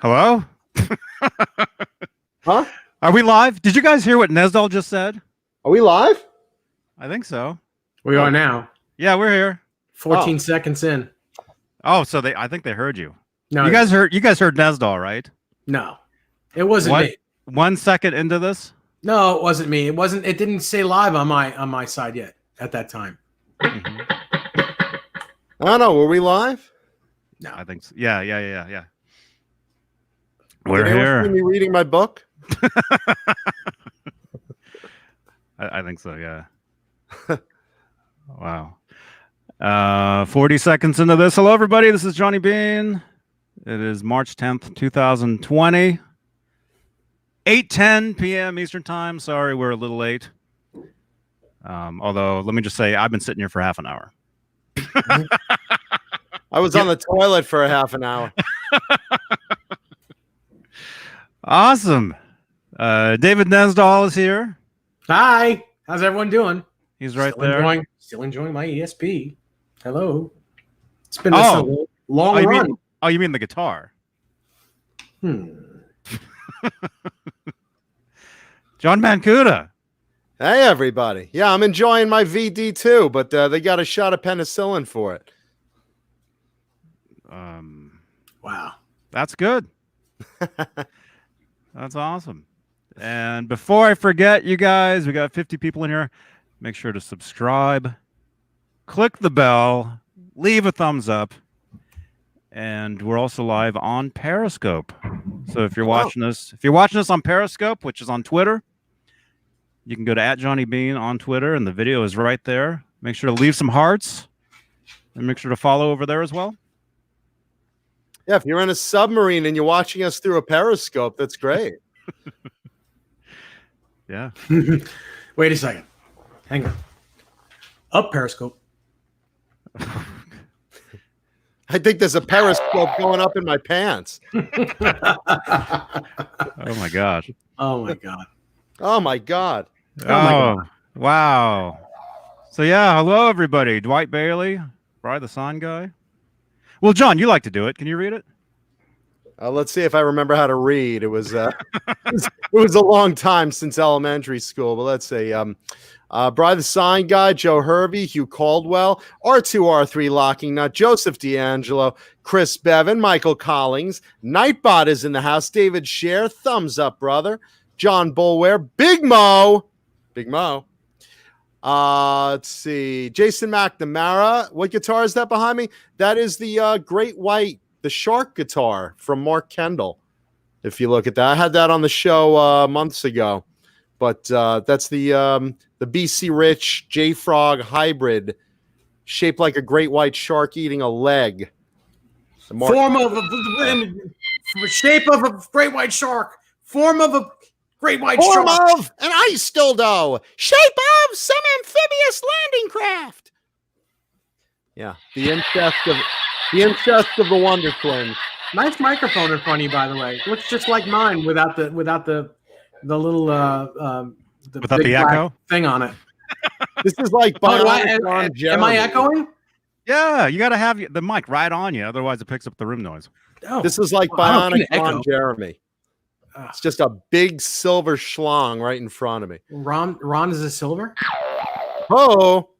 Hello? Huh? Are we live? Did you guys hear what Nesdal just said? Are we live? I think so. We are now. Yeah, we're here. 14 seconds in. Oh, so I think they heard you. No, You guys heard Nesdal, right? No, it wasn't me. 1 second into this? No, it wasn't me. It didn't say live on my side yet at that time. Mm-hmm. I don't know. Were we live? No, I think so. Yeah. Did We're anyone here. see me reading my book? I think so, yeah. Wow. 40 seconds into this. Hello, everybody. This is Johnny Beane. It is March 10th, 2020. 8:10 p.m. Eastern Time. Sorry, we're a little late. Although, let me just say, I've been sitting here for half an hour. I was on the toilet for a half an hour. Awesome. David Nesdal is here. Hi. How's everyone doing? He's right there. Still enjoying my ESP. Hello. It's been a long run. You mean the guitar? John Mancuda. Hey, everybody. Yeah, I'm enjoying my VD too, but they got a shot of penicillin for it. Wow. That's good. That's awesome. And before I forget, you guys, we got 50 people in here. Make sure to subscribe, click the bell, leave a thumbs up, and we're also live on Periscope. So if you're watching us, on Periscope, which is on Twitter, you can go to @JohnnyBeane on Twitter, and the video is right there. Make sure to leave some hearts, and make sure to follow over there as well. Yeah, if you're in a submarine and you're watching us through a Periscope, that's great. Yeah. Wait a second. Hang on. Up Periscope. I think there's a Periscope going up in my pants. Oh my gosh. Oh my god. Oh my God. Oh, wow. So yeah, hello everybody. Dwight Bailey, Bry the Sign Guy. Well, John, you like to do it. Can you read it? Let's see if I remember how to read. It was it was a long time since elementary school, but let's see. Bry the Sign Guy, Joe Hervey, Hugh Caldwell, R2R3 Locking Nut, Joseph D'Angelo, Chris Bevan, Michael Collings, Nightbot is in the house, David Scher, Thumbs Up Brother, John Bulware, Big Mo. Let's see. Jason McNamara. What guitar is that behind me? That is the Great White, the Shark guitar from Mark Kendall. If you look at that, I had that on the show months ago. But that's the BC Rich J Frog hybrid, shaped like a great white shark eating a leg. Shape of a great white shark. Form of a great white Form shark. of an ice dildo. Shape of some amphibious landing craft. Yeah, the incest of the Wonder Twins. Nice microphone in front of you, by the way. Looks just like mine without the little Without big the black echo thing on it. This is like Am I echoing? Yeah, you got to have the mic right on you, otherwise it picks up the room noise. Oh, This is like Bionic Ron Jeremy. It's just a big silver schlong right in front of me. Ron is a silver. Oh,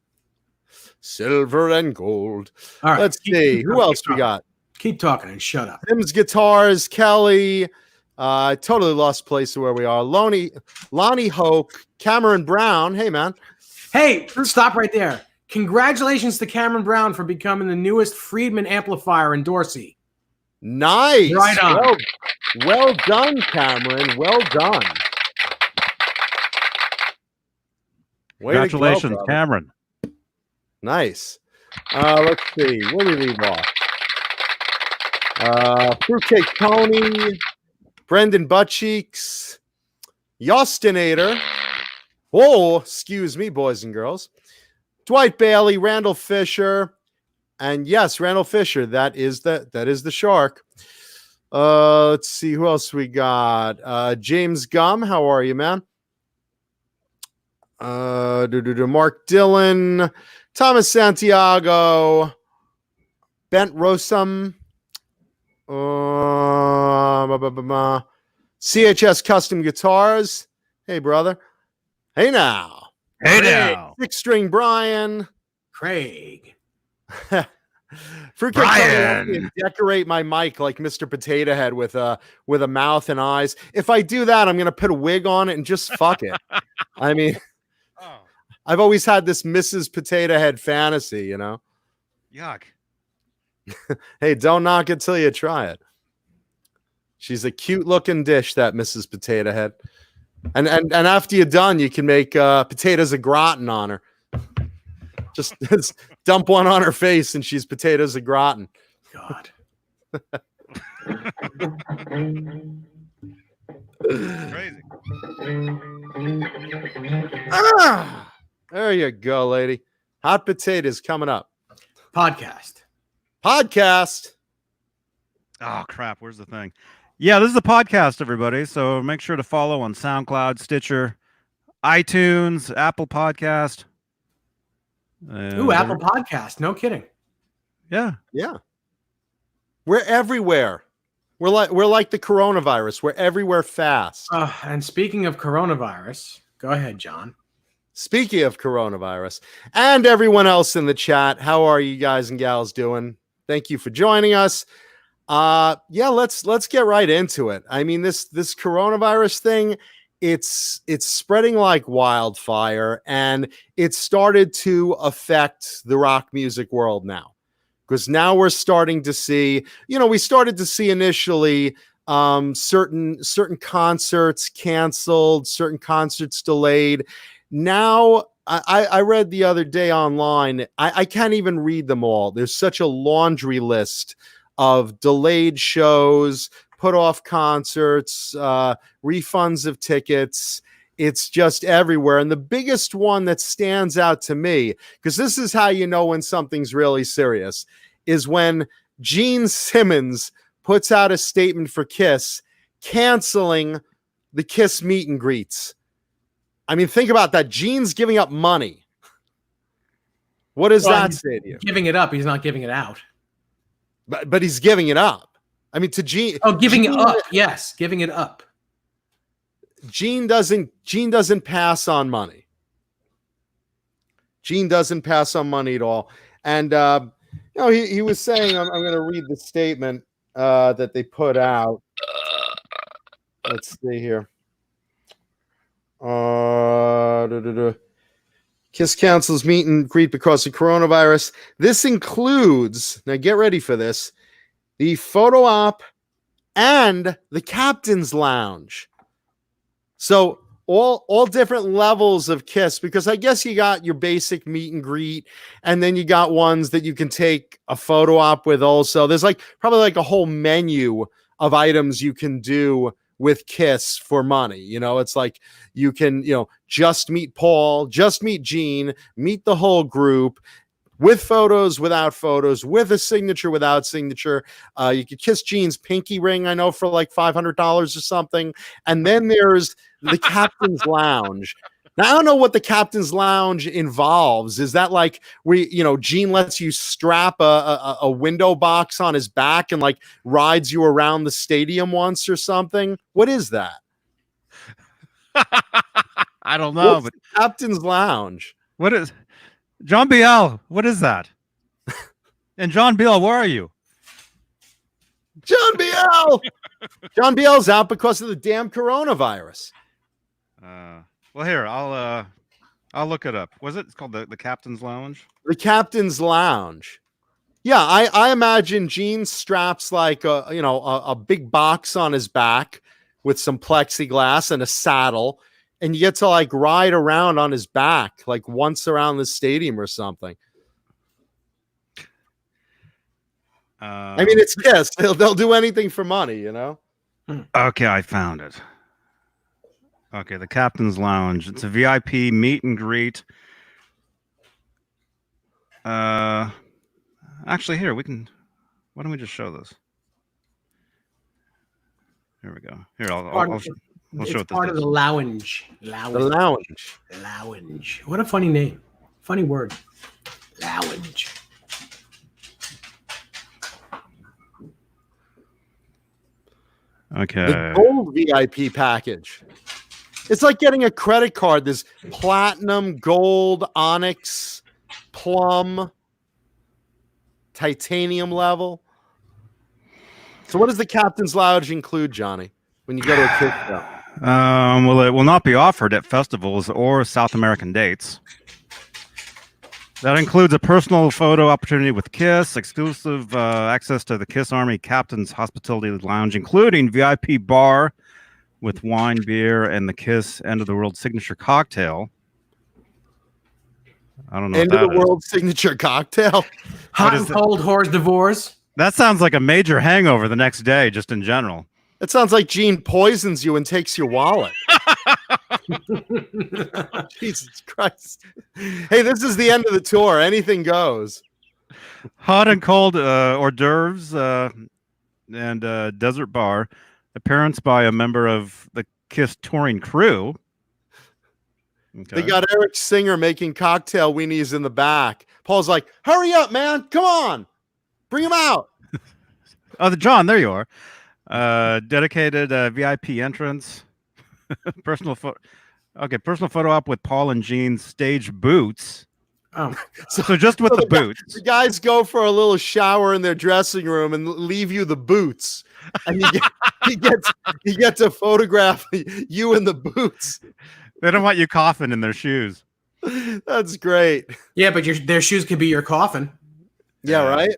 silver and gold. All right, Let's see who else we got. Keep talking and shut up. Tim's Guitars, Kelly. Totally lost place of where we are. Lonnie Hoke, Cameron Brown. Hey, man. Hey, stop right there. Congratulations to Cameron Brown for becoming the newest Friedman amplifier in Dorsey. Nice. Right on. Well done, Cameron. Well done. Congratulations, Cameron. Nice. Let's see. Where do we leave off? Fruitcake Tony, Brendan Buttcheeks, Yostinator. Oh, excuse me, boys and girls. Dwight Bailey, Randall Fisher, and yes, Randall Fisher. That is the shark. Let's see who else we got. James Gum, how are you, man? Mark Dillon, Thomas Santiago, Bent Rosum. CHS Custom Guitars. Hey, brother. Hey now. Hey Craig. now. 6-string Brian. Craig. Fruitcake Brian. told me to decorate my mic like Mr. Potato Head with a mouth and eyes. If I do that, I'm gonna put a wig on it and just fuck it. I mean, Oh, I've always had this Mrs. Potato Head fantasy, you know. yuck. Hey, don't knock it till you try it. She's a cute looking dish, that Mrs. Potato Head. And after you're done, you can make potatoes au gratin on her. Just dump one on her face and she's potatoes au gratin. God. Crazy. There you go, lady. Hot potatoes coming up. Podcast. Oh, crap. Where's the thing? Yeah, this is a podcast, everybody. So make sure to follow on SoundCloud, Stitcher, iTunes, Apple Podcast. Ooh, Apple Podcast. No kidding. Yeah. Yeah. We're everywhere. We're like the coronavirus. We're everywhere fast. And speaking of coronavirus, go ahead, John. Speaking of coronavirus and everyone else in the chat, how are you guys and gals doing? Thank you for joining us. Yeah, let's get right into it. I mean, this coronavirus thing, it's spreading like wildfire, and it started to affect the rock music world now. Because now we're starting to see, we started to see initially certain concerts canceled, certain concerts delayed. Now, I read the other day online, I can't even read them all. There's such a laundry list of delayed shows, put off concerts, refunds of tickets. It's just everywhere. And the biggest one that stands out to me, because this is how you know when something's really serious, is when Gene Simmons puts out a statement for Kiss canceling the Kiss meet and greets. I mean, think about that. Gene's giving up money. What does that say to you? Giving it up. He's not giving it out. But he's giving it up. I mean, to Gene. Oh, giving Gene, it up. Yes, giving it up. Gene doesn't pass on money. Gene doesn't pass on money at all. And he was saying, I'm going to read the statement that they put out. Let's see here. Kiss cancels meet and greet because of coronavirus. This includes, now get ready for this, the photo op and the captain's lounge. So all different levels of Kiss, because I guess you got your basic meet and greet, and then you got ones that you can take a photo op with also. There's probably a whole menu of items you can do with Kiss for money. It's like you can, just meet Paul, just meet Gene, meet the whole group, with photos, without photos, with a signature, without signature. You could kiss Gene's pinky ring, I know, for like $500 or something. And then there's the Captain's Lounge. Now, I don't know what the Captain's Lounge involves. Is that like Gene lets you strap a window box on his back and rides you around the stadium once or something? What is that? I don't know. But Captain's Lounge. what is John Biel? What is that? And John Biel, where are you? John Biel. John Biel's out because of the damn coronavirus. Well, here I'll look it up. Was it? It's called the Captain's Lounge. The Captain's Lounge. Yeah, I imagine Gene straps a big box on his back with some plexiglass and a saddle, and you get to ride around on his back once around the stadium or something. I mean, it's Kiss. They'll do anything for money, Okay, I found it. Okay, the Captain's Lounge. It's a VIP meet and greet. Actually, here why don't we just show this? Here we go. Here, I'll show It's it. part of the lounge. The lounge. Lounge. What a funny name. Funny word. Lounge. Okay. The gold VIP package. It's like getting a credit card. There's platinum, gold, onyx, plum, titanium level. So what does the Captain's Lounge include, Johnny, when you go to a Kiss show? Well, it will not be offered at festivals or South American dates. That includes a personal photo opportunity with Kiss, exclusive access to the Kiss Army Captain's Hospitality Lounge, including VIP bar with wine, beer, and the Kiss End of the World signature cocktail. I don't know. End of the world signature cocktail. Hot and cold whores divorce. That sounds like a major hangover the next day, just in general. It sounds like Gene poisons you and takes your wallet. Jesus Christ. Hey, this is the end of the tour. Anything goes. Hot and cold hors d'oeuvres and desert bar. Appearance by a member of the Kiss touring crew. Okay. They got Eric Singer making cocktail weenies in the back. Paul's like, hurry up, man. Come on. Bring him out. Oh, John, there you are. Dedicated VIP entrance. Personal photo. Okay, personal photo op with Paul and Gene's stage boots. Oh, so just with the boots. The guys go for a little shower in their dressing room and leave you the boots. And you get to photograph you in the boots. They don't want you coughing in their shoes. That's great. Yeah, but their shoes could be your coffin. Yeah, right?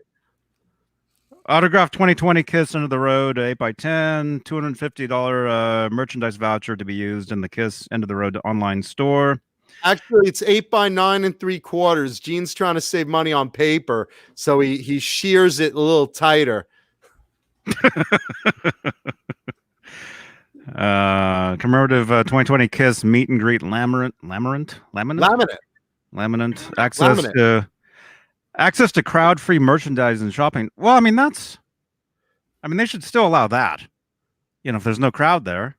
Autograph 2020 Kiss End of the Road 8x10, $250 merchandise voucher to be used in the Kiss End of the Road online store. Actually, it's 8x9 3/4. Gene's trying to save money on paper, so he shears it a little tighter. Commemorative 2020 Kiss meet and greet laminate access to crowd-free merchandise and shopping. Well, I mean they should still allow that. You know, if there's no crowd there.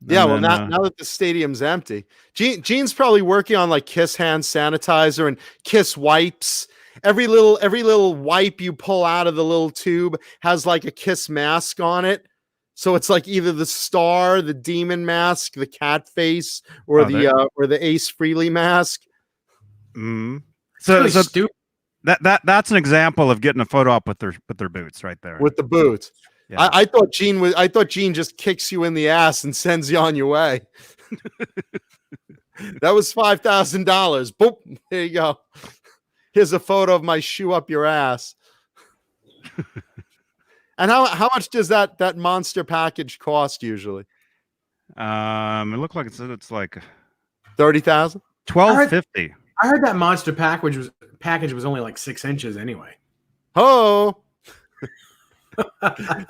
Yeah, well, now that the stadium's empty, Gene's probably working on like Kiss hand sanitizer and Kiss wipes. Every little wipe you pull out of the little tube has like a Kiss mask on it. So it's like either the star, the demon mask, the cat face, or the Ace Frehley mask. Mm. So stupid. That's an example of getting a photo op with their boots right there. With the boots. Yeah. I thought Gene just kicks you in the ass and sends you on your way. That was $5,000. Boop. There you go. Here's a photo of my shoe up your ass. And how much does that monster package cost usually? It looked like it's like $30,000. $12.50. I heard that monster package was only like 6 inches anyway. Oh,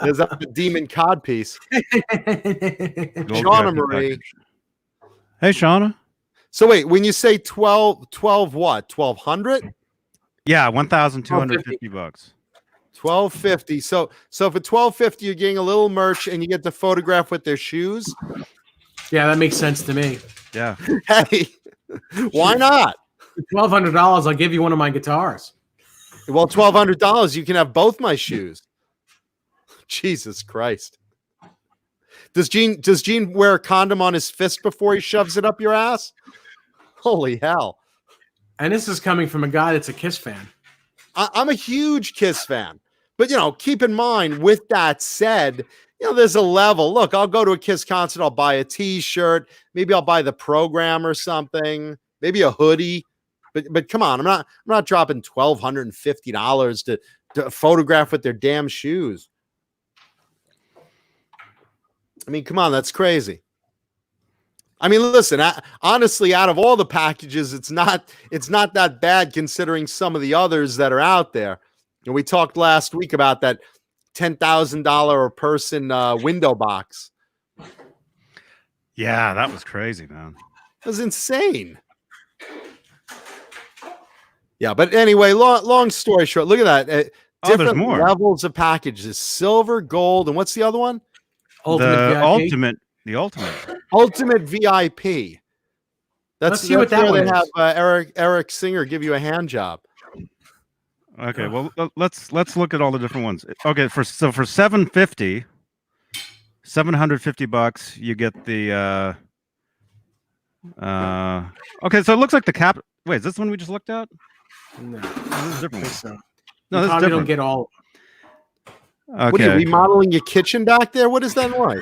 there's that demon cod piece. Shauna Marie. Hey, Shauna. So wait, when you say 12 what? 1,200? Yeah, $1,250. $1,250. So for $1,250, you're getting a little merch and you get the photograph with their shoes. Yeah, that makes sense to me. Yeah. Hey, why not? $1,200, I'll give you one of my guitars. Well, $1,200, you can have both my shoes. Jesus Christ. Does Gene wear a condom on his fist before he shoves it up your ass? Holy hell. And this is coming from a guy that's a Kiss fan. I'm a huge Kiss fan. But, keep in mind, with that said, there's a level. Look, I'll go to a Kiss concert. I'll buy a T-shirt. Maybe I'll buy the program or something. Maybe a hoodie. But come on, I'm not dropping $1,250 to photograph with their damn shoes. I mean, come on, that's crazy. I mean, listen, honestly, out of all the packages, it's not that bad considering some of the others that are out there. And we talked last week about that $10,000 a person window box. Yeah, that was crazy, man. It was insane. Yeah, but anyway, long story short, look at that. Different levels of packages: silver, gold, and what's the other one? Ultimate VIP. Let's see what that where they have Eric Singer give you a hand job. Okay, well let's look at all the different ones. Okay, for $750, $750. You get the okay, so it looks like the cap. Wait, is this the one we just looked at? No, Oh, this is a different one. so. No, You this is probably don't different. get all. Okay. What are you remodeling your kitchen back there? What is that like?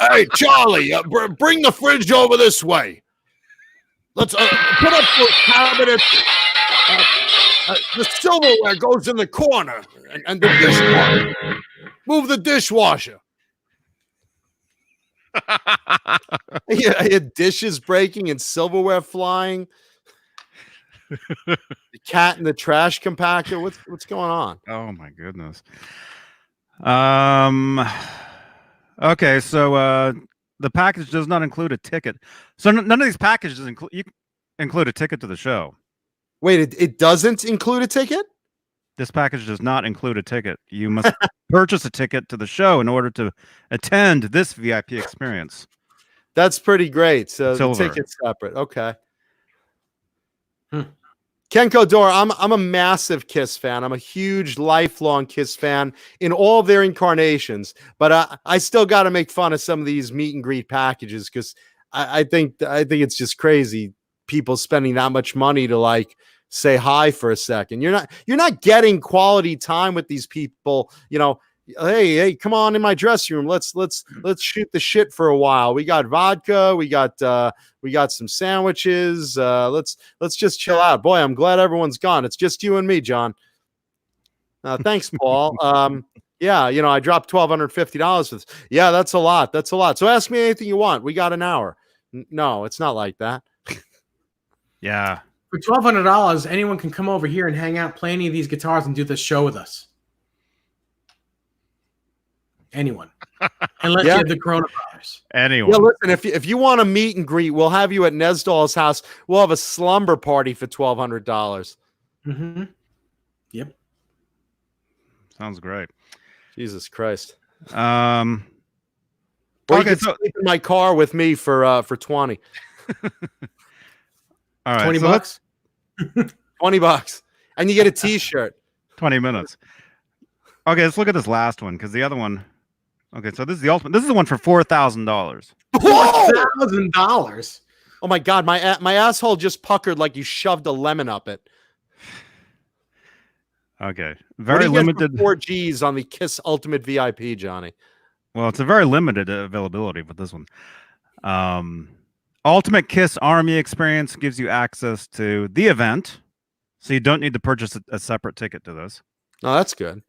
Hey, Charlie, bring the fridge over this way. Let's put up those cabinets. The silverware goes in the corner, and the dishwasher. Move the dishwasher. Yeah, dishes breaking and silverware flying. The cat in the trash compactor. What's going on? Oh my goodness. Okay, so the package does not include a ticket. So none of these packages include a ticket to the show. Wait, it doesn't include a ticket? This package does not include a ticket. You must purchase a ticket to the show in order to attend this VIP experience. That's pretty great. So Silver. the ticket's separate. Okay. Kenko Dora, I'm a massive Kiss fan. I'm a huge, lifelong Kiss fan in all of their incarnations. But I still got to make fun of some of these meet and greet packages because I think it's just crazy. People spending that much money to like say hi for a second. You're not getting quality time with these people. You know, hey, come on in my dressing room. Let's shoot the shit for a while. We got vodka. We got some sandwiches. Let's just chill out. Boy, I'm glad everyone's gone. It's just you and me, John. Thanks, Paul. Yeah, you know, I dropped $1,250 for this. Yeah, that's a lot. That's a lot. So ask me anything you want. We got an hour. No, it's not like that. Yeah. For $1,200, anyone can come over here and hang out, play any of these guitars, and do this show with us. Anyone, unless you have the coronavirus. Anyone. Yeah, listen. If you want a meet and greet, we'll have you at Nesdall's house. We'll have a slumber party for $1,200. Mm-hmm. Yep. Sounds great. Jesus Christ. Or you can sleep in my car with me for 20. All right, $20. $20, and you get a T-shirt. 20 minutes. Okay, let's look at this last one because the other one. Okay, so this is the ultimate. This is the one for $4,000. $4,000. Oh my God, my asshole just puckered like you shoved a lemon up it. Okay, very limited. 4Gs on the Kiss Ultimate VIP, Johnny. Well, it's a very limited availability with this one. Ultimate Kiss Army Experience gives you access to the event, so you don't need to purchase a separate ticket to this. Oh, that's good.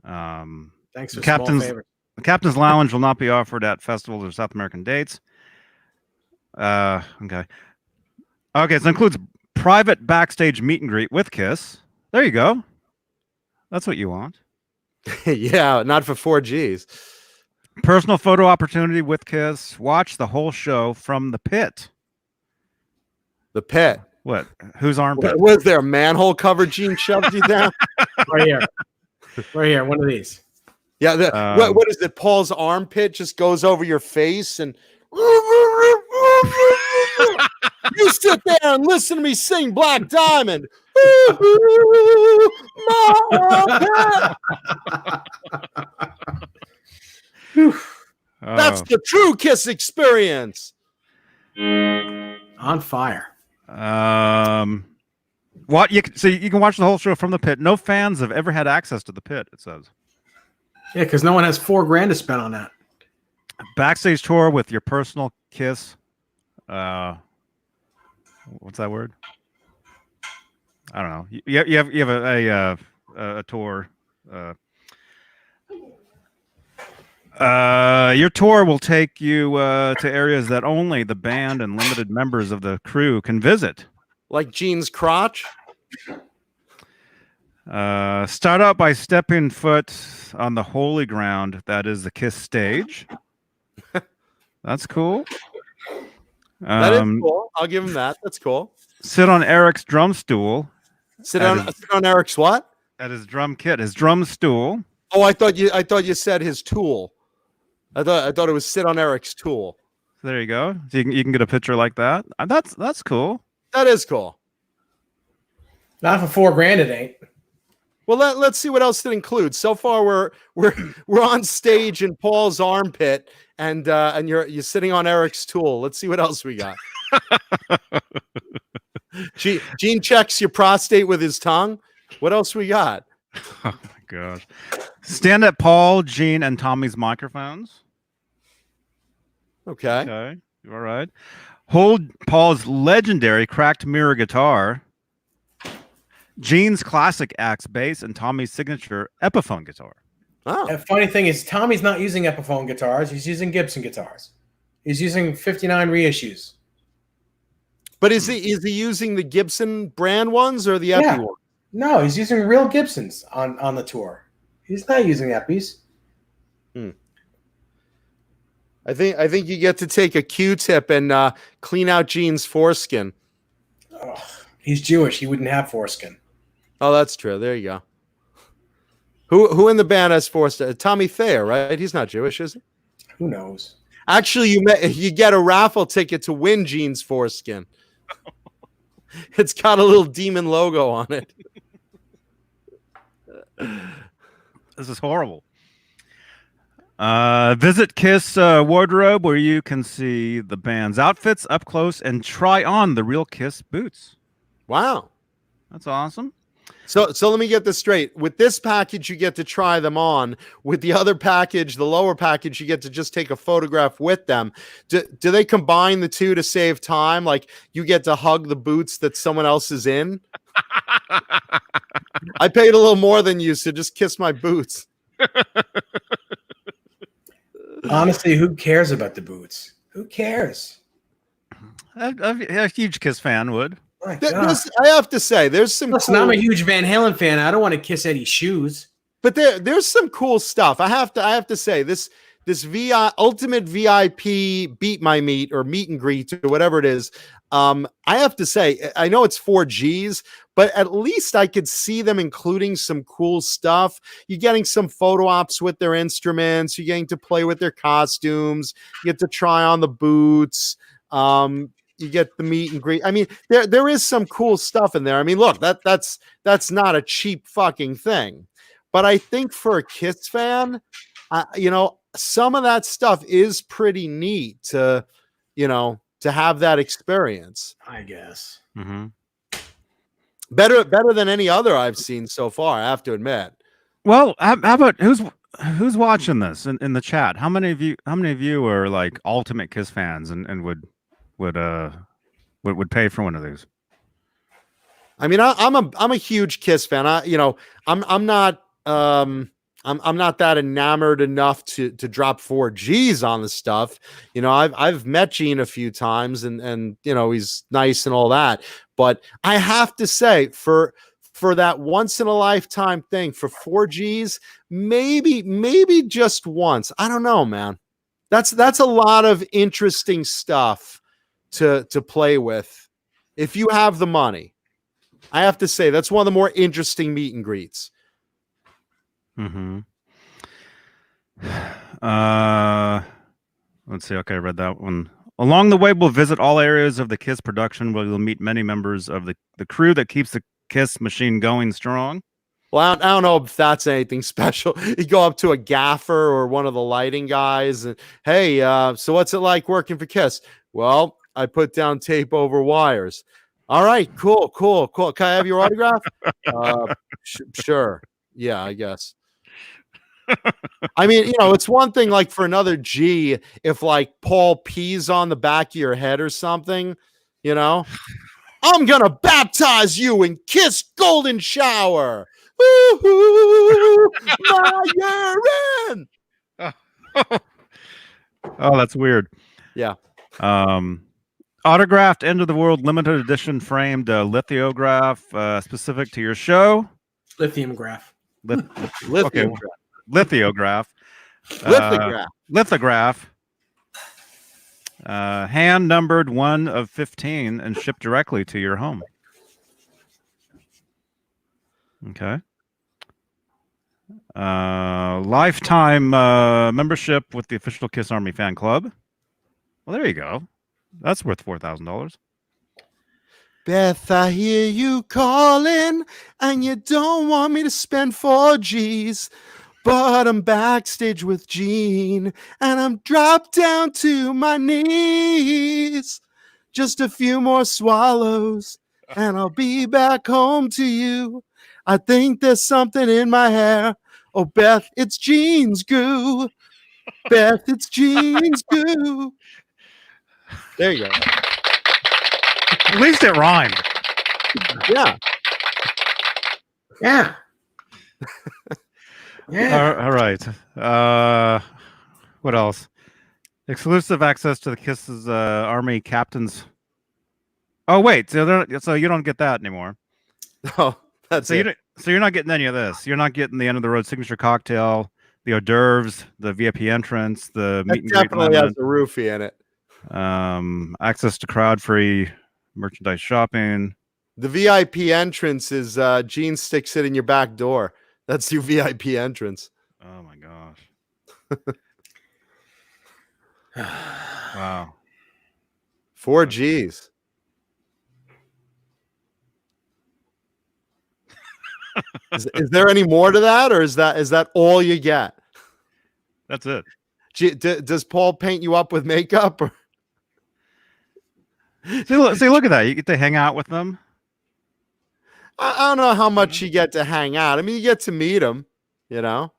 Thanks for the Captain's Lounge will not be offered at festivals or South American dates. Okay, so it includes private backstage meet and greet with Kiss. There you go. That's what you want. Yeah, not for 4Gs. Personal photo opportunity with Kiss. Watch the whole show from the pit. The pit. What? Whose armpit? Was there a manhole cover Gene shoved you down? Right here. Right here. One of these. Yeah. What is it? Paul's armpit just goes over your face and you sit there and listen to me sing Black Diamond. That's the true Kiss experience. On fire. What you can watch the whole show from the pit. No fans have ever had access to the pit, it says. Yeah, because no one has $4,000 to spend on that. Backstage tour with your personal Kiss. What's that word? I don't know. You have a tour. Your tour will take you to areas that only the band and limited members of the crew can visit. Like Gene's crotch? Start out by stepping foot on the holy ground that is the Kiss stage. That's cool. That is cool. I'll give him that. That's cool. Sit on Eric's drum stool. Sit on Eric's what? At his drum kit, his drum stool. Oh, I thought you said his tool. I thought it was sit on Eric's tool. So there you go. So you can get a picture like that. That's cool. That is cool. Not for $4,000, it ain't. Well, let's see what else it includes. So far, we're on stage in Paul's armpit, and you're sitting on Eric's tool. Let's see what else we got. Gene checks your prostate with his tongue. What else we got? Oh my gosh! Stand at Paul, Gene, and Tommy's microphones. Okay. Okay. All right. Hold Paul's legendary cracked mirror guitar. Gene's classic axe bass and Tommy's signature Epiphone guitar. Oh. The funny thing is, Tommy's not using Epiphone guitars. He's using Gibson guitars. He's using 59 reissues. But is he using the Gibson brand ones or the Epi ones? No, he's using real Gibsons on the tour. He's not using Epis. I think you get to take a Q-tip and clean out Gene's foreskin. Oh, he's Jewish. He wouldn't have foreskin. Oh, that's true. There you go. Who in the band has foreskin? Tommy Thayer, right? He's not Jewish, is he? Who knows? Actually, you get a raffle ticket to win Gene's foreskin. It's got a little demon logo on it. This is horrible. Visit Kiss wardrobe, where you can see the band's outfits up close and try on the real Kiss boots. Wow. That's awesome. So let me get this straight. With this package, you get to try them on. With the other package, the lower package, you get to just take a photograph with them. Do they combine the two to save time? Like you get to hug the boots that someone else is in? I paid a little more than you, so just kiss my boots. Honestly, who cares about the boots? Who cares? A huge Kiss fan would. I have to say, there's some. Listen, I'm a huge Van Halen fan. I don't want to kiss Eddie's shoes. But there's some cool stuff. I have to say this ultimate VIP beat my meet or meet and greet or whatever it is. I have to say, I know it's 4Gs, but at least I could see them including some cool stuff. You're getting some photo ops with their instruments. You're getting to play with their costumes. You get to try on the boots. You get the meet and greet. I mean, there is some cool stuff in there. I mean, look, that's not a cheap fucking thing. But I think for a Kiss fan, some of that stuff is pretty neat to have that experience. I guess. Mm-hmm. Better than any other I've seen so far, I have to admit. Well, how about who's watching this in the chat? How many of you are like ultimate Kiss fans and would pay for one of these? I mean, I'm a huge Kiss fan. I'm not that enamored enough to drop 4Gs on the stuff. I've met Gene a few times and he's nice and all that. But I have to say, for that once in a lifetime thing, for 4Gs, maybe just once. I don't know, man. That's a lot of interesting stuff to play with if you have the money. I have to say that's one of the more interesting meet and greets. Mm-hmm. Let's see. Okay, I read that one. Along the way, we'll visit all areas of the Kiss production where you'll meet many members of the crew that keeps the Kiss machine going strong. Well, I don't know if that's anything special. You go up to a gaffer or one of the lighting guys and, hey, so what's it like working for Kiss? Well, I put down tape over wires. All right, cool. Can I have your autograph? Sure. Yeah, I guess. I mean, it's one thing like for another G, if like Paul pees on the back of your head or something, I'm going to baptize you in Kiss Golden Shower. Woo-hoo, my urine. Oh, that's weird. Yeah. Autographed End of the World limited edition framed lithograph specific to your show. Lithium graph. Lithium. Okay. Lithograph. Hand numbered 1 of 15 and shipped directly to your home. Okay. Lifetime membership with the official Kiss Army fan club. Well, there you go. That's worth $4,000. Beth, I hear you calling, and you don't want me to spend 4Gs. But I'm backstage with Gene, and I'm dropped down to my knees. Just a few more swallows, and I'll be back home to you. I think there's something in my hair. Oh, Beth, it's Gene's goo. Beth, it's Gene's goo. There you go. At least it rhymed. Yeah. Yeah. Yeah. All right. What else? Exclusive access to the Kiss's Army captains. Oh wait, so you don't get that anymore. Oh, that's it. So you're not getting any of this. You're not getting the end of the road signature cocktail, the hors d'oeuvres, the VIP entrance, the meet and greet Definitely has limit, a roofie in it. access to crowd-free merchandise shopping. The VIP entrance is Gene sticks it in your back door. That's your VIP entrance. Oh my gosh. Wow. 4Gs. Is there any more to that, or is that all you get? That's it. Does Paul paint you up with makeup? Or? See, look at that. You get to hang out with them. I don't know how much you get to hang out. I mean, you get to meet them, you know.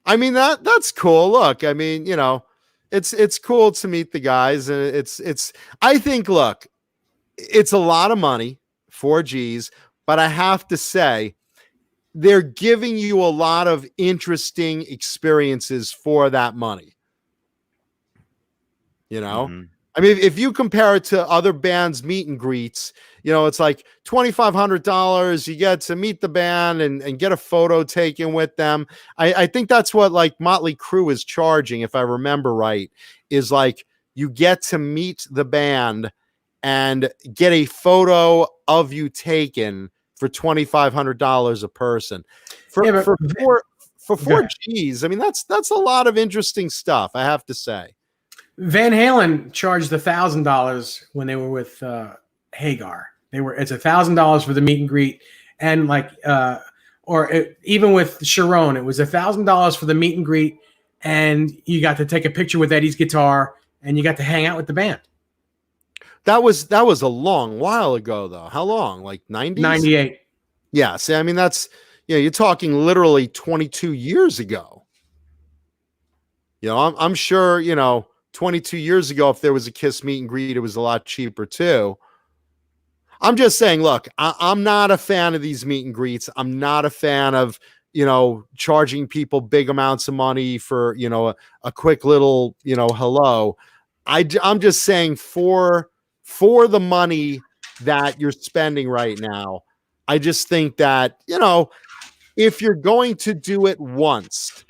I mean that's cool. Look, I mean, you know, it's cool to meet the guys, and it's. I think, look, it's a lot of money, 4Gs, but I have to say, they're giving you a lot of interesting experiences for that money. You know. Mm-hmm. I mean, if you compare it to other bands' meet and greets, you know, it's like $2,500. You get to meet the band and get a photo taken with them. I think that's what like Motley Crue is charging, if I remember right, is like you get to meet the band and get a photo of you taken for $2,500 a person. For 4Gs, I mean, that's a lot of interesting stuff, I have to say. Van Halen charged $1,000 when they were with Hagar. It's $1,000 for the meet and greet, and even with Sharon, it was $1,000 for the meet and greet, and you got to take a picture with Eddie's guitar, and you got to hang out with the band. That was a long while ago, though. How long? Like 90s? 98. Yeah. See, I mean, that's, you know, you're talking literally 22 years ago. You know, I'm sure, you know, 22 years ago, if there was a Kiss meet and greet, it was a lot cheaper too. I'm just saying, look, I'm not a fan of these meet and greets. I'm not a fan of, you know, charging people big amounts of money for, you know, a quick little, you know, hello. I'm just saying for the money that you're spending right now, I just think that, you know, if you're going to do it once,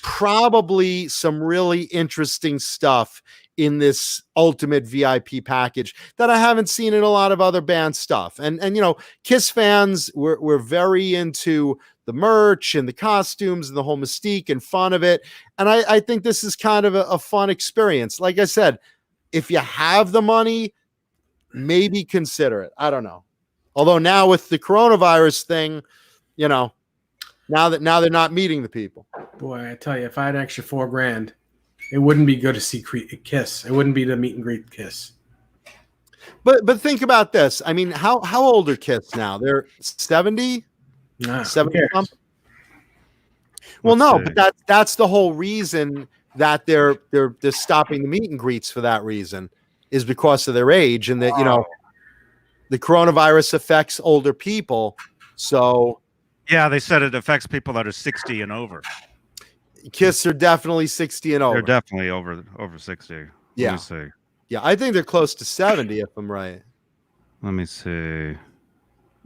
probably some really interesting stuff in this ultimate VIP package that I haven't seen in a lot of other band stuff. And you know, Kiss fans, we're very into the merch and the costumes and the whole mystique and fun of it. And I think this is kind of a fun experience. Like I said, if you have the money, maybe consider it. I don't know. Although now with the coronavirus thing, you know, now they're not meeting the people. Boy, I tell you, if I had an extra $4,000, it wouldn't be good to see Kiss. It wouldn't be the meet and greet Kiss. But think about this. I mean, how old are Kiss now? They're 70? Nah, 70 something? Well, no, but that's the whole reason that they're stopping the meet and greets for that reason, is because of their age, and that, you know, the coronavirus affects older people. So Yeah, they said it affects people that are 60 and over. Kiss are definitely 60 and over. They're definitely over 60. Yeah. Let me see. Yeah, I think they're close to 70 if I'm right. Let me see.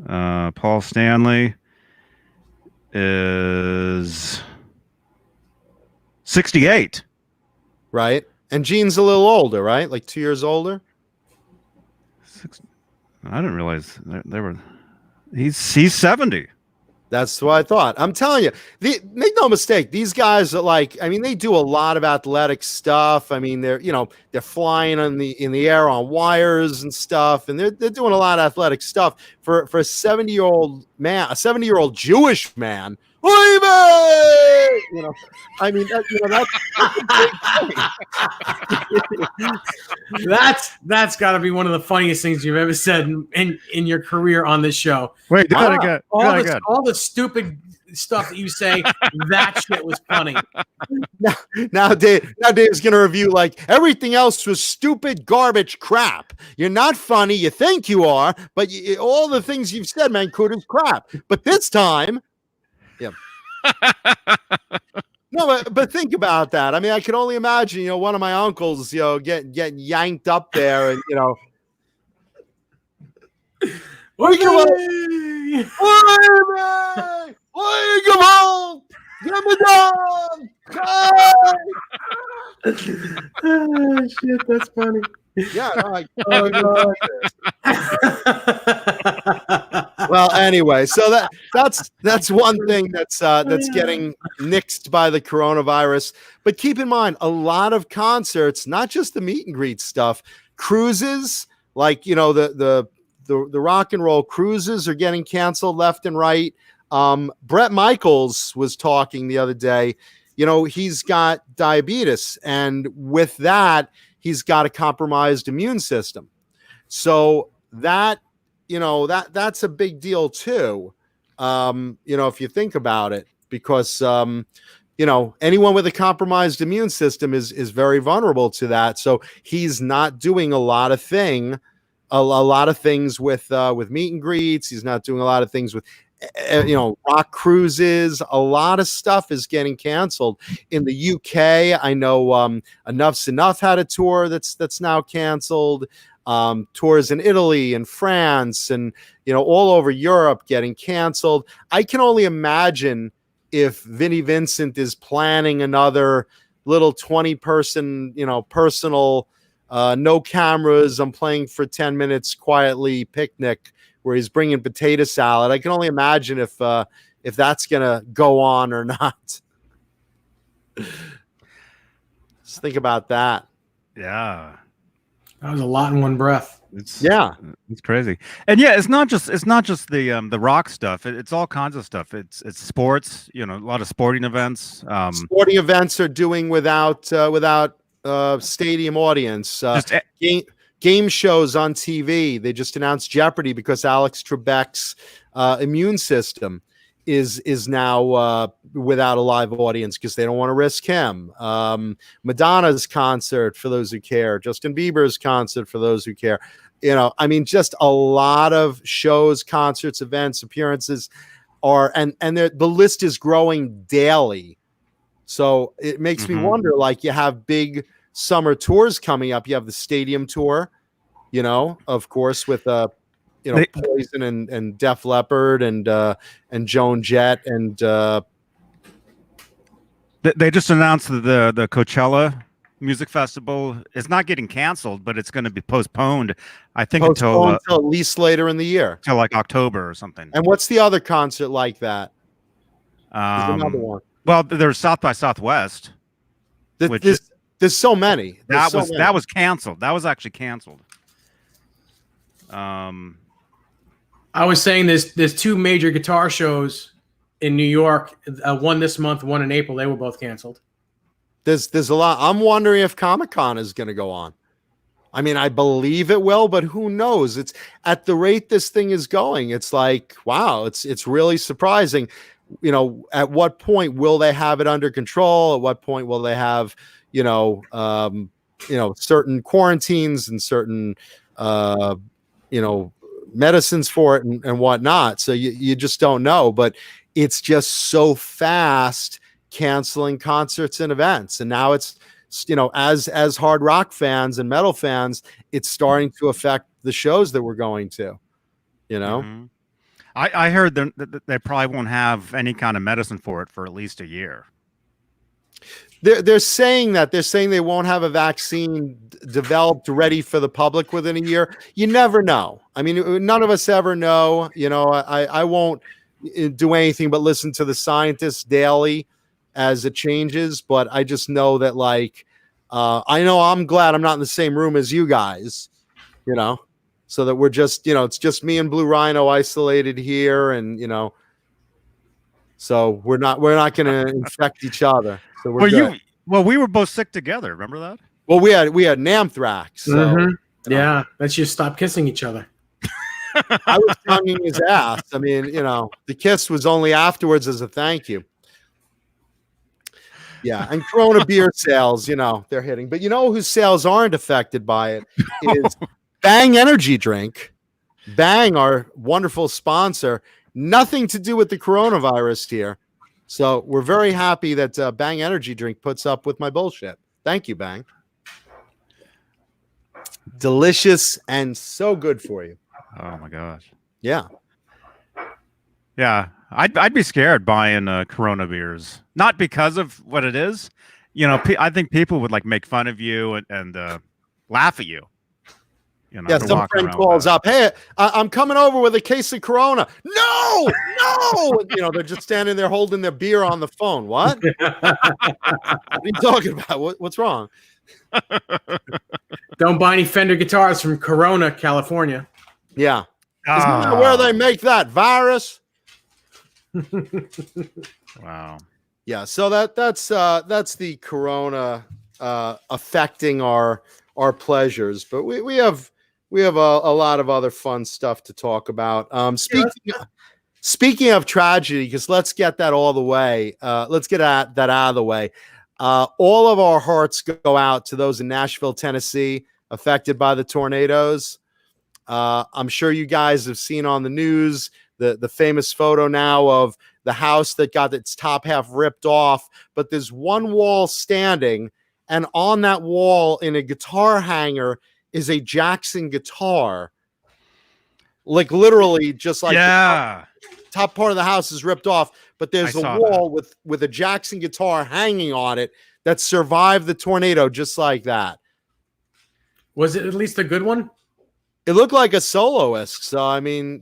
Paul Stanley is 68. Right? And Gene's a little older, right? Like 2 years older? I didn't realize they were. He's 70. That's what I thought. I'm telling you, make no mistake. These guys are like, I mean, they do a lot of athletic stuff. I mean, they're flying in the air on wires and stuff, and they're doing a lot of athletic stuff for a 70-year-old man, a 70-year-old Jewish man. I mean, that's a big thing. That's got to be one of the funniest things you've ever said in your career on this show. Wait, do that again. All the stupid stuff that you say, that shit was funny. Now Dave's going to review like everything else was stupid, garbage, crap. You're not funny. You think you are, but all the things you've said, man, is crap. But this time, yeah. No, but think about that. I mean, I can only imagine, one of my uncles, getting yanked up there, and Wake him up! Wake him up! Get me down! Oh, shit, that's funny. Yeah. Oh god. Well, anyway, so that's one thing that's getting nixed by the coronavirus. But keep in mind, a lot of concerts, not just the meet and greet stuff, cruises, like the rock and roll cruises are getting canceled left and right. Bret Michaels was talking the other day. He's got diabetes, and with that, he's got a compromised immune system. So that's a big deal too. If you think about it, because anyone with a compromised immune system is very vulnerable to that. So he's not doing a lot of things with meet and greets. He's not doing a lot of things with rock cruises. A lot of stuff is getting canceled in the UK. I know Enough's Enough had a tour that's now canceled. Tours in Italy and France and all over Europe getting canceled. I can only imagine if Vinnie Vincent is planning another little 20-person personal no cameras, I'm playing for 10 minutes quietly picnic where he's bringing potato salad. I can only imagine if that's gonna go on or not. Just think about that. Yeah, that was a lot in one breath. It's crazy. And yeah, it's not just the rock stuff. It's all kinds of stuff. It's sports. A lot of sporting events. Sporting events are doing without stadium audience. Game shows on TV. They just announced Jeopardy because Alex Trebek's immune system is now without a live audience because they don't want to risk him. Madonna's concert, for those who care. Justin Bieber's concert, for those who care. Just a lot of shows, concerts, events, appearances and the list is growing daily. So it makes me wonder, like, you have big summer tours coming up. You have the stadium tour, of course, with Poison and Def Leppard and Joan Jett and they just announced the Coachella Music Festival is not getting canceled, but it's going to be postponed. I think until at least later in the year, till like October or something. And what's the other concert like that? There's another one. Well, there's South by Southwest. There's so many. That was canceled. That was actually canceled. I was saying there's two major guitar shows in New York. One this month, one in April. They were both canceled. There's a lot. I'm wondering if Comic-Con is going to go on. I mean, I believe it will, but who knows? It's at the rate this thing is going. It's like, wow, it's really surprising. At what point will they have it under control? At what point will they have, certain quarantines and certain, medicines for it and whatnot. So you just don't know, but it's just so fast canceling concerts and events. And now it's, as hard rock fans and metal fans, it's starting to affect the shows that we're going to, Mm-hmm. I heard that they probably won't have any kind of medicine for it for at least a year. They're saying they won't have a vaccine developed ready for the public within a year. You never know. I mean, none of us ever know. I won't do anything but listen to the scientists daily as it changes. But I just know that, like, I know I'm glad I'm not in the same room as you guys, you know, so that we're just, you know, it's just me and Blue Rhino isolated here, and so we're not going to infect each other. So we're good. We were both sick together. Remember that? Well, we had Namthrax. So yeah, let's just stop kissing each other. I was tonguing his ass. I mean, the kiss was only afterwards as a thank you. Yeah, and Corona beer sales, they're hitting. But whose sales aren't affected by it is Bang Energy Drink. Bang, our wonderful sponsor. Nothing to do with the coronavirus here. So we're very happy that Bang Energy Drink puts up with my bullshit. Thank you, Bang. Delicious and so good for you. Oh my gosh. Yeah. Yeah. I'd be scared buying Corona beers, not because of what it is. I think people would like make fun of you and laugh at you. Yeah, some friend calls up, hey, I'm coming over with a case of Corona. No. They're just standing there holding their beer on the phone. What? What are you talking about? What's wrong? Don't buy any Fender guitars from Corona, California. Yeah. Isn't that where they make that virus? Wow. Yeah, so that's the Corona affecting our pleasures, but we have a lot of other fun stuff to talk about. Speaking of tragedy, because let's get that all the way. Let's get that out of the way. All of our hearts go out to those in Nashville, Tennessee, affected by the tornadoes. I'm sure you guys have seen on the news the famous photo now of the house that got its top half ripped off, but there's one wall standing, and on that wall in a guitar hanger is a Jackson guitar. Like literally just like the top part of the house is ripped off, but there's a wall with a Jackson guitar hanging on it that survived the tornado just like that. Was it at least a good one? It looked like a soloist. So I mean,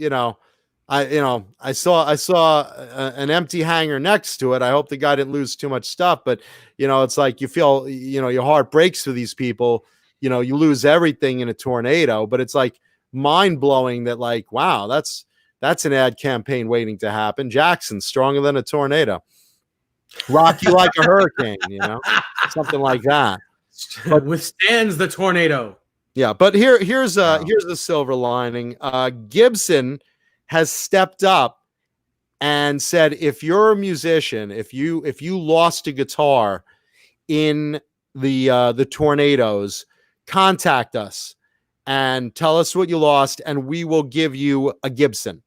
I saw an empty hanger next to it. I hope the guy didn't lose too much stuff, but it's like you feel, your heart breaks for these people. You lose everything in a tornado, but it's like mind blowing that, like, wow, that's an ad campaign waiting to happen. Jackson, stronger than a tornado. Rock you like a hurricane, something like that. But withstands the tornado. Yeah, but here's the silver lining. Gibson has stepped up and said, if you're a musician, if you lost a guitar in the tornadoes, contact us and tell us what you lost, and we will give you a Gibson.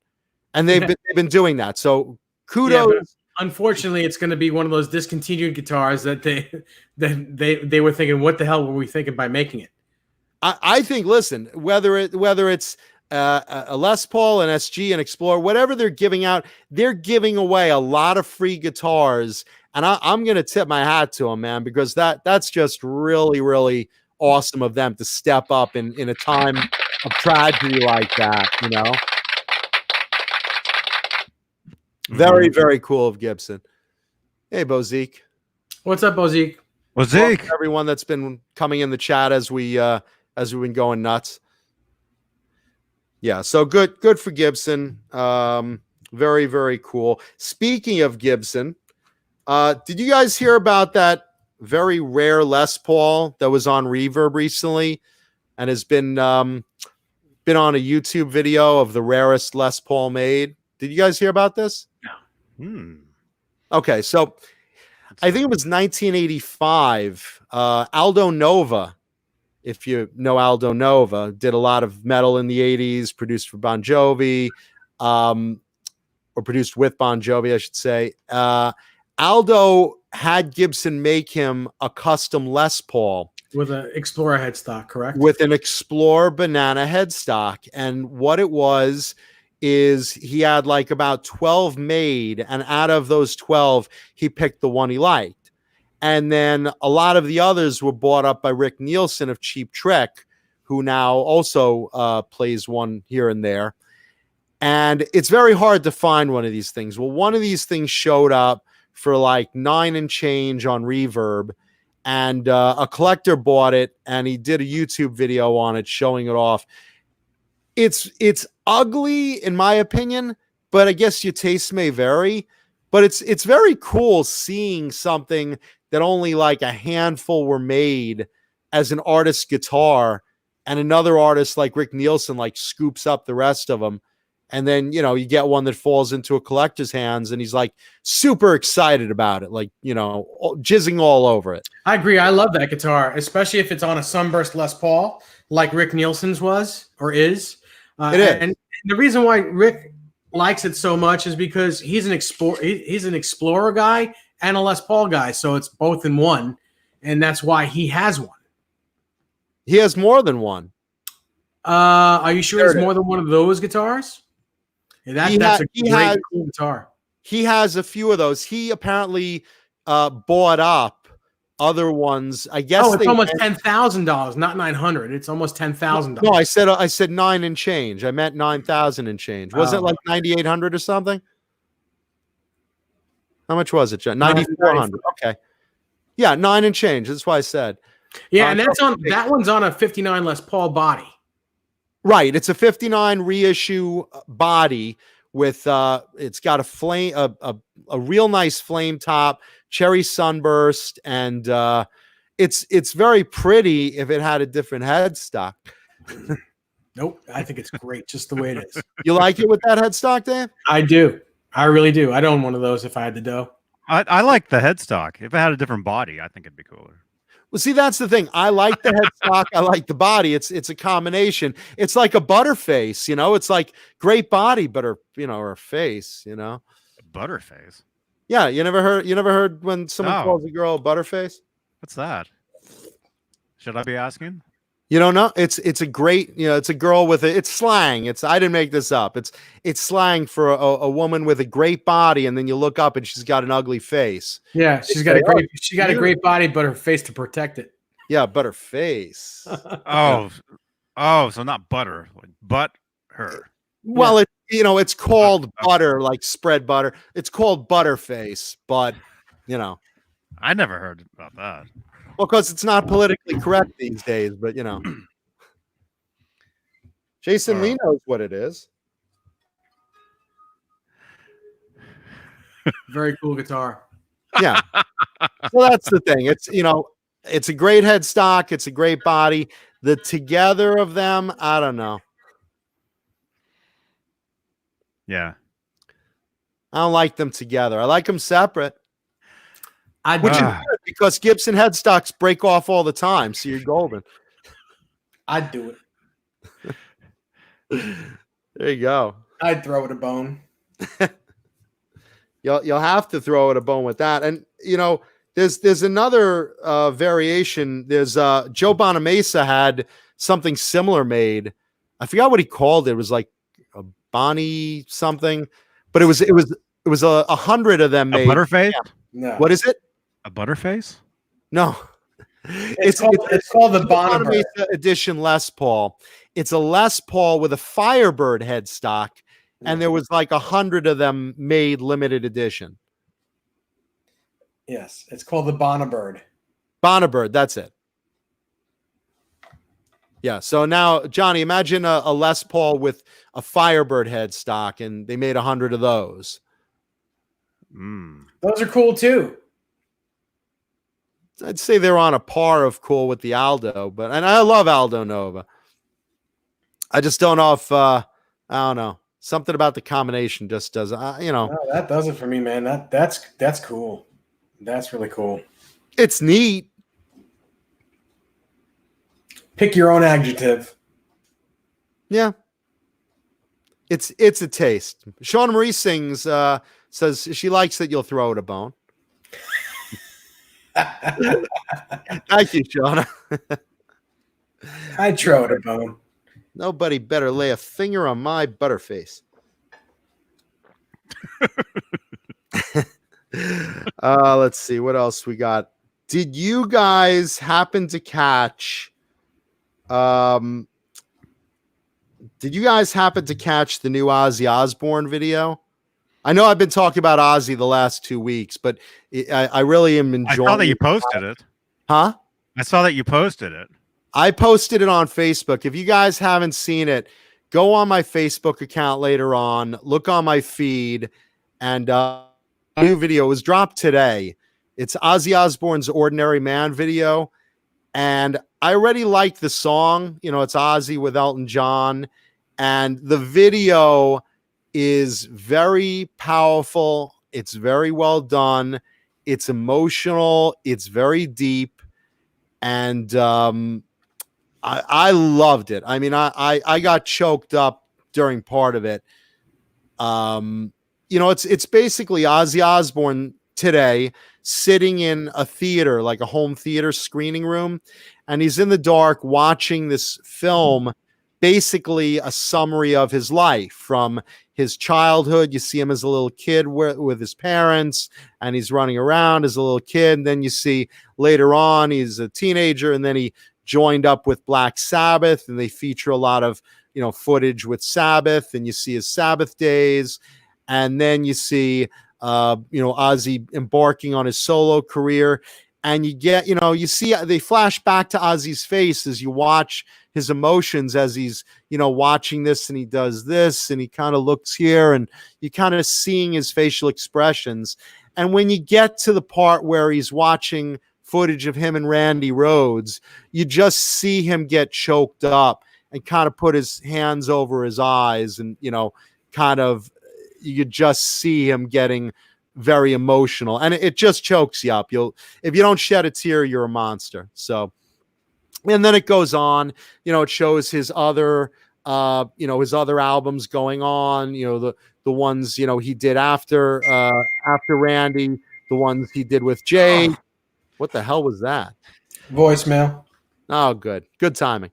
And they've been doing that. So kudos. Yeah, unfortunately, it's going to be one of those discontinued guitars that they were thinking, what the hell were we thinking by making it? I think, listen, whether it's a Les Paul, an SG, an Explorer, whatever they're giving out, they're giving away a lot of free guitars, and I'm going to tip my hat to them, man, because that's just really, really awesome of them to step up in a time of tragedy like that, Very, very cool of Gibson. Hey, Bozique. What's up, Bozique? Bozique. Everyone that's been coming in the chat as we've been going nuts. Yeah, so good for Gibson. Very, very cool. Speaking of Gibson, did you guys hear about that very rare Les Paul that was on Reverb recently and has been on a YouTube video of the rarest Les Paul made? Did you guys hear about this? No. Okay, so I think it was 1985. Aldo Nova, if you know Aldo Nova, did a lot of metal in the 80s, produced for Bon Jovi, or produced with Bon Jovi, I should say. Aldo had Gibson make him a custom Les Paul. With an Explorer headstock, correct? With an Explorer banana headstock. And what it was is he had like about 12 made, and out of those 12, he picked the one he liked. And then a lot of the others were bought up by Rick Nielsen of Cheap Trick, who now also plays one here and there. And it's very hard to find one of these things. Well, one of these things showed up for like 9 and change on Reverb, and a collector bought it, and he did a YouTube video on it showing it off. It's ugly in my opinion, but I guess your taste may vary. But it's very cool seeing something that only like a handful were made as an artist's guitar, and another artist like Rick Nielsen like scoops up the rest of them. And then, you know, you get one that falls into a collector's hands and he's like super excited about it, like, you know, jizzing all over it. I agree. I love that guitar, especially if it's on a Sunburst Les Paul like Rick Nielsen's was or is. It is. And the reason why Rick likes it so much is because he's an explorer guy and a Les Paul guy. So it's both in one. And that's why he has one. He has more than one. Are you sure there's more than one of those guitars? Yeah, that's a great cool guitar. He has a few of those. He apparently bought up other ones. I guess. Oh, it's almost $10,000, not $900. It's almost $10,000. No, I said 9 and change. I meant 9,000 and change. Was it like 9,800 or something? How much was it, John? 9,400. Okay. Yeah, 9 and change. That's why I said. Yeah, and that one's on a 59 Les Paul body. Right, it's a 59 reissue body with it's got a flame, a real nice flame top, cherry sunburst, and it's very pretty if it had a different headstock. Nope, I think it's great just the way it is. You like it with that headstock, Dave? I do. I really do. I'd own one of those if I had the dough. I like the headstock. If it had a different body, I think it'd be cooler. Well, see, that's the thing. I like the headstock. I like the body. It's a combination. It's like a butterface, you know. It's like great body, but her face, you know. Butterface. Yeah, you never heard when someone calls a girl a butterface? What's that? Should I be asking? You don't know? It's a great, you know, it's a girl with it's slang. I didn't make this up. It's slang for a woman with a great body, and then you look up and she's got an ugly face. Yeah, she's got a great body, but her face to protect it. Yeah, but her face. So not butter, like butt her. Well, it's called butter, like spread butter. It's called butterface, but you know. I never heard about that. Well, because it's not politically correct these days, but you know. Jason Lee knows what it is. Very cool guitar. Yeah. So that's the thing. It's a great headstock. It's a great body. The together of them, I don't know. Yeah. I don't like them together. I like them separate. Which is good because Gibson headstocks break off all the time, so you're golden. I'd do it. There you go. I'd throw it a bone. You'll have to throw it a bone with that. And you know, there's another variation. There's Joe Bonamessa had something similar made. I forgot what he called it. It was like a Bonnie something, but it was 100 of them made. A butterface? Yeah. No. What is it? A butterface? No. It's called the Bonamessa edition Les Paul. It's a Les Paul with a Firebird headstock, and there was like 100 of them made limited edition. Yes, it's called the Bonnabird. Bonnabird, that's it. Yeah, so now, Johnny, imagine a Les Paul with a Firebird headstock, and they made 100 of those. Those are cool, too. I'd say they're on a par of cool with the Aldo, and I love Aldo Nova. I just don't know if I don't know, something about the combination just doesn't. No, that does it for me, man. That's cool. That's really cool. It's neat. Pick your own adjective. Yeah, it's a taste. Shauna Marie sings says she likes that you'll throw it a bone. Thank you, Shauna. I'd throw it a bone. Nobody better lay a finger on my butterface. Let's see what else we got. Did you guys happen to catch Did you guys happen to catch the new Ozzy Osbourne video? I know I've been talking about Ozzy the last 2 weeks, but I really am I enjoying. saw that you posted it. Huh? I saw that you posted it. I posted it on Facebook. If you guys haven't seen it, go on my Facebook account later on, look on my feed, and a new video was dropped today. It's Ozzy Osbourne's Ordinary Man video. And I already like the song. You know, it's Ozzy with Elton John. And the video is very powerful. It's very well done. It's emotional. It's very deep. And I loved it. I mean, I got choked up during part of it. You know, it's basically Ozzy Osbourne today sitting in a theater, like a home theater screening room, and he's in the dark watching this film, basically a summary of his life from his childhood. You see him as a little kid with his parents, and he's running around as a little kid. And then you see later on he's a teenager, and then he joined up with Black Sabbath, and they feature a lot of, you know, footage with Sabbath, and you see his Sabbath days. And then you see, you know, Ozzy embarking on his solo career. And you get, you know, you see, they flash back to Ozzy's face as you watch his emotions as he's, you know, watching this, and he does this, and he kind of looks here, and you kind of seeing his facial expressions. And when you get to the part where he's watching footage of him and Randy Rhoads, you just see him get choked up and kind of put his hands over his eyes, and, you know, kind of, you could just see him getting very emotional, and it just chokes you up. If you don't shed a tear, you're a monster. So, and then it goes on, you know, it shows his other, you know, his other albums going on, you know, the ones, you know, he did after Randy, the ones he did with Jay. What the hell was that? Voicemail. Oh, good timing.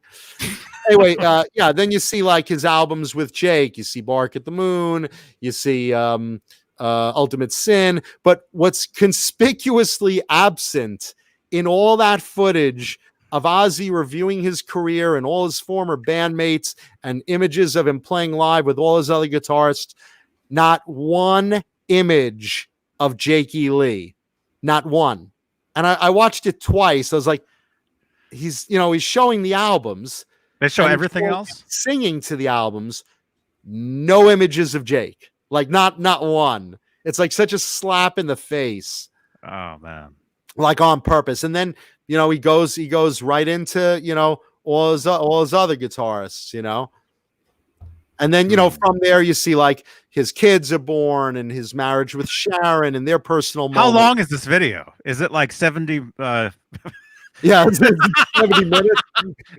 Anyway, yeah, then you see like his albums with Jake. You see Bark at the Moon. You see Ultimate Sin. But what's conspicuously absent in all that footage of Ozzy reviewing his career and all his former bandmates and images of him playing live with all his other guitarists, not one image of Jake E. Lee. Not one. And I watched it twice. I was like, he's showing the albums. They show everything else? Singing to the albums. No images of Jake. Like not one. It's like such a slap in the face. Oh man. Like on purpose. And then, you know, he goes right into, you know, all his other guitarists, you know. And then, you know, from there you see like his kids are born and his marriage with Sharon and their personal How moments. long is this video? Is it like 70 Yeah, it's 70 minutes.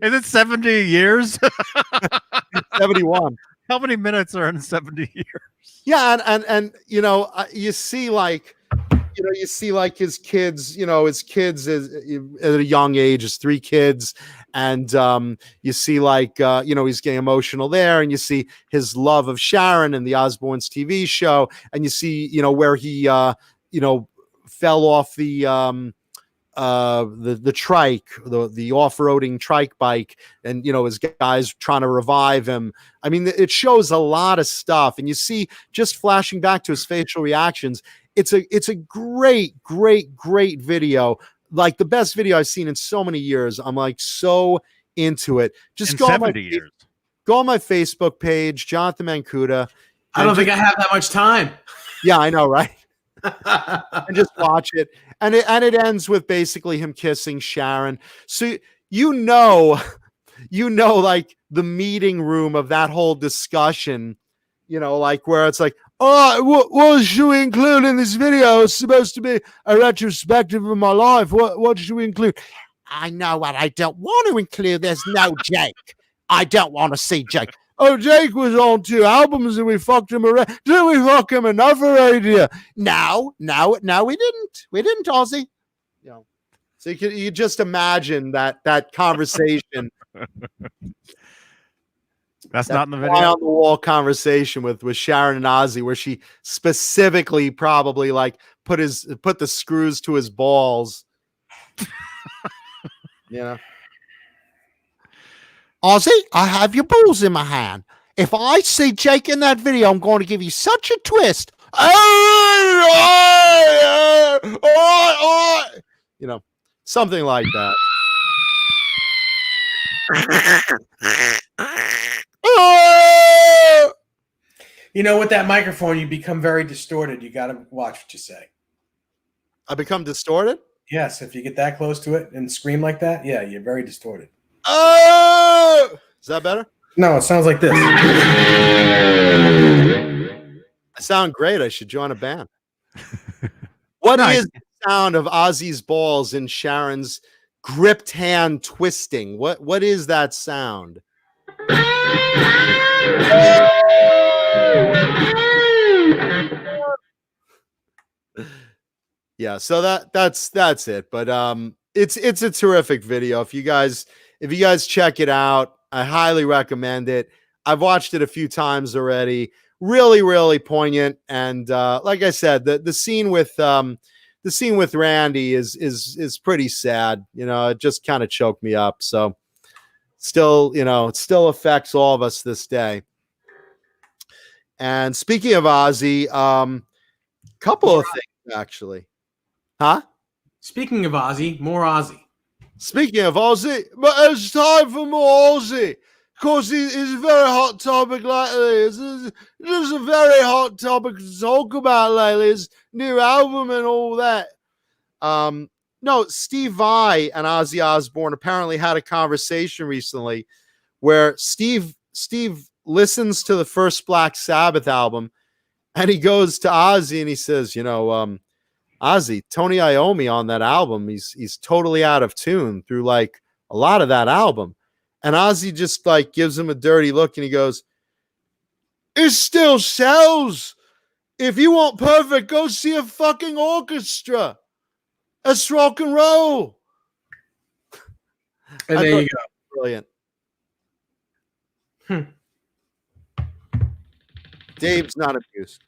Is it 70 years? 71. How many minutes are in 70 years? Yeah, and you know, you see like his kids, you know, his kids is at a young age, his 3 kids, and you see like you know, he's getting emotional there, and you see his love of Sharon and the Osbournes TV show, and you see, you know, where he you know, fell off the trike, the off-roading trike bike, and, you know, his guys trying to revive him. I mean, it shows a lot of stuff, and you see, just flashing back to his facial reactions, it's a great video, like the best video I've seen in so many years. I'm like so into it. Just go on my Facebook page, Jonathan Mancuda. I don't think I have that much time. Yeah, I know, right? And just watch it. And it ends with basically him kissing Sharon. So you know, like the meeting room of that whole discussion, you know, like where it's like, oh, what should we include in this video? It's supposed to be a retrospective of my life. What should we include? I know what I don't want to include. There's no Jake. I don't want to see Jake. Oh, Jake was on 2 albums and we fucked him around. Didn't we fuck him enough already? No, we didn't. We didn't, Ozzy. You know, so you just imagine that conversation. That's not in the video. On the wall conversation with Sharon and Ozzy, where she specifically probably like put the screws to his balls. You know. Ozzy, I have your balls in my hand. If I see Jake in that video, I'm going to give you such a twist. You know, something like that. You know, with that microphone, you become very distorted. You got to watch what you say. I become distorted? Yes, if you get that close to it and scream like that, yeah, you're very distorted. Oh! Is that better? No, it sounds like this. I sound great. I should join a band. What is the sound of Ozzy's balls in Sharon's gripped hand twisting? What is that sound? Yeah, so that's it. But it's a terrific video. If you guys check it out, I highly recommend it. I've watched it a few times already. Really, really poignant. And like I said, the scene with Randy is pretty sad. You know, it just kind of choked me up. So still, you know, it still affects all of us this day. And speaking of Ozzy, couple of things actually. Huh? Speaking of Ozzy, more Ozzy. Speaking of Ozzy, but it's time for more Ozzy. Because he's a very hot topic lately. It's just a very hot topic to talk about lately. His new album and all that. No, Steve Vai and Ozzy Osbourne apparently had a conversation recently where Steve listens to the first Black Sabbath album and he goes to Ozzy and he says, you know, Ozzy, Tony Iommi on that album, he's totally out of tune through like a lot of that album. And Ozzy just like gives him a dirty look and he goes, it still sells. If you want perfect, go see a fucking orchestra. That's rock and roll. And there you go. Brilliant. Dave's not abused.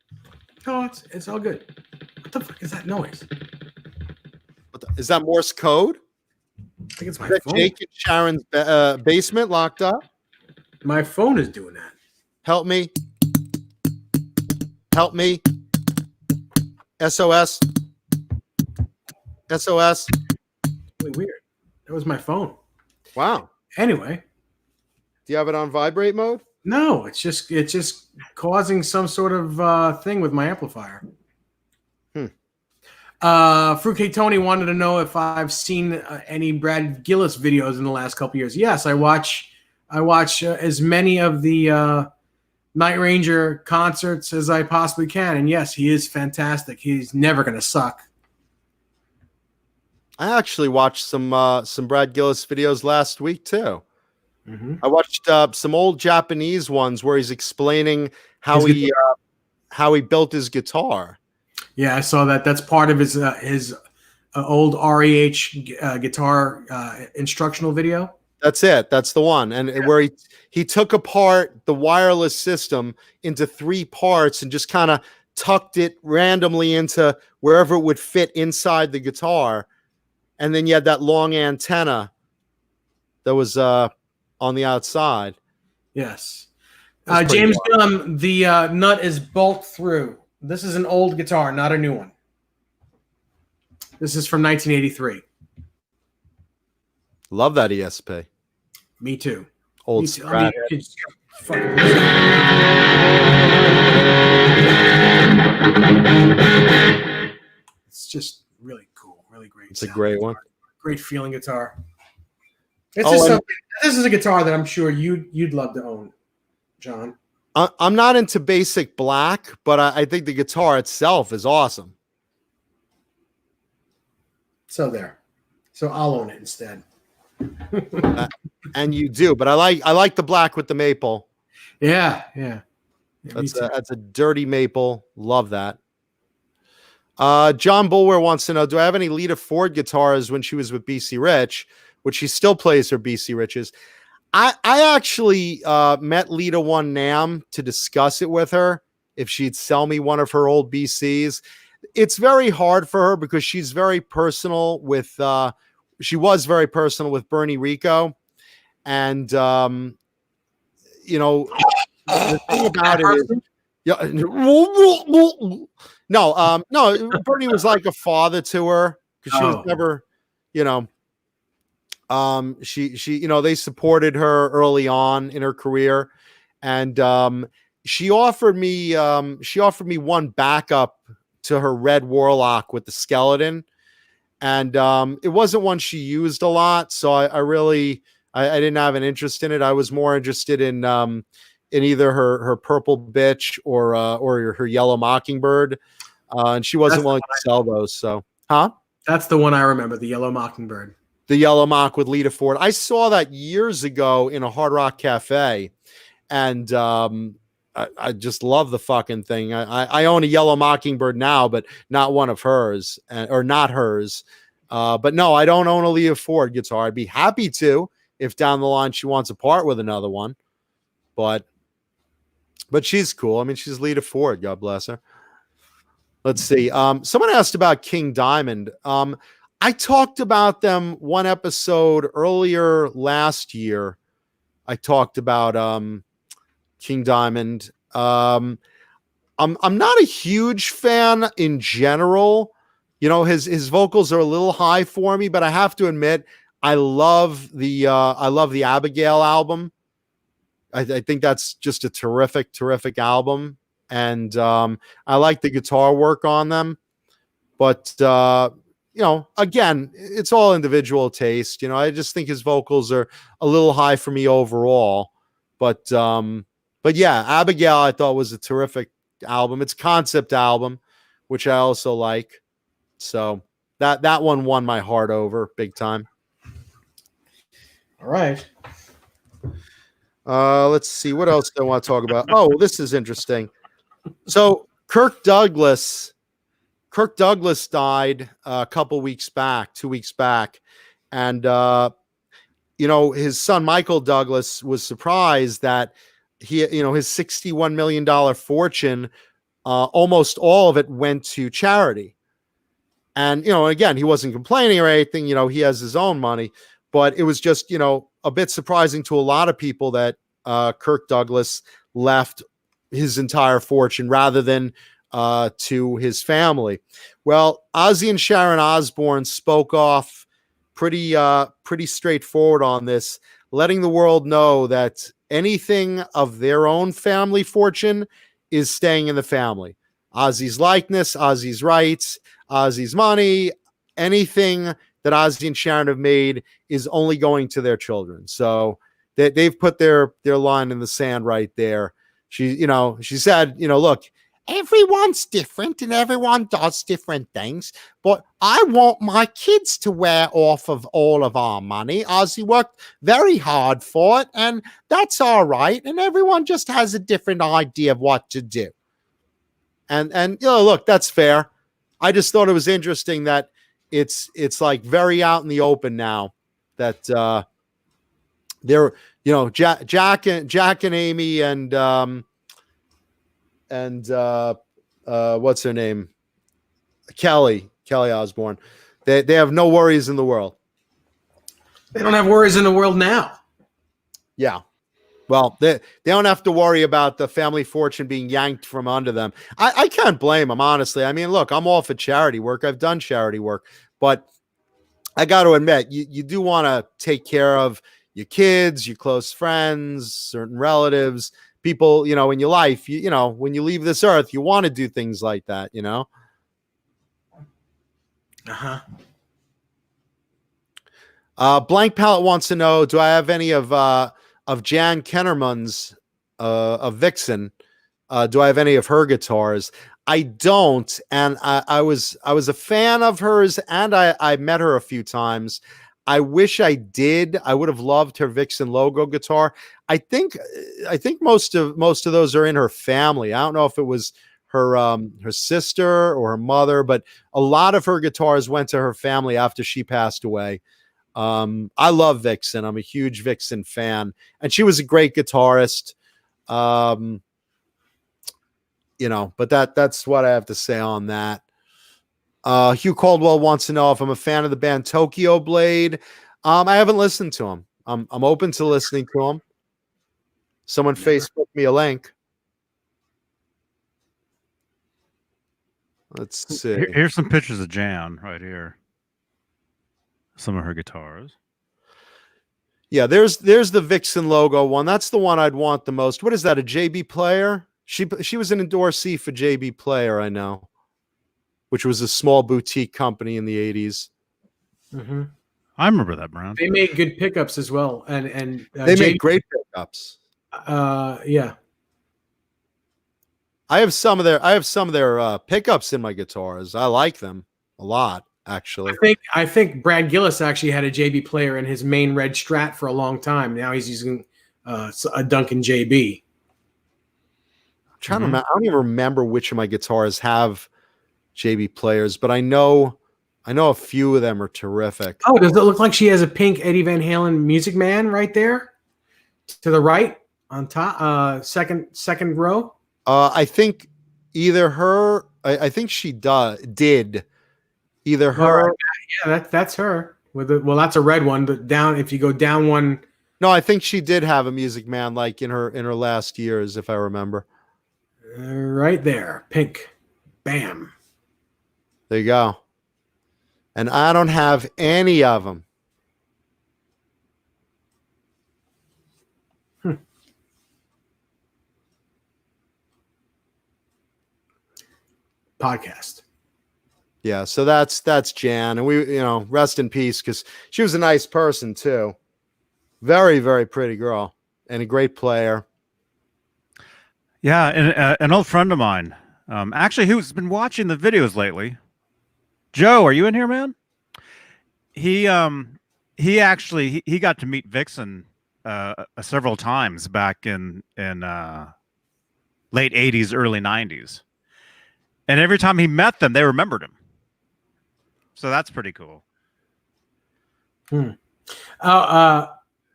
No, it's all good. What the fuck is that noise? Is that Morse code? I think it's my Is that phone. Jake and Sharon's basement locked up? My phone is doing that. Help me. Help me. SOS. SOS. Really weird. That was my phone. Wow. Anyway. Do you have it on vibrate mode? No, it's just causing some sort of thing with my amplifier. Fruitcake Tony wanted to know if I've seen any Brad Gillis videos in the last couple years. Yes, I watch as many of the Night Ranger concerts as I possibly can, and yes, he is fantastic. He's never going to suck. I actually watched some Brad Gillis videos last week too. Mm-hmm. I watched some old Japanese ones where he's explaining how he built his guitar. Yeah, I saw that. That's part of his old REH guitar instructional video. That's it. That's the one. And where he took apart the wireless system into 3 parts and just kind of tucked it randomly into wherever it would fit inside the guitar. And then you had that long antenna that was on the outside. Yes. James Gillum, the nut is bolt through. This is an old guitar, not a new one. This is from 1983. Love that ESP. Me too. Old Strat. It's just really cool, really great. It's a great one. Great feeling guitar. This is a guitar that I'm sure you'd love to own, John. I'm not into basic black, but I think the guitar itself is awesome. So there. So I'll own it instead. And you do, but I like the black with the maple. Yeah. That's a dirty maple. Love that. John Bulwer wants to know, do I have any Lita Ford guitars when she was with BC Rich, which she still plays her BC Riches? I actually met Lita one NAMM to discuss it with her if she'd sell me one of her old BCs. It's very hard for her because she was very personal with Bernie Rico. And you know, the thing about it is, yeah, no, Bernie was like a father to her because she was never, you know, she, you know, they supported her early on in her career, and she offered me one backup to her red Warlock with the skeleton, and it wasn't one she used a lot, so I really I didn't have an interest in it. I was more interested in either her purple bitch or her yellow mockingbird, and she wasn't willing to sell those. So, huh? That's the one I remember, the yellow mockingbird. The yellow mock with Lita Ford. I saw that years ago in a Hard Rock Cafe, and I just love the fucking thing. I own a yellow mockingbird now, but not one of hers, or not hers. But no, I don't own a Lita Ford guitar. I'd be happy to if down the line she wants to part with another one. But she's cool. I mean, she's Lita Ford. God bless her. Let's see. Someone asked about King Diamond. I talked about them one episode earlier last year. I talked about King Diamond. I'm not a huge fan in general. You know, his vocals are a little high for me, but I have to admit I love the Abigail album. I think that's just a terrific album, and I like the guitar work on them. But you know, again, it's all individual taste. You know, I just think his vocals are a little high for me overall. But yeah, Abigail I thought was a terrific album. It's a concept album, which I also like. So that one won my heart over big time. All right. Let's see what else do I want to talk about. Oh, this is interesting. So Kirk Douglas died a couple weeks back, 2 weeks back. And, you know, his son, Michael Douglas, was surprised that his $61 million fortune, almost all of it went to charity. And, you know, again, he wasn't complaining or anything, you know, he has his own money, but it was just, you know, a bit surprising to a lot of people that Kirk Douglas left his entire fortune rather than to his family. Well, Ozzy and Sharon Osbourne spoke off pretty straightforward on this, letting the world know that anything of their own family fortune is staying in the family. Ozzy's likeness, Ozzy's rights, Ozzy's money, anything that Ozzy and Sharon have made is only going to their children. So they've put their line in the sand right there. She said, you know, look, everyone's different and everyone does different things, but I want my kids to wear off of all of our money. Ozzy worked very hard for it, and that's all right. And everyone just has a different idea of what to do. And you know, look, that's fair. I just thought it was interesting that it's like very out in the open now that they're, you know, Jack and Amy and what's her name? Kelly Osbourne. They have no worries in the world. They don't have worries in the world now. Yeah. Well, they don't have to worry about the family fortune being yanked from under them. I can't blame them, honestly. I mean, look, I'm all for charity work. I've done charity work, but I got to admit, you do want to take care of your kids, your close friends, certain relatives, people, you know, in your life. You know, when you leave this earth, you want to do things like that, you know? Blank Palette wants to know, do I have any of Jan Kennerman's of Vixen? Do I have any of her guitars? I don't, and I was a fan of hers, and I met her a few times. I wish I did. I would have loved her Vixen logo guitar. I think most of those are in her family. I don't know if it was her sister or her mother, but a lot of her guitars went to her family after she passed away. I love Vixen. I'm a huge Vixen fan, and she was a great guitarist. You know, but that's what I have to say on that. Hugh Caldwell wants to know if I'm a fan of the band Tokyo Blade. I haven't listened to them. I'm open to listening to them. Someone Facebook me a link. Let's see. Here's some pictures of Jan right here. Some of her guitars. Yeah, there's the Vixen logo one. That's the one I'd want the most. What is that? A JB Player? She was an endorsee for JB Player, I know, which was a small boutique company in the 80s. Mm-hmm. I remember that brand. They made good pickups as well, and they made great pickups. Yeah. I have some of their pickups in my guitars. I like them a lot, actually. I think Brad Gillis actually had a JB Player in his main red Strat for a long time. Now he's using a Duncan JB. I'm trying to remember. I don't even remember which of my guitars have JB Players, but I know a few of them are terrific. Oh, does it look like she has a pink Eddie Van Halen Music Man right there to the right on top, second row? I think either her. I think she did. Either her. Yeah, that's her. Well, that's a red one. But down, if you go down one. No, I think she did have a Music Man, like in her last years, if I remember. Right there, pink. Bam. There you go. And I don't have any of them. Podcast. Yeah, so that's Jan, and we, rest in peace, because she was a nice person too. Very, very pretty girl and a great player. Yeah, and an old friend of mine, actually, who's been watching the videos lately. Joe, are you in here, man? He actually got to meet Vixen several times back in late 80s, early 90s. And every time he met them, they remembered him. So that's pretty cool.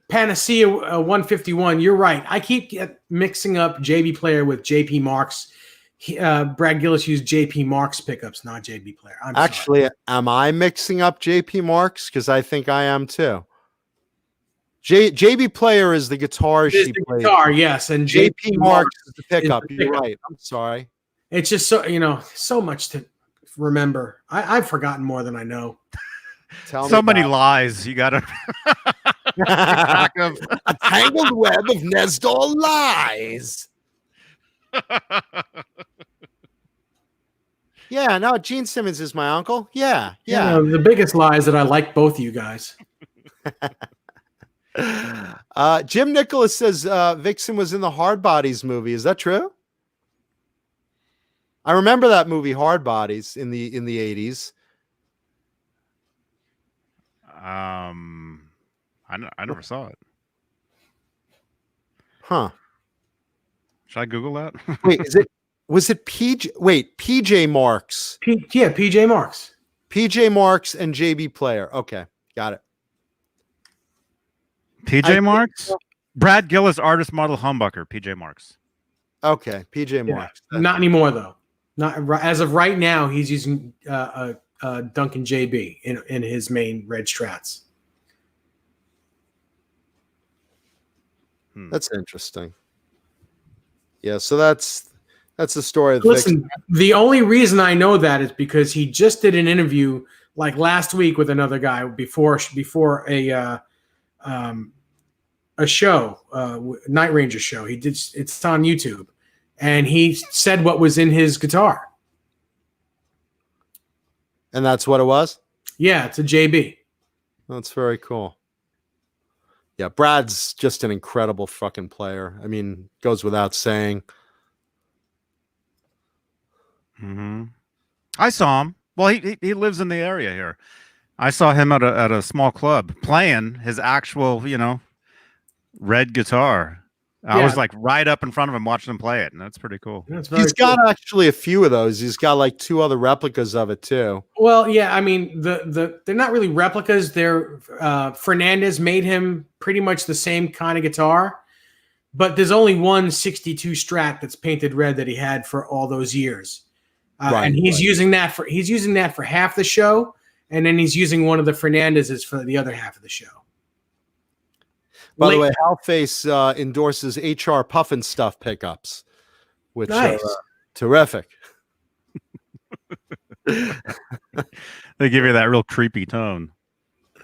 Panacea 151. You're right. I keep mixing up JB Player with JP Marks. Brad Gillis used JP Marks pickups, not JB Player. Sorry. Am I mixing up JP Marks? Because I think I am too. JB Player is the guitar she plays. Guitar, yes, and JP Marks is the pickup. You're right. I'm sorry. It's just so much to remember. I've forgotten more than I know. So many lies you got to back of. A tangled web of Nestor lies. Yeah, no, Gene Simmons is my uncle. Yeah. The biggest lie is that I like both of you guys. Jim Nicholas says Vixen was in the Hard Bodies movie. Is that true? I remember that movie, Hard Bodies, in the 80s. I never saw it. Huh. Should I Google that? Wait, was it PJ? Wait, PJ Marks. PJ Marks. PJ Marks and JB Player. Okay, got it. PJ Marks? Brad Gillis, artist, model, humbucker. PJ Marks. Okay, PJ Marks. Not anymore, though. Not as of right now. He's using Duncan JB in his main red Strats. That's interesting. Yeah, so that's the story of Listen, the only reason I know that is because he just did an interview like last week with another guy before a show, Night Ranger show. It's on YouTube, and he said what was in his guitar. And that's what it was? Yeah, it's a JB. That's very cool. Yeah, Brad's just an incredible fucking player. I mean, goes without saying. Mm-hmm. I saw him. Well, he lives in the area here. I saw him at a small club playing his actual, red guitar. I was like right up in front of him watching him play it, and that's pretty cool. He's got actually a few of those. He's got like 2 other replicas of it too. Well, yeah, I mean they're not really replicas. They're Fernandez made him pretty much the same kind of guitar, but there's only one 62 Strat that's painted red that he had for all those years, and he's using that for half the show, and then he's using one of the Fernandez's for the other half of the show. By the way, Halface endorses HR Puffin Stuff pickups, which are terrific. They give you that real creepy tone.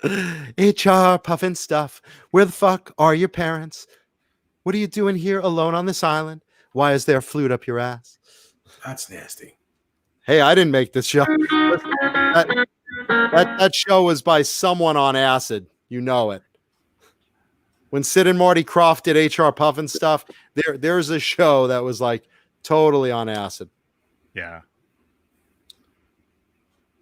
HR Puffin Stuff. Where the fuck are your parents? What are you doing here alone on this island? Why is there flute up your ass? That's nasty. Hey, I didn't make this show. That show was by someone on acid. You know it. When Sid and Marty Krofft did HR Puffin Stuff, there's a show that was like totally on acid. Yeah.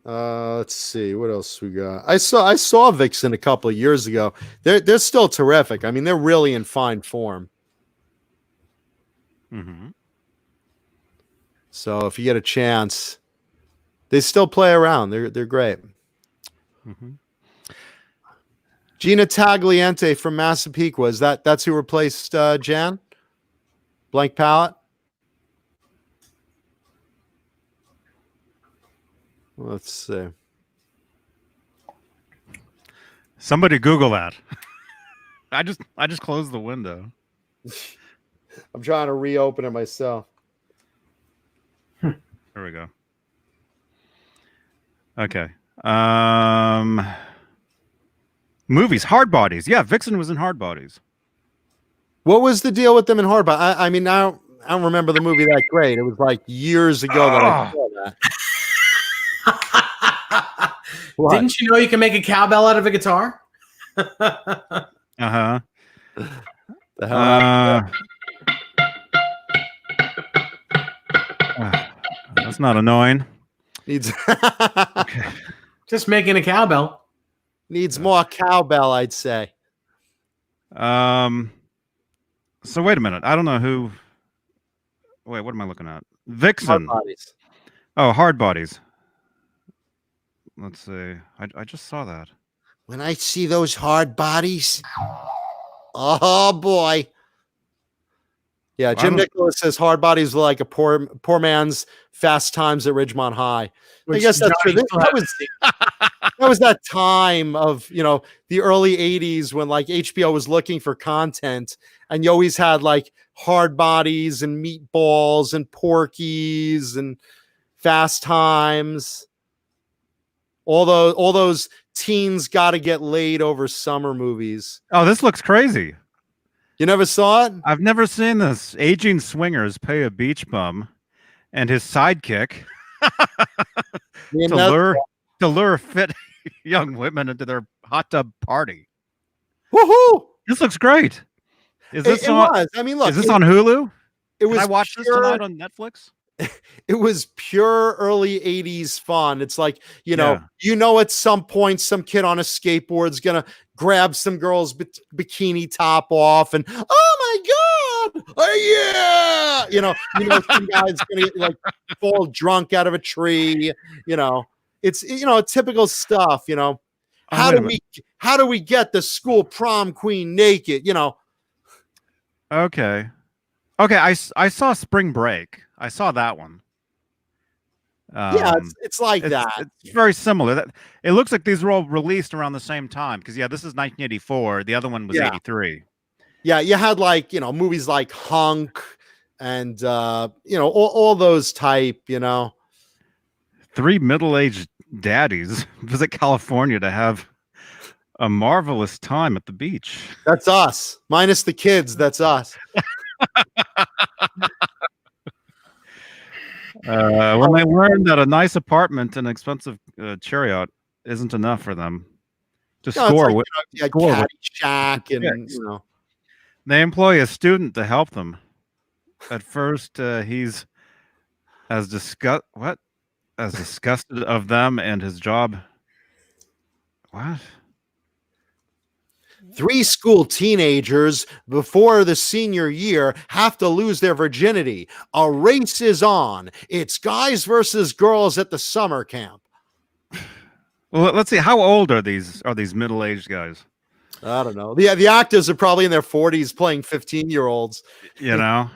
Let's see what else we got. I saw Vixen a couple of years ago. They're still terrific. I mean, they're really in fine form. Mm-hmm. So if you get a chance, they still play around. They're great. Mm-hmm. Gina Tagliente from Massapequa. That's who replaced Jan? Blank Palette? Let's see. Somebody Google that. I just closed the window. I'm trying to reopen it myself. There we go. Okay. Movies, Hard Bodies. Yeah, Vixen was in Hard Bodies. What was the deal with them in Hard Bodies? I mean, I don't remember the movie that great. It was like years ago that I saw that. Didn't you know you can make a cowbell out of a guitar? Uh-huh. The hell That's not annoying. needs Okay. Just making a cowbell. needs more cowbell, I'd say. So wait a minute. I don't know who. Wait, what am I looking at? Vixen. Hard Bodies. Oh, Hard Bodies. Let's see. I just saw that. When I see those hard bodies, oh boy. Yeah, Jim Nicholas says Hard Bodies were like a poor man's Fast Times at Ridgemont High. I guess that's true. That was that time of, the early 80s when like HBO was looking for content, and you always had like Hard Bodies and Meatballs and Porky's and Fast Times. All those teens got to get laid over summer movies. Oh, this looks crazy. You never saw it? I've never seen this. Aging swingers pay a beach bum and his sidekick to lure fit young women into their hot tub party. Woohoo! This looks great. Is this It on? was. I mean, look. Is this on Hulu? It was. Can I watch this tonight on Netflix? It was pure early 80s fun. It's like, at some point, some kid on a skateboard is going to grab some girl's bikini top off and, oh my God, oh yeah. Some guy's going to get like fall drunk out of a tree. It's, typical stuff, How do we get the school prom queen naked, Okay. I saw Spring Break. I saw that one. Yeah, it's like that. It's very similar. It looks like these were all released around the same time because this is 1984. The other one was 83. Yeah, you had like movies like Hunk and all those type. Three middle-aged daddies visit California to have a marvelous time at the beach. That's us, minus the kids. That's us. When they learn that a nice apartment and expensive chariot isn't enough for them to score with, Shack and they employ a student to help them. At first, he's as disgusted of them and his job. What? 3 school teenagers before the senior year have to lose their virginity. A race is on. It's guys versus girls at the summer camp. Well, let's see. How old are these middle-aged guys? I don't know. The actors are probably in their 40s playing 15-year-olds. They're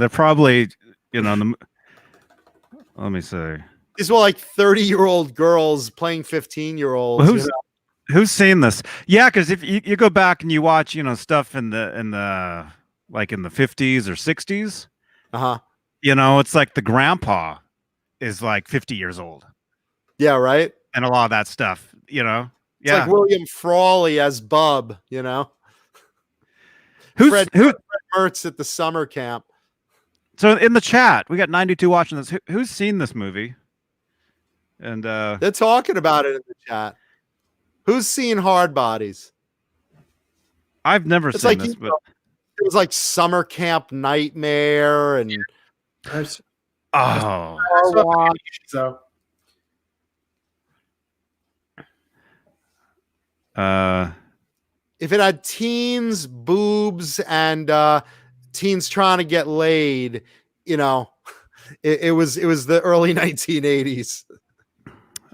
probably, let me say. These were like 30-year-old girls playing 15-year-olds. Well, Who's seen this? Yeah, because if you go back and you watch, stuff in the like in the 50s or 60s, Uh-huh. it's like the grandpa is like 50 years old Yeah, right? and a lot of that stuff, It's like Yeah. William Frawley as Bub, you know? Who's Fred Mertz at the summer camp. So in the chat, we got 92 watching this. Who's seen this movie? And They're talking about it in the chat. Who's seen Hard Bodies? I've never It's seen like this, but it was like Summer Camp Nightmare and oh, So if it had teens, boobs, and teens trying to get laid, it was the early 1980s.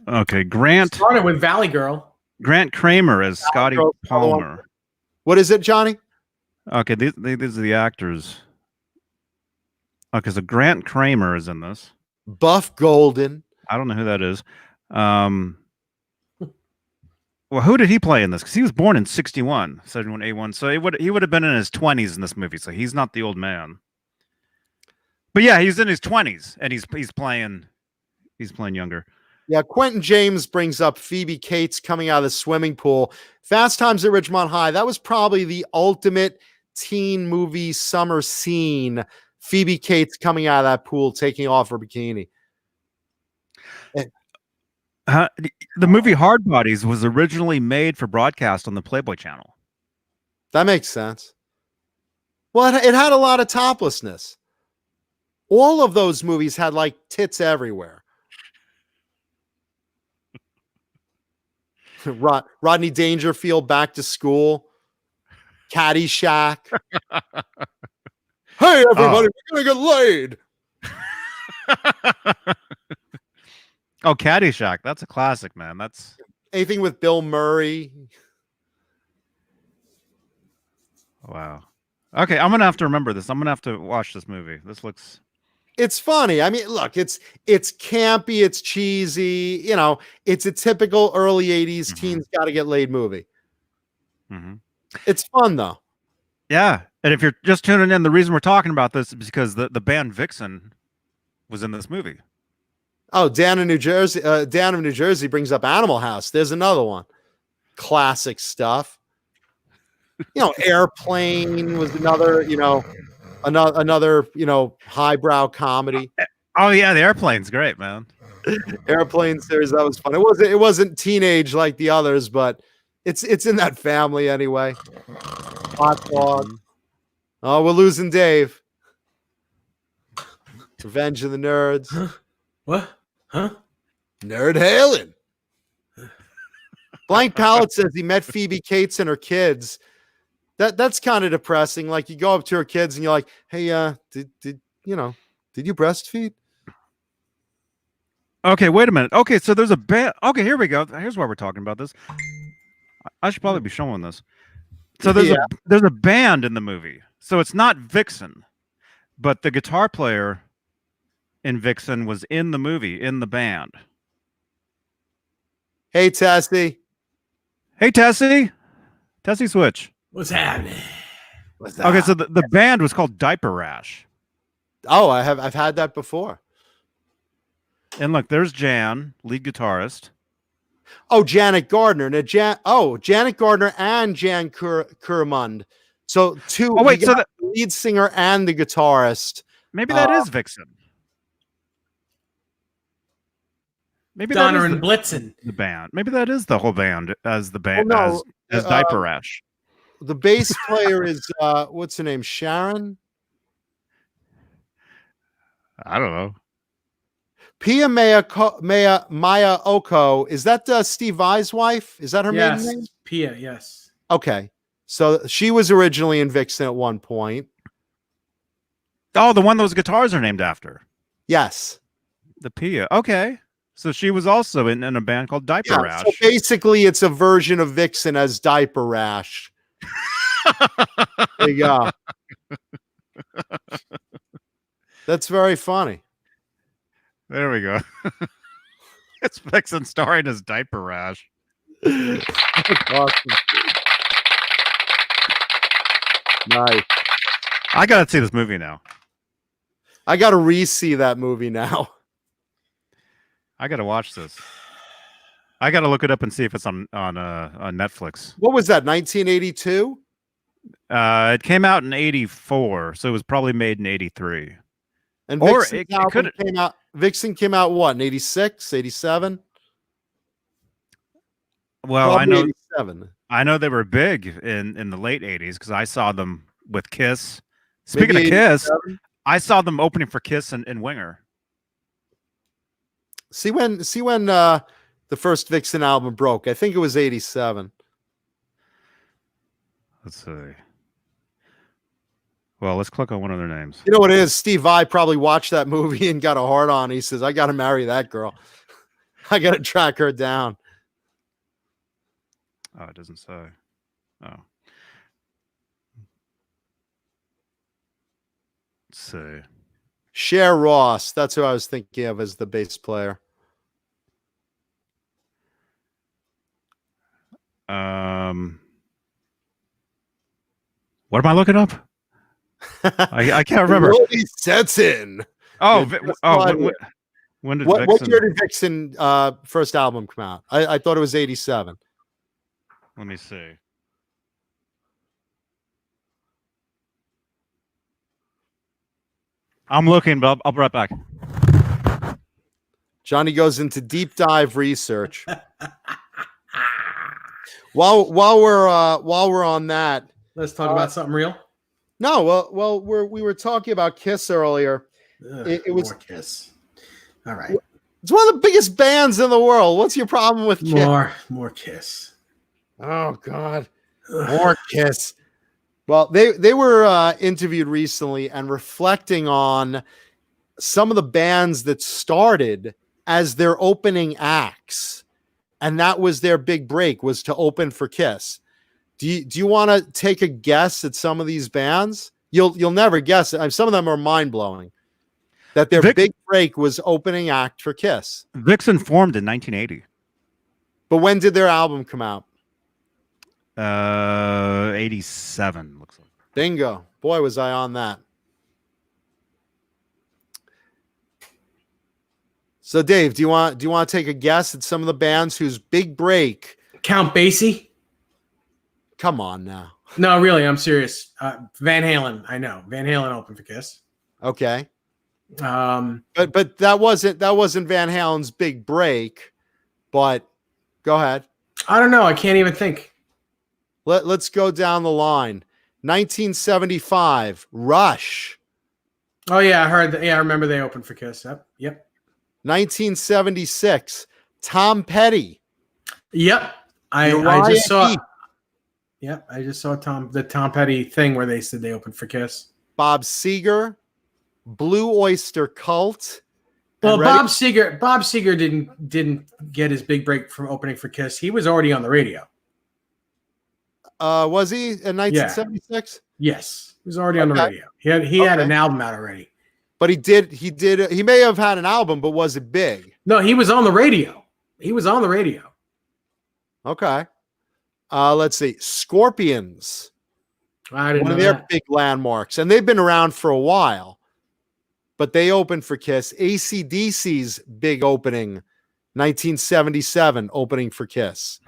Okay, Grant started with Valley Girl. Grant Kramer as Scotty Palmer. What is it, Johnny? Okay, these are the actors. Okay, so Grant Kramer is in this. Buff Golden. I don't know who that is. Well, who did he play in this? Because he was born in 61, 71A1. So he would have been in his 20s in this movie. So he's not the old man. But yeah, he's in his 20s and he's playing younger. Yeah, Quentin James brings up Phoebe Cates coming out of the swimming pool. Fast Times at Ridgemont High. That was probably the ultimate teen movie summer scene. Phoebe Cates coming out of that pool, taking off her bikini. The movie Hard Bodies was originally made for broadcast on the Playboy channel. That makes sense. Well, it had a lot of toplessness. All of those movies had like tits everywhere. Rodney Dangerfield, Back to School, Caddyshack. Hey, everybody, we're gonna get laid. Oh, Caddyshack. That's a classic, man. That's anything with Bill Murray. Wow. Okay, I'm gonna have to remember this. I'm gonna have to watch this movie. This looks. It's funny. I mean, look, it's campy, it's cheesy. It's a typical early '80s teens got to get laid movie. It's fun though. Yeah, and if you're just tuning in, the reason we're talking about this is because the band Vixen was in this movie. Oh, Dan of New Jersey brings up Animal House. There's another one. Classic stuff. Airplane was another, another highbrow comedy. Oh yeah, the Airplane's great, man. Airplane series, that was fun. It wasn't teenage like the others, but it's in that family anyway. Hot Dog. Oh, we're losing Dave. Revenge of the Nerds. What? Huh? Nerd Halen. Blank Palette says he met Phoebe Cates and her kids. That's kind of depressing. Like you go up to her kids and you're like, "Hey, did you breastfeed?" Okay, wait a minute. Okay, so there's a band. Okay, here we go. Here's why we're talking about this. I should probably be showing this. So there's a band in the movie. So it's not Vixen, but the guitar player in Vixen was in the movie, in the band. Hey, Tessie. Hey, Tessie. Tessie Switch. What's happening? Okay, so the band was called Diaper Rash. Oh, I've had that before. And look, there's Jan, lead guitarist. Oh, Janet Gardner. Now, Janet Gardner and Jan Kurmund. So two. Oh, wait, so the lead singer and the guitarist. Maybe that is Vixen. Maybe Donner and Blitzen. The band. Maybe that is the whole band as the band as Diaper Rash. The bass player is what's her name? Sharon? I don't know. Pia Maya Oko. Is that Steve Vai's wife? Is that her maiden name? Pia, yes. Okay. So she was originally in Vixen at one point. Oh, the one those guitars are named after. Yes. The Pia. Okay. So she was also in a band called Diaper Rash. So basically, it's a version of Vixen as Diaper Rash. There you go. That's very funny. There we go. It's Vixen starring as Diaper Rash. That's awesome. Nice. I gotta see this movie now. I got to re-see that movie now. I gotta watch this. I gotta look it up and see if it's on Netflix. What was that? 1982? It came out in '84, so it was probably made in '83. And Or Vixen's it album could- came out. Vixen came out what? In 86, 87? Well, Probably 87. I know they were big in the late '80s because I saw them with Kiss. Speaking Maybe of Kiss, 87? I saw them opening for Kiss in Winger. See when the first Vixen album broke. I think it was 87. Let's see. Well, let's click on one of their names. You know what it is? Steve Vai probably watched that movie and got a hard on. He says, I got to marry that girl. I got to track her down. Oh, it doesn't say. Oh. Let's see. Cher Ross. That's who I was thinking of as the bass player. What am I looking up? I can't remember. Willie Stetson. Oh, Yeah, Vi- just oh, slide when did What Vixen? year did Vixen first album come out? I thought it was 87. Let me see. I'm looking, but I'll be right back. Johnny goes into deep dive research. while we're on that, Let's talk about something real. no, we were talking about Kiss earlier. Ugh, It was more Kiss. All right, it's one of the biggest bands in the world. What's your problem with Kiss? more Kiss. Oh God, Ugh. more Kiss. Well, they were interviewed recently and reflecting on some of the bands that started as their opening acts, and that was their big break, was to open for Kiss. Do you want to take a guess at some of these bands? You'll never guess it. I mean, some of them are mind blowing. That their big break was opening act for Kiss. Vixen formed in 1980. But when did their album come out? 87 looks like. Bingo. Boy, was I on that. So Dave, do you want to take a guess at some of the bands whose big break? Count Basie? Come on now. No, really, I'm serious. Van Halen. I know Van Halen opened for Kiss. Okay. Um, But that wasn't Van Halen's big break. But go ahead. I don't know. I can't even think. Let's go down the line. 1975, Rush. Oh yeah, I heard that. Yeah, I remember they opened for Kiss. Yep. 1976, Tom Petty. Yep. I Uriah just saw. Heep. Yep, I just saw the Tom Petty thing where they said they opened for Kiss. Bob Seger, Blue Oyster Cult. Well, and Bob Seger didn't get his big break from opening for Kiss. He was already on the radio. Was he in 1976? Yes, he was already on the Okay. radio. He had an album out already. But he may have had an album, but was it big? No, he was on the radio. He was on the radio. Okay. Let's see. Scorpions. I didn't One know of their that. big landmarks. And they've been around for a while. But they opened for Kiss. AC/DC's big opening, 1977, opening for Kiss.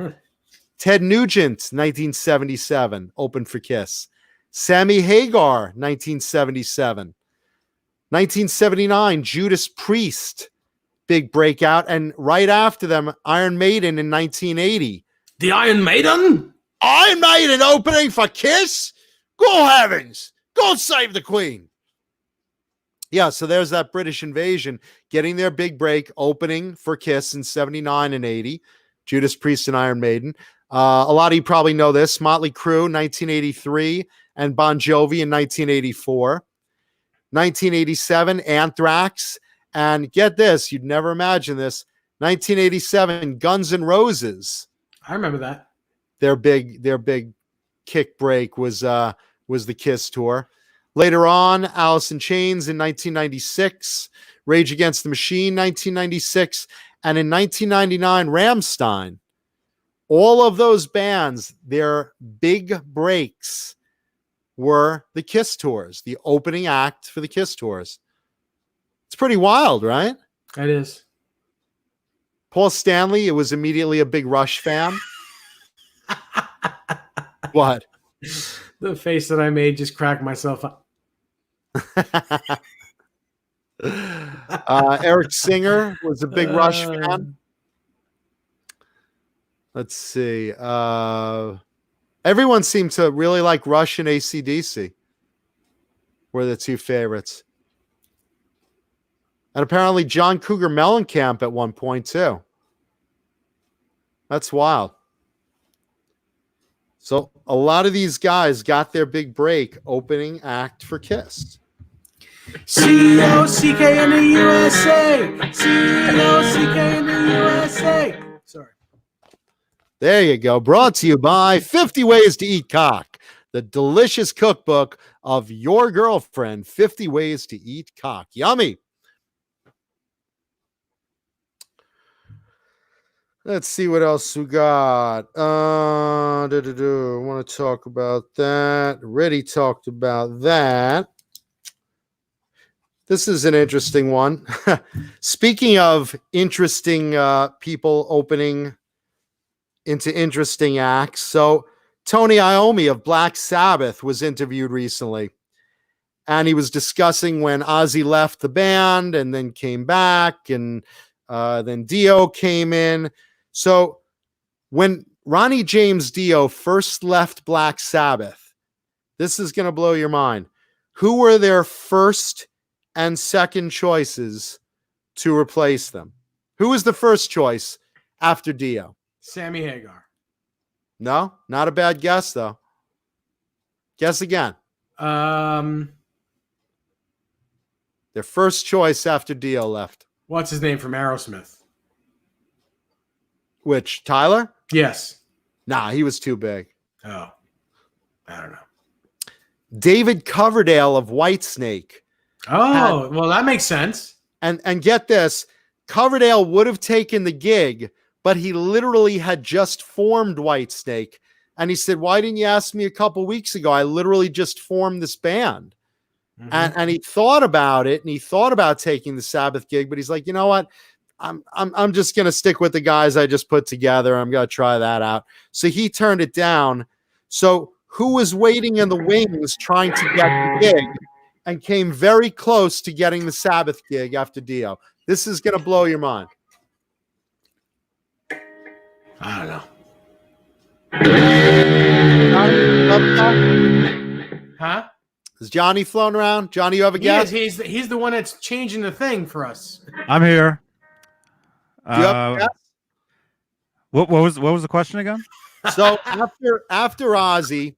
Ted Nugent, 1977, opened for Kiss. Sammy Hagar, 1977. 1979, Judas Priest, big breakout. And right after them, Iron Maiden in 1980. The Iron Maiden. Iron Maiden opening for Kiss? Go heavens! Go save the Queen! Yeah, so there's that British invasion getting their big break, opening for Kiss in 79 and 80. Judas Priest and Iron Maiden. A lot of you probably know this. Motley Crue, 1983, and Bon Jovi in 1984. 1987, Anthrax. And get this, you'd never imagine this. 1987, Guns N' Roses. I remember that. Their big kick break was the Kiss tour. Later on, Alice in Chains in 1996, Rage Against the Machine 1996, and in 1999, Rammstein. All of those bands, their big breaks were the Kiss tours, the opening act for the Kiss tours. It's pretty wild, right? It is. Paul Stanley, it was immediately a big Rush fan. What? The face that I made just cracked myself up. Eric Singer was a big Rush fan. Let's see. Everyone seemed to really like Rush and AC/DC. Were the two favorites. And apparently John Cougar Mellencamp at one point too. That's wild. So a lot of these guys got their big break opening act for Kiss. C-O-C-K in the USA. C-O-C-K in the USA. Sorry. There you go. Brought to you by 50 Ways to Eat Cock, the delicious cookbook of your girlfriend. 50 Ways to Eat Cock. Yummy. Let's see what else we got. I want to talk about that. Already talked about that. This is an interesting one. Speaking of interesting people opening into interesting acts. So Tony Iommi of Black Sabbath was interviewed recently. And he was discussing when Ozzy left the band and then came back. And then Dio came in. So when Ronnie James Dio first left Black Sabbath, this is going to blow your mind. Who were their first and second choices to replace them? Who was the first choice after Dio? Sammy Hagar. No, not a bad guess, though. Guess again. Their Their first choice after Dio left. What's his name from Aerosmith? Which, Tyler? Yes. Nah, he was too big. Oh, I don't know. David Coverdale of Whitesnake. Oh, well, that makes sense. And get this, Coverdale would have taken the gig, but he literally had just formed Whitesnake. And he said, why didn't you ask me a couple weeks ago? I literally just formed this band. Mm-hmm. And he thought about it, and he thought about taking the Sabbath gig, but he's like, you know what? I'm just going to stick with the guys I just put together. I'm going to try that out. So he turned it down. So who was waiting in the wings trying to get the gig and came very close to getting the Sabbath gig after Dio? This is going to blow your mind. I don't know. Huh? Is Johnny flown around? Johnny, you have a guess? He's the one that's changing the thing for us. I'm here. Do you have a guess? What was the question again? So after Ozzy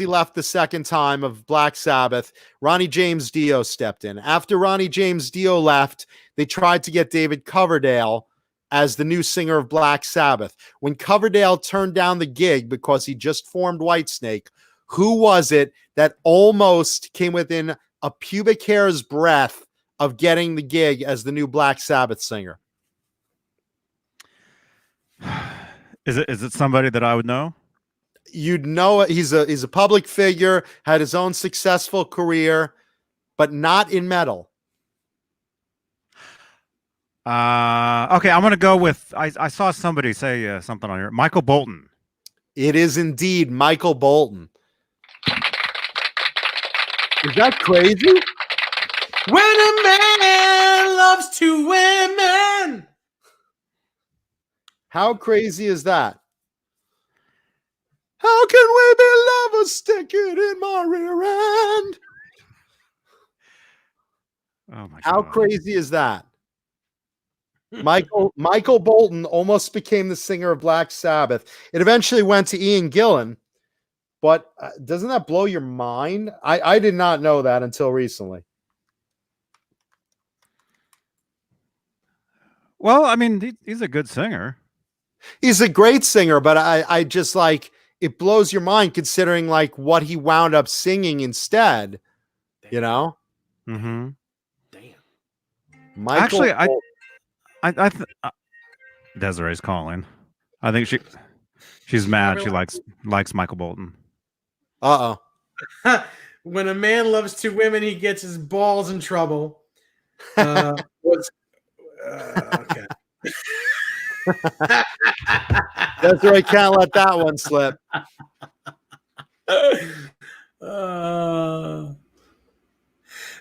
left the second time of Black Sabbath, Ronnie James Dio stepped in. After Ronnie James Dio left, they tried to get David Coverdale as the new singer of Black Sabbath. When Coverdale turned down the gig because he just formed Whitesnake, who was it that almost came within a pubic hair's breadth of getting the gig as the new Black Sabbath singer? Is it somebody that I would know? You'd know it. He's a public figure, had his own successful career, but not in metal. Okay, I'm gonna go with I saw somebody say something on here. Michael Bolton. It is indeed Michael Bolton. Is that crazy? When a man loves two women. How crazy is that? How can we be lovers? Stick it in my rear end. Oh my God. How crazy is that? Michael Bolton almost became the singer of Black Sabbath. It eventually went to Ian Gillan, but doesn't that blow your mind? I did not know that until recently. Well, I mean, he's a good singer. He's a great singer, but I just like, it blows your mind considering like what he wound up singing instead, you know? Mm-hmm. Damn. Michael Actually, Desiree's calling. I think she. She's mad. never She likes Michael Bolton. When a man loves two women, he gets his balls in trouble. Okay. That's right. Can't let that one slip.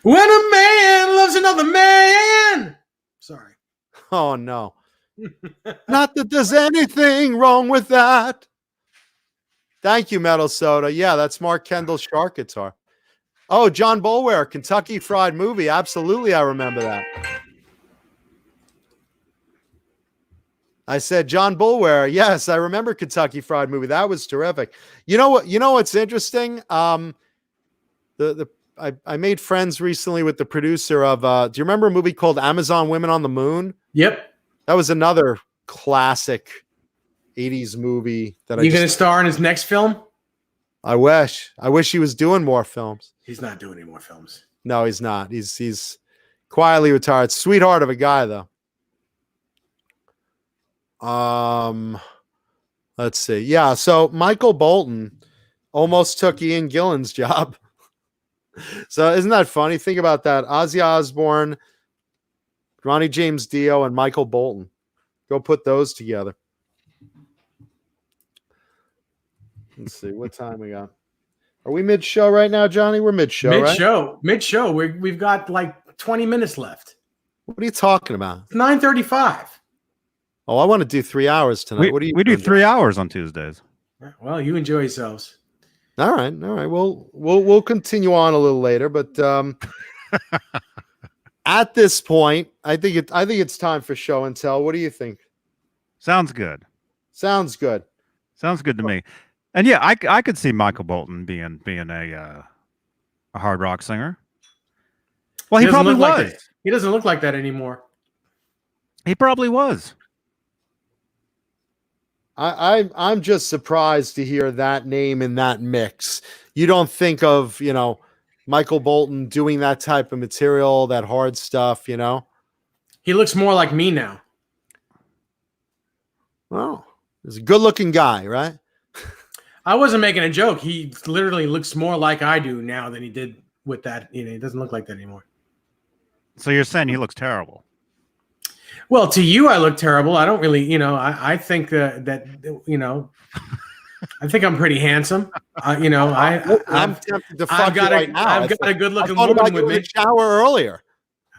When a man loves another man. Sorry. Oh no. Not that there's anything wrong with that. Thank you, Metal Soda. Yeah, that's Mark Kendall's shark guitar. Oh, John Boulware, Kentucky Fried Movie. Absolutely, I remember that. I said John Boulware. Yes, I remember Kentucky Fried Movie. That was terrific. You know what? You know what's interesting? I made friends recently with the producer of. Do you remember a movie called Amazon Women on the Moon? Yep. That was another classic 80s movie that You going to star in his next film? I wish he was doing more films. He's not doing any more films. No, he's not. He's quietly retired. Sweetheart of a guy, though. Let's see. Yeah, so Michael Bolton almost took Ian Gillan's job. So isn't that funny? Think about that. Ozzy Osbourne, Ronnie James Dio, and Michael Bolton. Go put those together. Let's see what time we got. Are we mid-show right now, Johnny? We're mid-show, right? Mid-show. We've got like 20 minutes left. What are you talking about? It's 9:35. Oh, I want to do 3 hours tonight. What do you? We do 3 hours on Tuesdays. Well, you enjoy yourselves. All right. We'll continue on a little later, but at this point, I think it's time for show and tell. What do you think? Sounds good. Sounds good. Sounds good to me. And yeah, I could see Michael Bolton being a hard rock singer. Well, he probably was. He doesn't look like that anymore. He probably was. I'm just surprised to hear that name in that mix. You don't think of, Michael Bolton doing that type of material, that hard stuff, He looks more like me now. Well, he's a good-looking guy, right? I wasn't making a joke. He literally looks more like I do now than he did with that. He doesn't look like that anymore. So you're saying he looks terrible? Well, to you, I look terrible. I don't really, I think that I think I'm pretty handsome. I'm tempted to fuck you right now. I've got a good-looking woman with me. Shower earlier.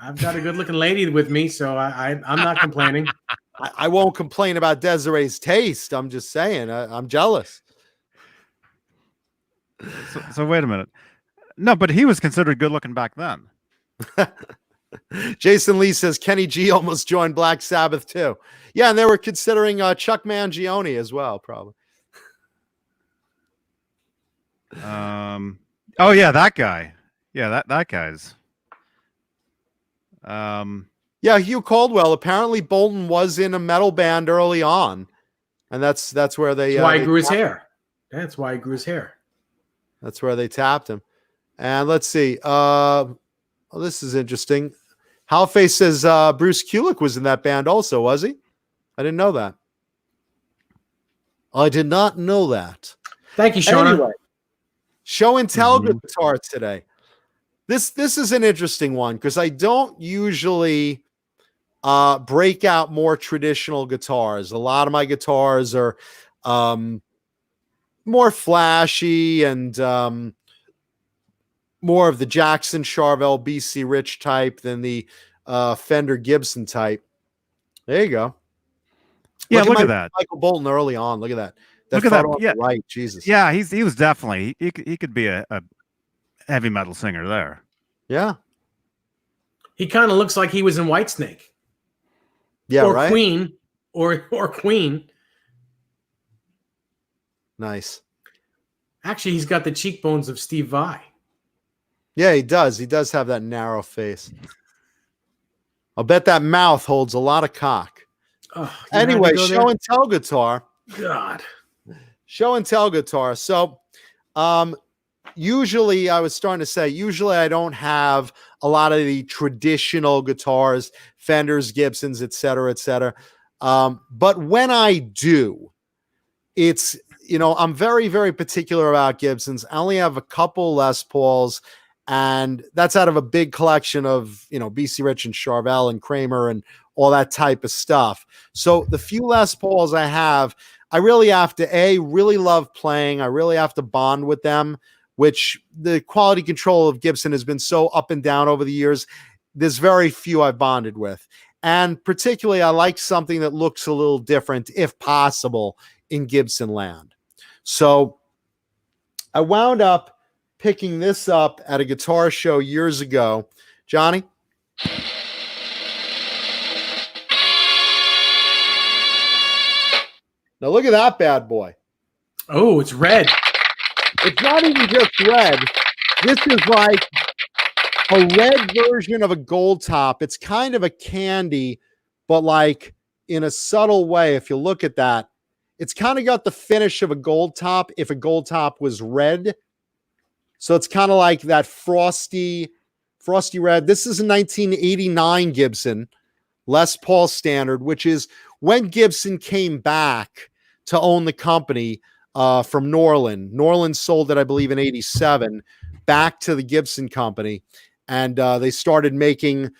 I've got a good-looking lady with me, so I'm not complaining. I won't complain about Desiree's taste. I'm just saying, I'm jealous. So wait a minute. No, but he was considered good looking back then. Jason Lee says Kenny G almost joined Black Sabbath too. Yeah, and they were considering Chuck Mangione as well, probably. Oh yeah, that guy. Yeah, that guy's. Yeah, Hugh Caldwell. Apparently, Bolton was in a metal band early on, and that's where they. That's why he grew his hair. That's why he grew his hair. That's where they tapped him. And let's see. This is interesting. Halface says Bruce Kulick was in that band also, was he? I didn't know that. I did not know that. Thank you, Shona. Anyway, show and tell guitar today. This is an interesting one because I don't usually break out more traditional guitars. A lot of my guitars are more flashy and more of the Jackson Charvel BC Rich type than the Fender Gibson type. There you go. Yeah, look at that. Michael Bolton early on. Look at that. Look at that. Yeah. Right. Jesus. Yeah, he was definitely he could be a heavy metal singer there. Yeah. He kind of looks like he was in Whitesnake. Yeah, or right. Queen or Queen. Nice. Actually, he's got the cheekbones of Steve Vai. Yeah, he does. He does have that narrow face. I'll bet that mouth holds a lot of cock. Oh, anyway, show and tell guitar. God. Show and tell guitar. So usually I was starting to say, usually I don't have a lot of the traditional guitars, Fenders, Gibsons, et cetera, et cetera. But when I do, it's, I'm very, very particular about Gibsons. I only have a couple Les Pauls, and that's out of a big collection of, BC Rich and Charvel and Kramer and all that type of stuff. So the few Les Pauls I have, I really have to, really love playing. I really have to bond with them, which the quality control of Gibson has been so up and down over the years. There's very few I've bonded with. And particularly, I like something that looks a little different, if possible, in Gibson land. So I wound up picking this up at a guitar show years ago. Johnny? Now look at that bad boy. Oh, it's red. It's not even just red. This is like a red version of a gold top. It's kind of a candy, but like in a subtle way. If you look at that, it's kind of got the finish of a gold top if a gold top was red. So it's kind of like that frosty red. This is a 1989 Gibson Les Paul Standard, which is when Gibson came back to own the company from Norland. Norland sold it, I believe, in 87 back to the Gibson company. And they started making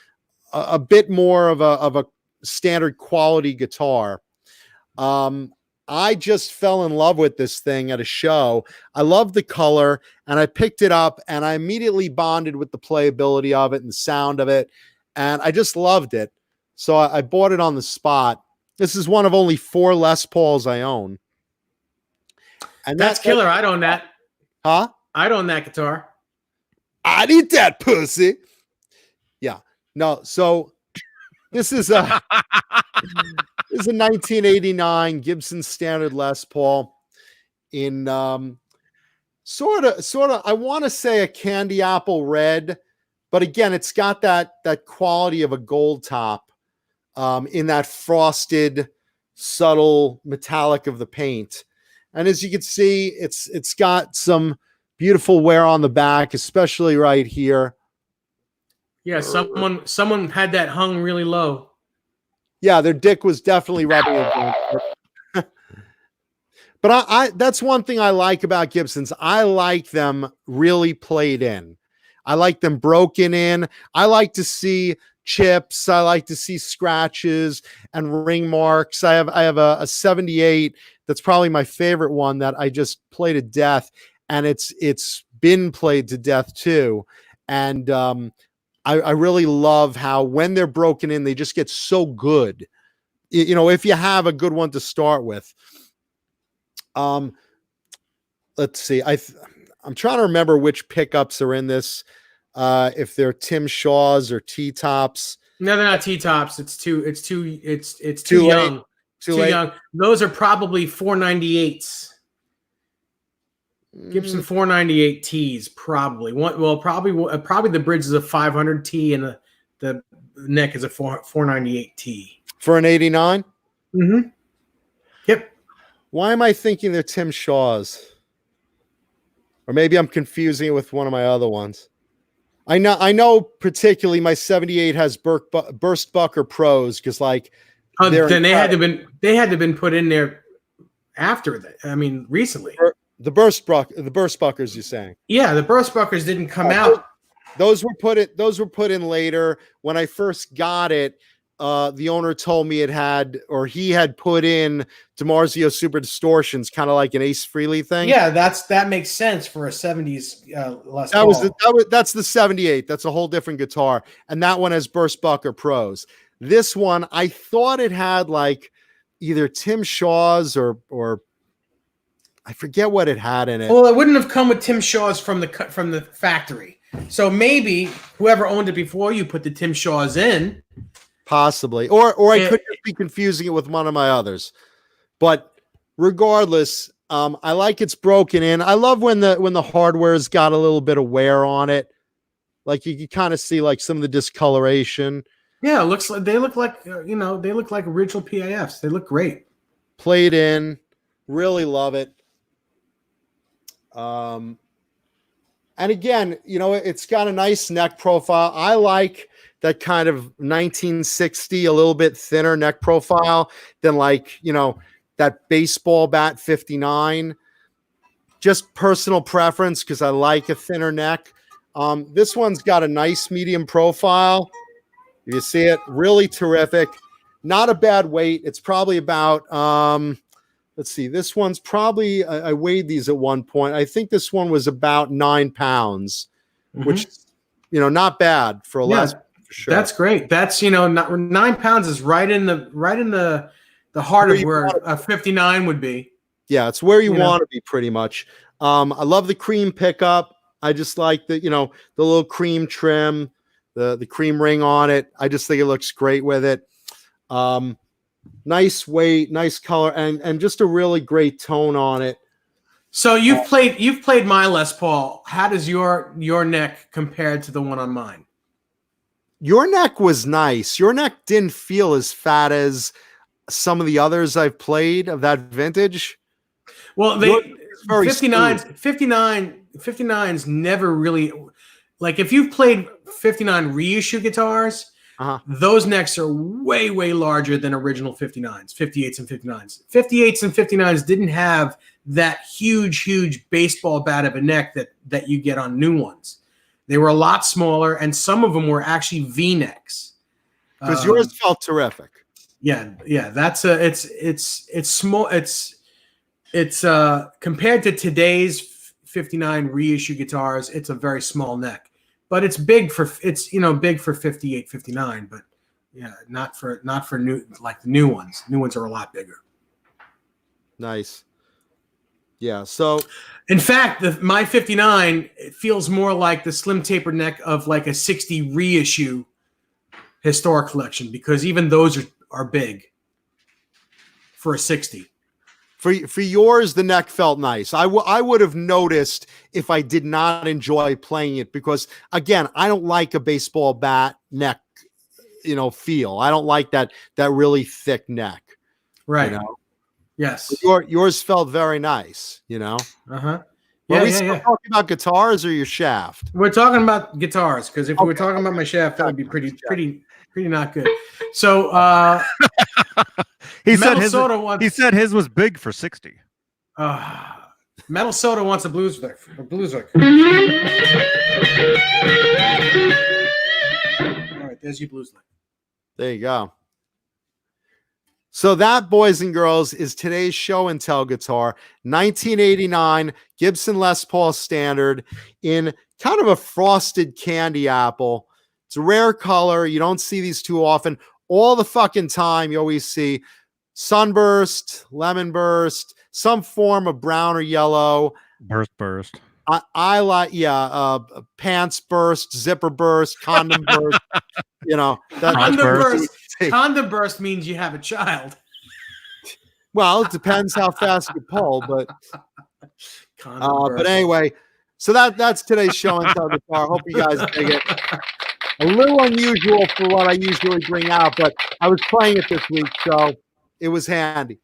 a bit more of a standard quality guitar. I just fell in love with this thing at a show. I love the color, and I picked it up, and I immediately bonded with the playability of it and the sound of it, and I just loved it. So I bought it on the spot. This is one of only 4 Les Pauls I own. And that's killer. I'd own that. Huh? I'd own that guitar. I'd eat that pussy. Yeah. No, so this is a 1989 Gibson Standard Les Paul in sort of I want to say a candy apple red, but again, it's got that quality of a gold top in that frosted, subtle metallic of the paint. And as you can see, it's got some beautiful wear on the back, especially right here. Yeah, someone had that hung really low. Yeah, their dick was definitely rubbing it. But I that's one thing I like about Gibsons. I like them really played in. I like them broken in. I like to see chips. I like to see scratches and ring marks. I have a 78 that's probably my favorite one that I just played to death, and it's been played to death too. And I really love how when they're broken in, they just get so good. If you have a good one to start with. Let's see. I'm trying to remember which pickups are in this. If they're Tim Shaw's or T-tops. No, they're not T-tops. It's too young. Too young. Those are probably 498s. Gibson 498 T's probably. Probably the bridge is a 500 T and the neck is a 498 T. For an 89? Mm-hmm. Yep. Why am I thinking they're Tim Shaw's? Or maybe I'm confusing it with one of my other ones. I know particularly my 78 has Burst Bucker Pros because then they had to been put in there after that. I mean, recently. The Burst Buckers, you're saying? Yeah, the Burst Buckers didn't come out. Those were put in later. When I first got it, the owner told me he had put in DiMarzio Super Distortions, kind of like an Ace Frehley thing. Yeah, that makes sense for a 70s Les Paul. That's the 78. That's a whole different guitar, and that one has Burst Bucker Pros. This one, I thought it had either Tim Shaw's or I forget what it had in it. Well, it wouldn't have come with Tim Shaw's from the factory. So maybe whoever owned it before you put the Tim Shaw's in. Possibly. Or I could just be confusing it with one of my others. But regardless, I like it's broken in. I love when the hardware's got a little bit of wear on it. Like you can kind of see some of the discoloration. Yeah, they look like original PIFs. They look great. Played in. Really love it. And again, it's got a nice neck profile. I like that kind of 1960, a little bit thinner neck profile than that baseball bat 59. Just personal preference because I like a thinner neck. This one's got a nice medium profile. You see it, really terrific. Not a bad weight. It's probably about, let's see, this one's probably, I weighed these at one point. I think this one was about 9 pounds, which, not bad for a Les Paul, for sure. That's great. That's, 9 pounds is right in the heart of where a 59 would be. Yeah, it's where you want to be pretty much. I love the cream pickup. I just like the little cream trim, the cream ring on it. I just think it looks great with it. Nice weight, nice color, and just a really great tone on it. So you've played my Les Paul. How does your neck compare to the one on mine? Your neck was nice. Your neck didn't feel as fat as some of the others I've played of that vintage. Well, 59s never really, like, if you've played 59 reissue guitars, those necks are way, way larger than original 59s, 58s and 59s. 58s and 59s didn't have that huge baseball bat of a neck that you get on new ones. They were a lot smaller, and some of them were actually V-necks. Because yours felt terrific. Yeah, it's small. It's compared to today's 59 reissue guitars, it's a very small neck, but it's big for 58, 59, but yeah, not for new, like the new ones. New ones are a lot bigger. Nice. Yeah. So in fact, my 59, it feels more like the slim taper neck of like a 60 reissue historic collection, because even those are big for a 60. For yours, the neck felt nice. I would have noticed if I did not enjoy playing it, because again, I don't like a baseball bat neck, feel. I don't like that really thick neck. Right. Yes. Yours felt very nice. Uh-huh. Are we still talking about guitars or your shaft? We're talking about guitars, because if we were talking about my shaft, that would be pretty not good. So he said his was big for 60. Metal Soda wants a blues lick. All right, there's your blues lick. There you go. So that, boys and girls, is today's show and tell guitar. 1989 Gibson Les Paul Standard in kind of a frosted candy apple. It's a rare color. You don't see these too often. All the fucking time you always see sunburst, lemon burst, some form of brown or yellow. Burst. I like, pants burst, zipper burst, condom burst. Condom burst means you have a child. Well, it depends how fast you pull, but anyway, so that's today's show and tell guitar. Hope you guys dig it. A little unusual for what I usually bring out, but I was playing it this week, so it was handy.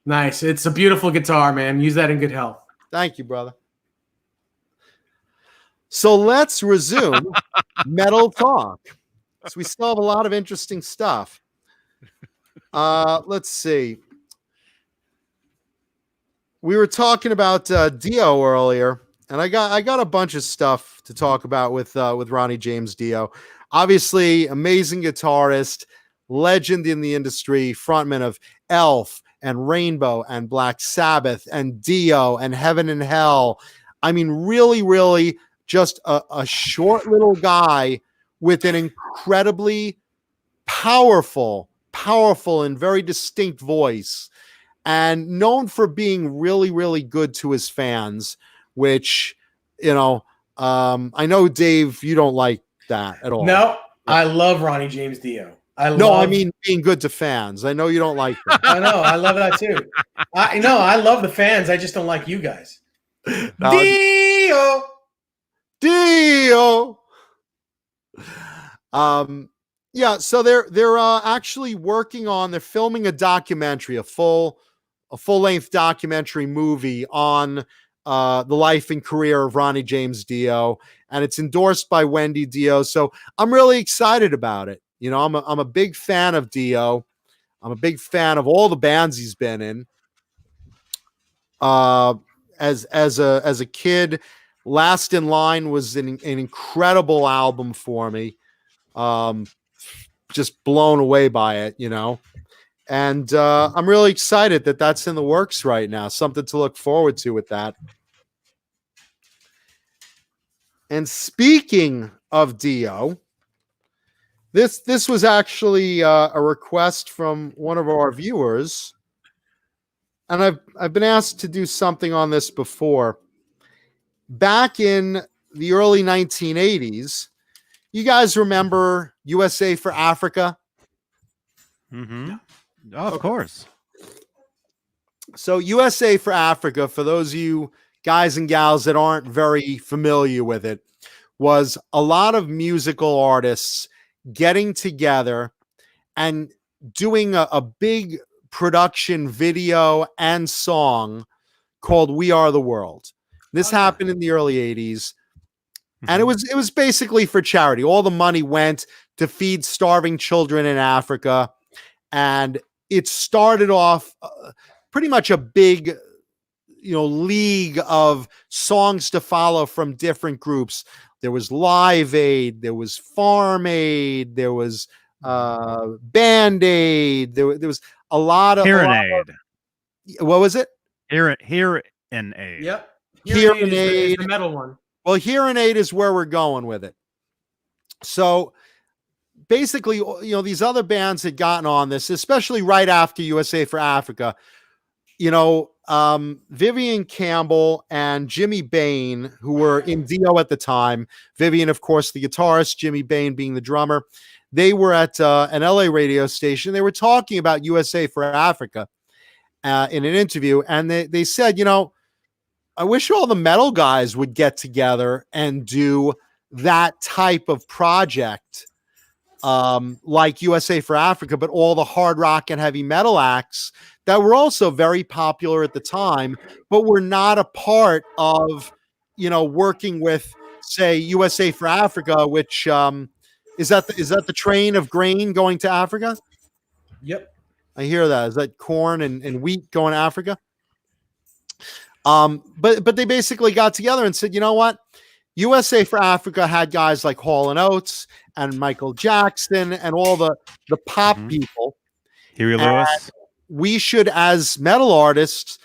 Nice. It's a beautiful guitar, man. Use that in good health. Thank you, brother. So let's resume metal talk. So we still have a lot of interesting stuff. Let's see. We were talking about Dio earlier, and I got a bunch of stuff to talk about with Ronnie James Dio. Obviously, amazing guitarist, legend in the industry, frontman of Elf and Rainbow and Black Sabbath and Dio and Heaven and Hell. I mean, really, really just a short little guy with an incredibly powerful and very distinct voice, and known for being really, really good to his fans, which, I know, Dave, you don't like that at all. No, I love Ronnie James Dio. I mean being good to fans. I know you don't like that. I know. I love that too. I love the fans. I just don't like you guys. Dio. So they're actually working on, they're filming a documentary, a full-length documentary movie on the life and career of Ronnie James Dio, and it's endorsed by Wendy Dio. So I'm really excited about it. I'm a big fan of Dio. I'm a big fan of all the bands he's been in. As a kid, Last in Line was an incredible album for me. Just blown away by it, you know. And I'm really excited that that's in the works right now. Something to look forward to with that. And speaking of Dio, this was actually a request from one of our viewers, and I've been asked to do something on this before. Back in the early 1980s, you guys remember USA for Africa? Mm-hmm. Oh, of course. So USA for Africa, for those of you guys and gals that aren't very familiar with it, was a lot of musical artists getting together and doing a big production video and song called We Are the World. This happened in the early 80s. And it was basically for charity. All the money went to feed starving children in Africa. And it started off pretty much a big, league of songs to follow from different groups. There was Live Aid, there was Farm Aid, there was Band Aid, there was a lot of Hearing Aid. What was it? Hearing Aid. Yep. Hearing Aid is the metal one. Well, Hearing Aid is where we're going with it. So basically, these other bands had gotten on this, especially right after USA for Africa. Vivian Campbell and Jimmy Bain, who were in DIO at the time. Vivian, of course, the guitarist, Jimmy Bain being the drummer. They were at an LA radio station. They were talking about USA for Africa in an interview. And they said, I wish all the metal guys would get together and do that type of project like USA for Africa, but all the hard rock and heavy metal acts that were also very popular at the time, but were not a part of, working with, say, USA for Africa, which is that the train of grain going to Africa? Yep. I hear that. Is that corn and wheat going to Africa? But they basically got together and said, you know what? USA for Africa had guys like Hall and Oates and Michael Jackson and all the pop people. Huey Lewis. We should, as metal artists,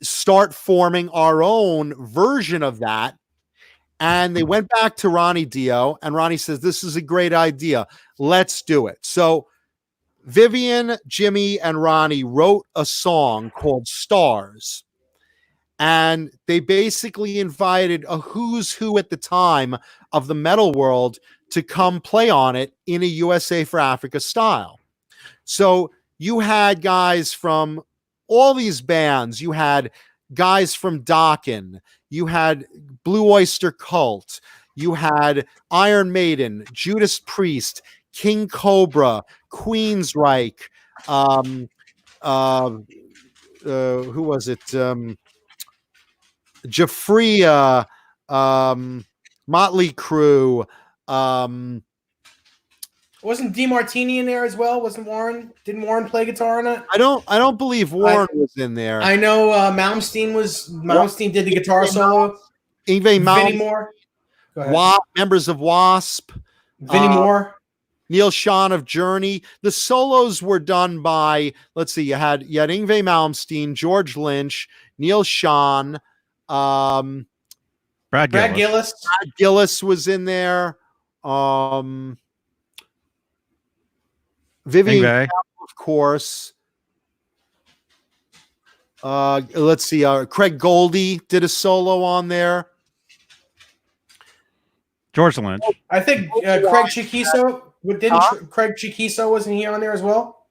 start forming our own version of that. And they went back to Ronnie Dio, and Ronnie says, this is a great idea. Let's do it. So Vivian, Jimmy, and Ronnie wrote a song called Stars. And they basically invited a who's who at the time of the metal world to come play on it in a USA for Africa style. So you had guys from all these bands. You had guys from Dokken. You had Blue Oyster Cult. You had Iron Maiden, Judas Priest, King Cobra, Queensryche. Who was it? Jafria, Motley Crue. Wasn't DeMartini in there as well? Didn't Warren play guitar on it? I don't believe Warren was in there. I know Malmsteen did the guitar solo. Vinnie Moore. Members of Wasp. Vinnie Moore. Neil Schon of Journey. The solos were done by, let's see, you had Yngwie Malmsteen, George Lynch, Neil Schon, Brad Gillis. Brad Gillis was in there. Vivian Campbell, of course. Let's see. Craig Goldie did a solo on there. George Lynch. I think Craig Chiquiso. Craig Chiquiso wasn't he on there as well?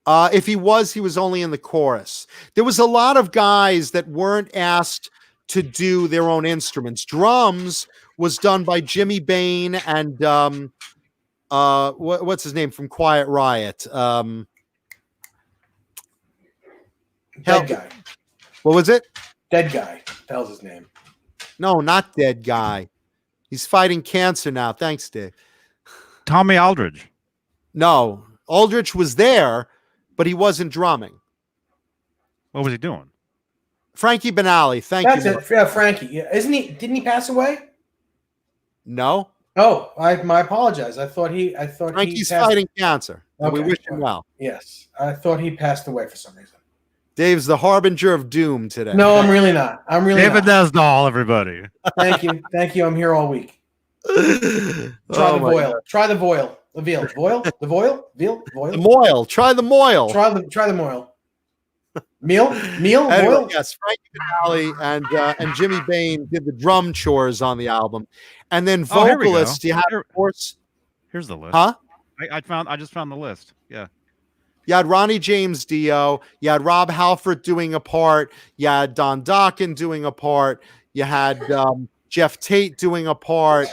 If he was only in the chorus. There was a lot of guys that weren't asked to do their own instruments. Drums was done by Jimmy Bain and what's his name from Quiet Riot? Dead Guy. What was it? Dead Guy. The hell's his name? No, not Dead Guy. He's fighting cancer now. Thanks, Dave. Tommy Aldridge. No. Aldrich was there, but he wasn't drumming. What was he doing? Frankie Benali. Thank That's you. it. Yeah, Frankie. Yeah. Isn't he? Didn't he pass away? No. Oh, I apologize. I thought Frankie's he passed. fighting cancer. And we Okay. wish him well. Yes, I thought he passed away for some reason. Dave's the harbinger of doom today. No, I'm really not. I'm really David not. Nesdall, everybody. Thank you. Thank you. I'm here all week. Try the voil. Try the voil. The veal. Voil. The voil. Veal. Voil. The moil. Try the moil. Try the moil. Meal. Anyway, Voil. yes, Frankie Benali and Jimmy Bain did the drum chores on the album, and then Oh, here we go. vocalists. You had, of course, Here's the list. huh? I just found the list. Yeah. You had Ronnie James Dio. You had Rob Halford doing a part. You had Don Dokken doing a part. You had Jeff Tate doing a part.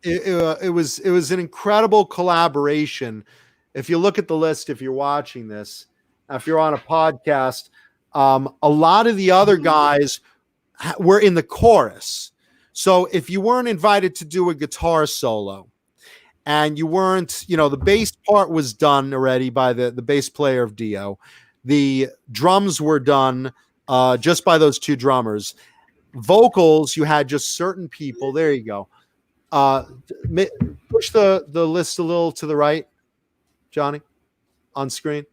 It was an incredible collaboration. If you look at the list, if you're watching this, if you're on a podcast, a lot of the other guys were in the chorus. So if you weren't invited to do a guitar solo, and you weren't, the bass part was done already by the bass player of Dio. The drums were done just by those two drummers. Vocals, you had just certain people. There you go. Push the list a little to the right, Johnny, on screen.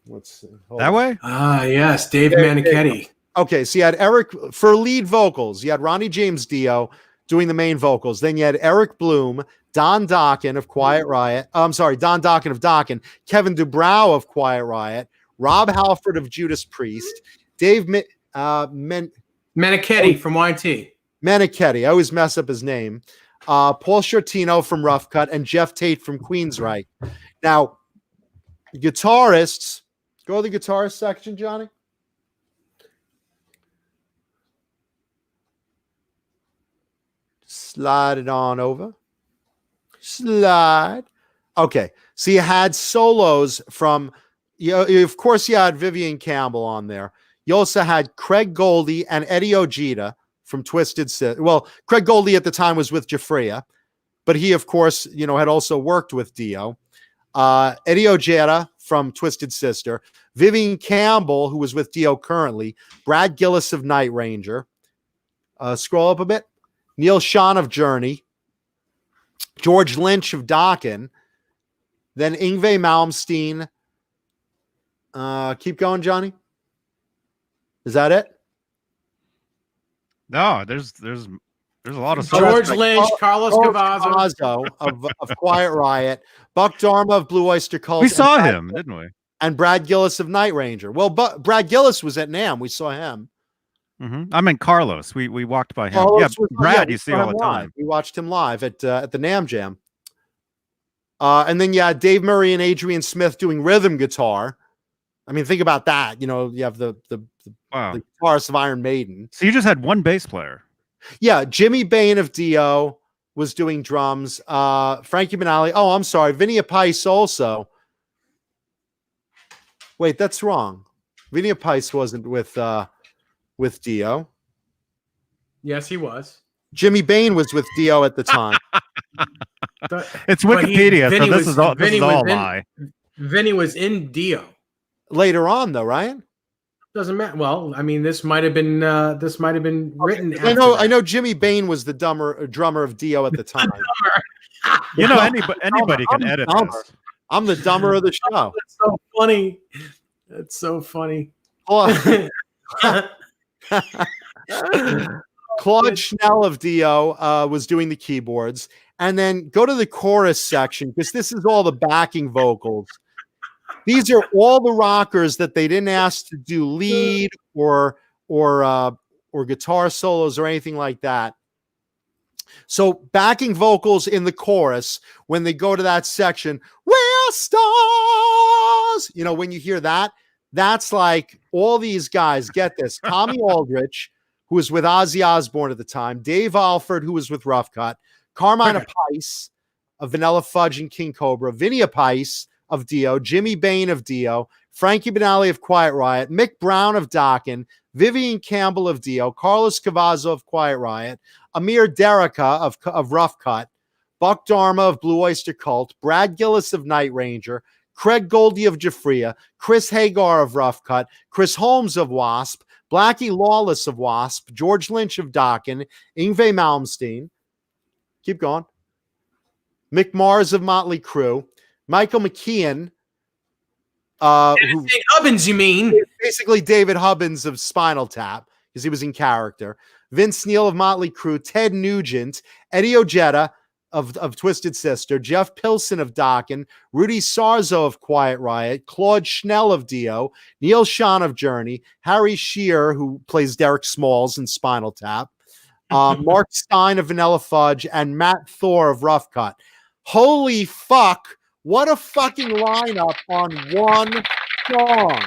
That way? Ah, yes, Dave Manichetti. Okay, so you had Eric for lead vocals. You had Ronnie James Dio doing the main vocals. Then you had Eric Bloom, Don Dokken of Quiet Riot. Don Dokken of Dokken, Kevin Dubrow of Quiet Riot, Rob Halford of Judas Priest, Dave Manichetti from YT. Manichetti. I always mess up his name. Paul Shortino from Rough Cut, and Jeff Tate from Queensryche. Now, guitarists, go to the guitarist section, Johnny. Slide it on over. Slide. Okay. So you had solos from, of course, you had Vivian Campbell on there. You also had Craig Goldie and Eddie Ojeda from Twisted Sister. Well, Craig Goldie at the time was with Jafria, but he, of course, had also worked with Dio. Eddie Ojeda from Twisted Sister. Vivian Campbell, who was with Dio currently. Brad Gillis of Night Ranger. Scroll up a bit. Neil Schon of Journey, George Lynch of Dokken, then Yngwie Malmsteen. Keep going, Johnny. Is that it? No, there's a lot of George Lynch, Carlos Cavazo of Quiet Riot, Buck Dharma of Blue Oyster Cult. We saw him, didn't we? And Brad Gillis of Night Ranger. Well, Brad Gillis was at NAMM. We saw him. Mm-hmm. I mean, Carlos. We walked by him. Brad, you see all the time. We watched him live at the NAMM Jam. And then you had Dave Murray and Adrian Smith doing rhythm guitar. I mean, think about that. You have the guitarist of Iron Maiden. So you just had one bass player. Yeah, Jimmy Bain of Dio was doing drums. Frankie Benali. Oh, I'm sorry. Vinny Appice also. Wait, that's wrong. Vinny Appice wasn't with Dio. Yes, he was. Jimmy Bain was with Dio at the time. It's Wikipedia, so this is all lie. Vinny was in Dio. Later on, though, right? Doesn't matter. Well, I mean, this might have been written. Okay. I know Jimmy Bain was the drummer of Dio at the time. Anybody can edit this. I'm the dumber of the show. That's so funny. That's so funny. Claude Schnell of Dio was doing the keyboards. And then go to the chorus section, because this is all the backing vocals. These are all the rockers that they didn't ask to do lead or guitar solos or anything like that. So backing vocals in the chorus, when they go to that section, we're stars. When you hear that, that's like all these guys, get this. Tommy Aldrich, who was with Ozzy Osbourne at the time, Dave Alford, who was with Rough Cut, Carmine Appice of Vanilla Fudge and King Cobra, Vinny Appice of Dio, Jimmy Bain of Dio, Frankie Benali of Quiet Riot, Mick Brown of Dokken, Vivian Campbell of Dio, Carlos Cavazo of Quiet Riot, Amir Derica of Rough Cut, Buck Dharma of Blue Oyster Cult, Brad Gillis of Night Ranger, Craig Goldie of Jafria, Chris Hagar of Rough Cut, Chris Holmes of Wasp, Blackie Lawless of Wasp, George Lynch of Dokken, Yngwie Malmsteen. Keep going. Mick Mars of Motley Crue, Michael McKeon, Hubbins, you mean? Basically David Hubbins of Spinal Tap, because he was in character. Vince Neil of Motley Crue, Ted Nugent, Eddie Ojeda of Twisted Sister, Jeff Pilson of Dokken, Rudy Sarzo of Quiet Riot, Claude Schnell of Dio, Neil Schon of Journey, Harry Shearer, who plays Derek Smalls in Spinal Tap, Mark Stein of Vanilla Fudge, and Matt Thor of Rough Cut. Holy fuck, what a fucking lineup on one song.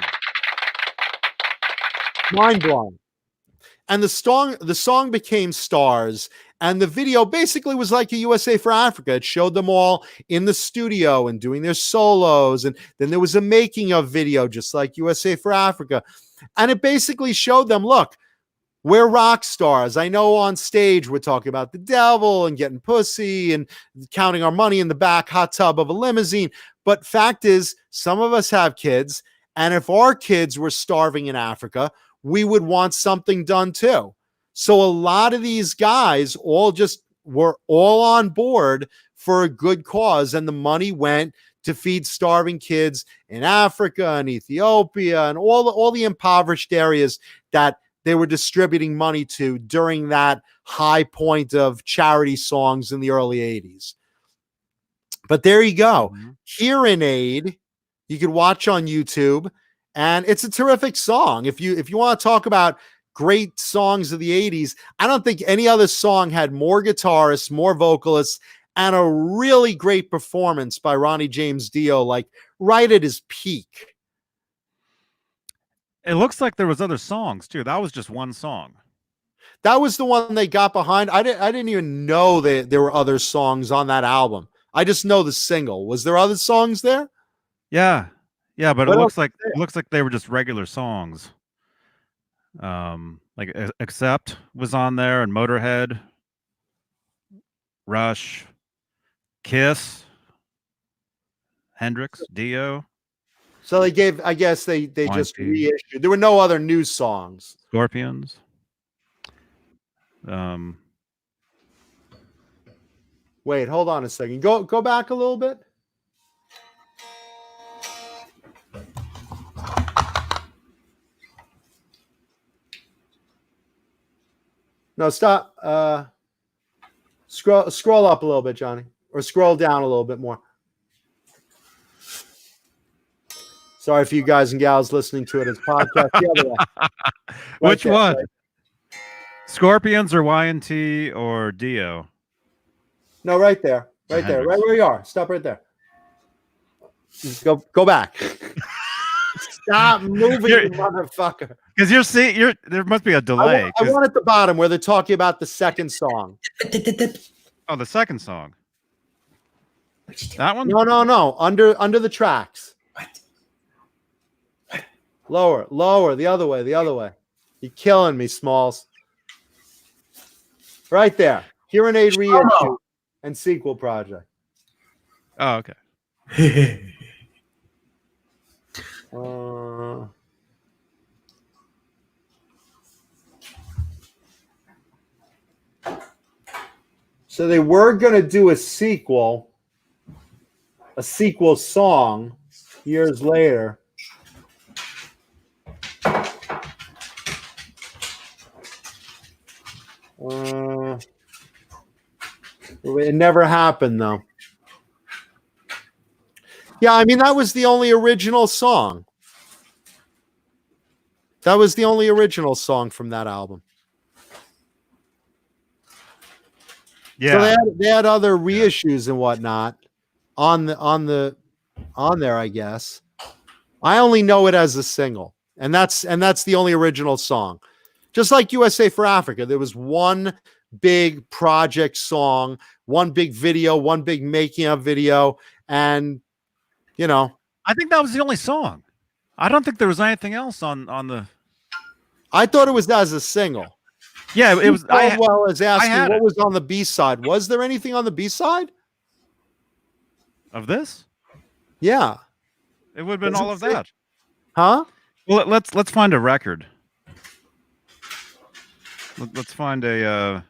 Mind blowing. And the song became Stars, and the video basically was like a USA for Africa. It showed them all in the studio and doing their solos, and then there was a making of video just like USA for Africa. And it basically showed them, look, we're rock stars. I know on stage we're talking about the devil and getting pussy and counting our money in the back hot tub of a limousine. But fact is, some of us have kids, and if our kids were starving in Africa, we would want something done too. So a lot of these guys were all on board for a good cause, and the money went to feed starving kids in Africa and Ethiopia and all the impoverished areas that they were distributing money to during that high point of charity songs in the early 80s. But there you go. Hearing Aid, you could watch on YouTube, and it's a terrific song. If you want to talk about great songs of the 80s, I don't think any other song had more guitarists, more vocalists, and a really great performance by Ronnie James Dio, like right at his peak. It looks like there was other songs too. That was just one song. That was the one they got behind. I didn't even know that there were other songs on that album. I just know the single. Was there other songs there? Yeah, but it looks like they were just regular songs. Like Accept was on there, and Motorhead, Rush, Kiss, Hendrix, Dio. So they gave, I guess they just reissued. There were no other new songs. Scorpions. Wait, hold on a second. Go back a little bit. No, stop. Scroll up a little bit, Johnny, or scroll down a little bit more. Sorry for you guys and gals listening to it as podcast. The other way. Which one? Right? Scorpions or Y&T or Dio? No, right there. Right there. Right where you are. Stop right there. Go back. Stop moving, you motherfucker. Because there must be a delay. I want at the bottom where they're talking about the second song. Oh, the second song. That one? No. Under the tracks. What? Lower. The other way. You're killing me, Smalls. Right there. Hearing Aid reissue and sequel project. Oh, okay. So they were going to do a sequel song years later. It never happened, though. Yeah, I mean, that was the only original song. That was the only original song from that album. Yeah. So they had other reissues and whatnot on there, I guess. I only know it as a single, and that's the only original song. Just like USA for Africa, there was one big project song, one big video, one big making of video, and I think that was the only song. I don't think there was anything else on the. I thought it was as a single. Yeah, it was. Well, as asking what was on the B side. Was there anything on the B side? Of this? Yeah. It would have been Does it all of say- that. Huh? Well, let's find a record. Let's find a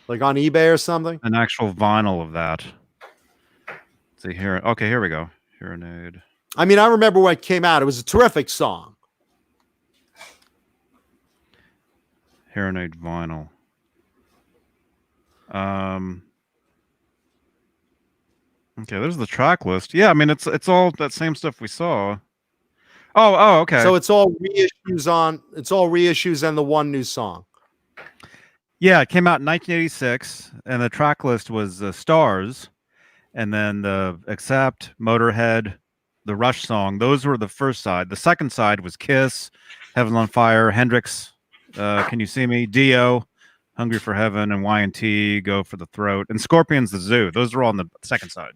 Like on eBay or something? an actual vinyl of that. Let's see here. Okay, here we go. Serenade. I mean, I remember when it came out. It was a terrific song. Serenade vinyl. Okay, there's the track list. Yeah, I mean it's all that same stuff we saw. Okay. So it's all reissues and the one new song. Yeah, it came out in 1986, and the track list was Stars, and then the Accept, Motorhead, the Rush song. Those were the first side. The second side was Kiss, Heaven on Fire, Hendrix, Can You See Me, Dio, Hungry for Heaven, and Y&T, Go for the Throat, and Scorpions, The Zoo. Those are all on the second side.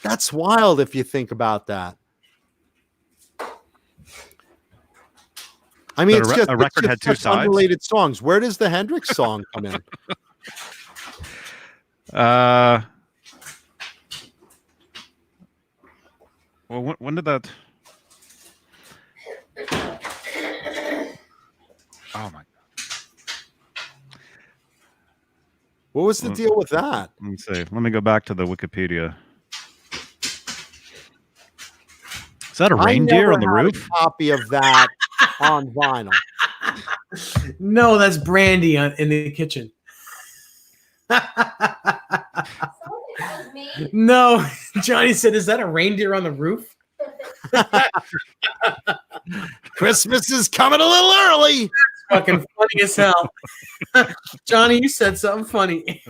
That's wild if you think about that. I mean, But it's a record just had two such sides. unrelated songs. Where does the Hendrix song come in? Well, when did that? Oh my! What was the deal with that? Let me see. Let me go back to the Wikipedia. Is that a reindeer on the I never had roof? a copy of that on vinyl. No, that's Brandy in the kitchen. No, Johnny said, "Is that a reindeer on the roof?" Christmas is coming a little early. Fucking funny as hell. Johnny, you said something funny.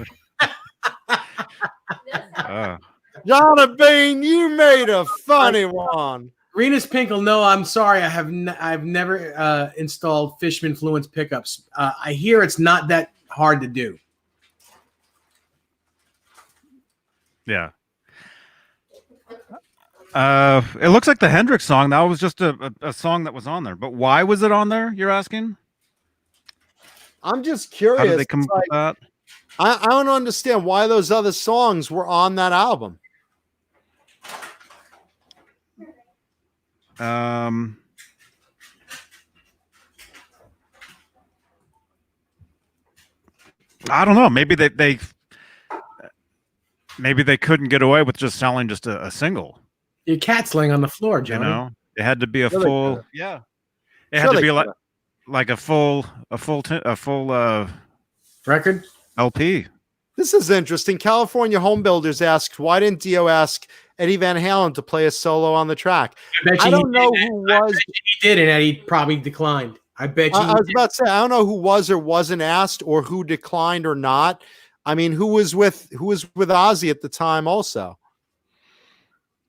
Johnny Beane, you made a funny one. Renus Pinkle, no, I'm sorry. I've never installed Fishman Fluence pickups. I hear it's not that hard to do. Yeah. It looks like the Hendrix song. That was just a song that was on there. But why was it on there? You're asking? I'm just curious. How did they come up with that? I don't understand why those other songs were on that album. I don't know. Maybe they couldn't get away with just selling just a single. Your cat's laying on the floor, Johnny. You know, it had to be a Sure full. Yeah, it Sure had to they be could. like a full Record? LP. This is interesting. California Home Builders asks, why didn't Dio ask Eddie Van Halen to play a solo on the track? I don't know who was. He did, and Eddie probably declined. I bet you. I was about to say, I don't know who was or wasn't asked, or who declined or not. I mean, who was with Ozzy at the time? Also,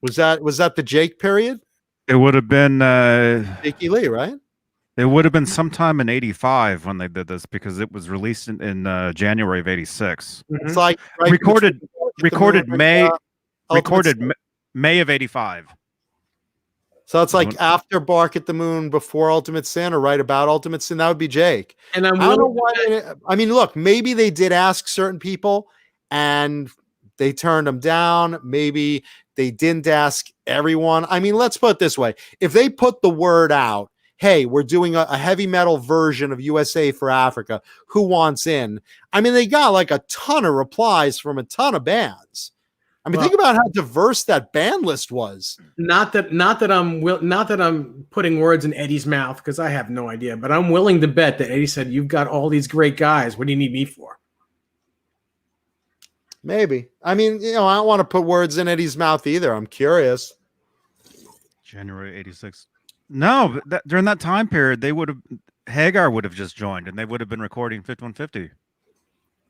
was that the Jake period? It would have been Jakey Lee, right? It would have been sometime in '85 when they did this, because it was released in January of '86. It's like right Recorded between May Ultimate Sin. May of '85. So it's like after Bark at the Moon, before Ultimate Sin, or right about Ultimate Sin. That would be Jake. And I don't know why. I mean, look, maybe they did ask certain people and they turned them down. Maybe they didn't ask everyone. I mean, let's put it this way. If they put the word out, hey, we're doing a heavy metal version of USA for Africa, who wants in? I mean, they got like a ton of replies from a ton of bands. I mean, think about how diverse that band list was. Not that I'm putting words in Eddie's mouth, because I have no idea, but I'm willing to bet that Eddie said, "You've got all these great guys. What do you need me for?" Maybe. I mean, I don't want to put words in Eddie's mouth either. I'm curious. January '86. No, during that time period, Hagar would have just joined, and they would have been recording 5150.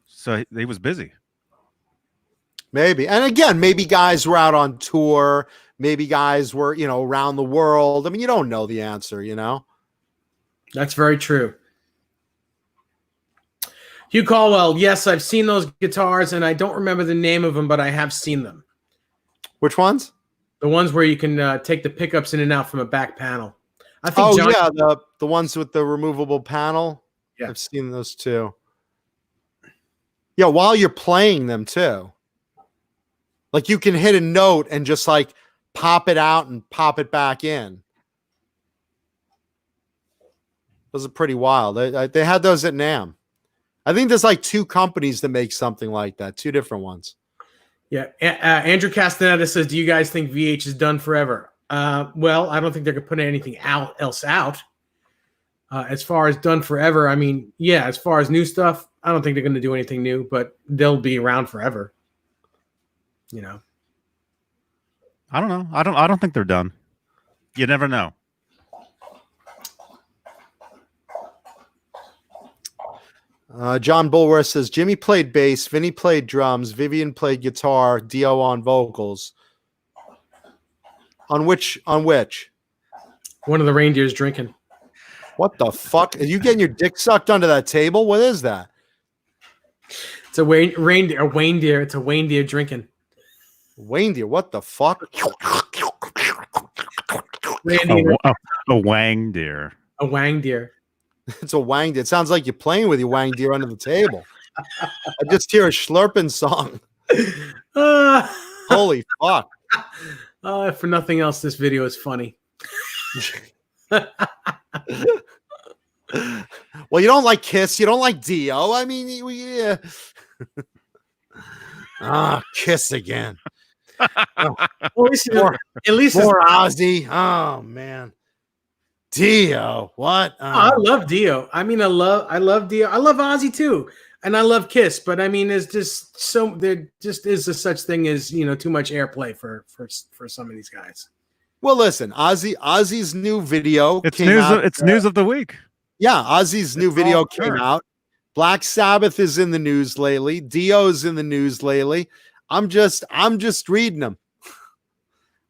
So he was busy. Maybe. And again, maybe guys were out on tour. Maybe guys were, around the world. I mean, you don't know the answer, That's very true. Hugh Caldwell, yes, I've seen those guitars, and I don't remember the name of them, but I have seen them. Which ones? The ones where you can take the pickups in and out from a back panel. I think. The ones with the removable panel. Yeah. I've seen those too. Yeah, while you're playing them too. Like you can hit a note and just like pop it out and pop it back in. Those are pretty wild. They had those at NAMM. I think there's like 2 companies that make something like that, 2 different ones. Yeah. Andrew Castaneda says, do you guys think VH is done forever? Well, I don't think they're going to put anything else out. As far as done forever, I mean, yeah, as far as new stuff, I don't think they're going to do anything new, but they'll be around forever. You know. I don't know. I don't think they're done. You never know. John Bulworth says Jimmy played bass, Vinny played drums, Vivian played guitar, Dio on vocals. On which? One of the reindeers drinking. What the fuck? Are you getting your dick sucked under that table? What is that? It's a reindeer. It's a reindeer drinking. Reindeer? What the fuck? A wang deer. A wang deer. It's a wang deer. It sounds like you're playing with your wang deer under the table. I just hear a slurping song. Holy fuck. For nothing else, this video is funny. Well, you don't like Kiss. You don't like Dio. I mean, yeah. Kiss again. Well, at least more Ozzy. Oh, man. Dio, what? I love Dio. I mean, I love Dio. I love Ozzy too, and I love Kiss. But I mean, there just is a such thing as too much airplay for some of these guys. Well, listen, Ozzy's new video. It's news. It's news of the week. Yeah, Ozzy's new video came out. Black Sabbath is in the news lately. Dio's in the news lately. I'm just reading them.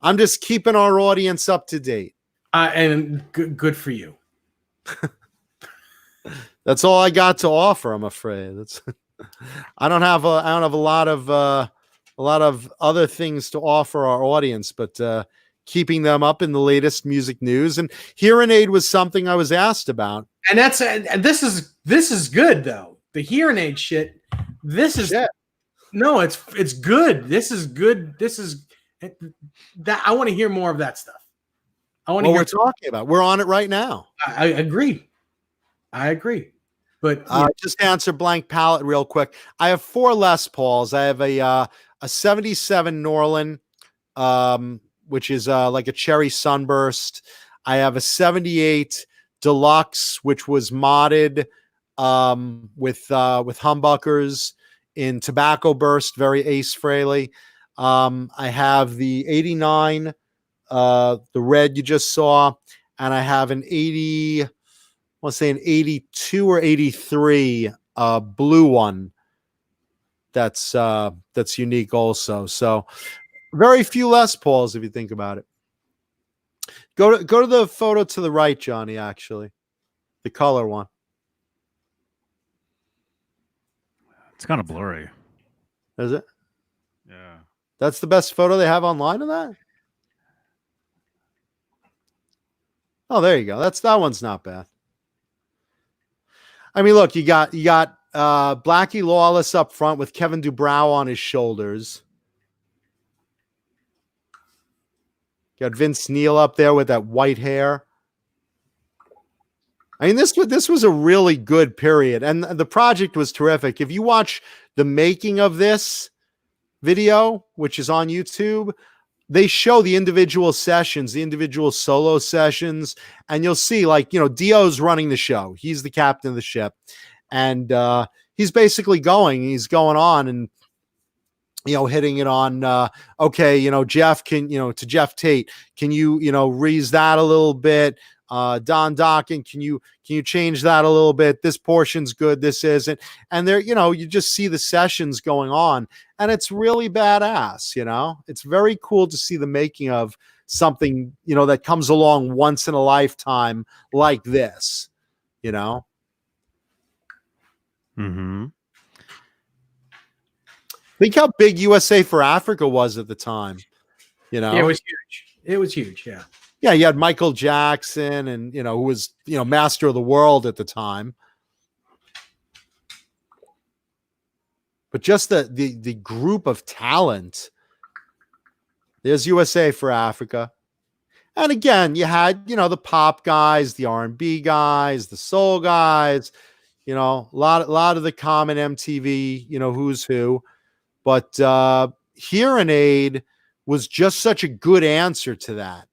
I'm just keeping our audience up to date. And good for you. That's all I got to offer. I'm afraid I don't have a lot of other things to offer our audience, but keeping them up in the latest music news. And Hearing Aid was something I was asked about. And this is good though. The Hearing Aid shit. This is no, it's good. This is good. This is that. I want to hear more of that stuff. We're talking about. We're on it right now. I agree. But just answer Blank Palette real quick. I have 4 Les Pauls. I have a 77 Norlin, which is like a cherry sunburst. I have a 78 Deluxe, which was modded with humbuckers in tobacco burst, very Ace Frehley. I have the 89. The red you just saw, and I have an 80, I want to say an 82 or 83 blue one that's unique also. So very few Les Pauls if you think about it. Go to the photo to the right, Johnny, actually. The color one. It's kind of blurry. Is it? Yeah. That's the best photo they have online of that? Oh, there you go. That one's not bad. I mean, look, you got Blackie Lawless up front with Kevin Dubrow on his shoulders. Got Vince Neil up there with that white hair. I mean, this was a really good period, and the project was terrific. If you watch the making of this video, which is on YouTube, they show the individual sessions, the individual solo sessions, and you'll see, like, Dio's running the show. He's the captain of the ship, and he's basically he's going on and, hitting it on, okay, Jeff to Jeff Tate, can you, reuse that a little bit? Don Dokken, can you change that a little bit? This portion's good, this isn't. And there, you just see the sessions going on, and it's really badass. It's very cool to see the making of something, that comes along once in a lifetime like this, Mm-hmm. Think how big USA for Africa was at the time. Yeah, it was huge. It was huge. Yeah. Yeah, you had Michael Jackson and, who was, master of the world at the time. But just the group of talent There's USA for Africa. And again, you had, the pop guys, the R&B guys, the soul guys, a lot of the common MTV, who's who. But Hearing Aid was just such a good answer to that,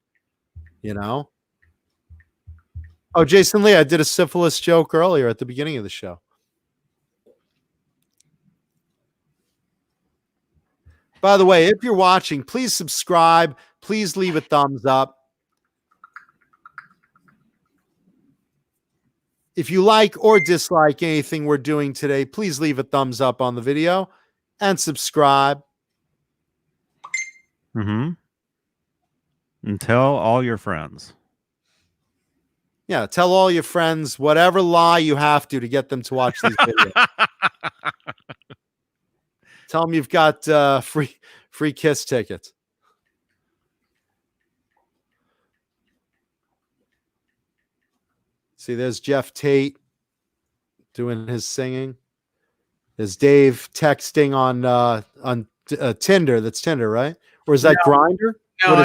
Oh, Jason Lee, I did a syphilis joke earlier at the beginning of the show. By the way, if you're watching, please subscribe. Please leave a thumbs up. If you like or dislike anything we're doing today, please leave a thumbs up on the video and subscribe. Mm-hmm. And tell all your friends. Yeah, tell all your friends whatever lie you have to get them to watch these videos. Tell them you've got free Kiss tickets. See, there's Jeff Tate doing his singing. There's Dave texting on Tinder. That's Tinder, right? Or is that Grindr? No,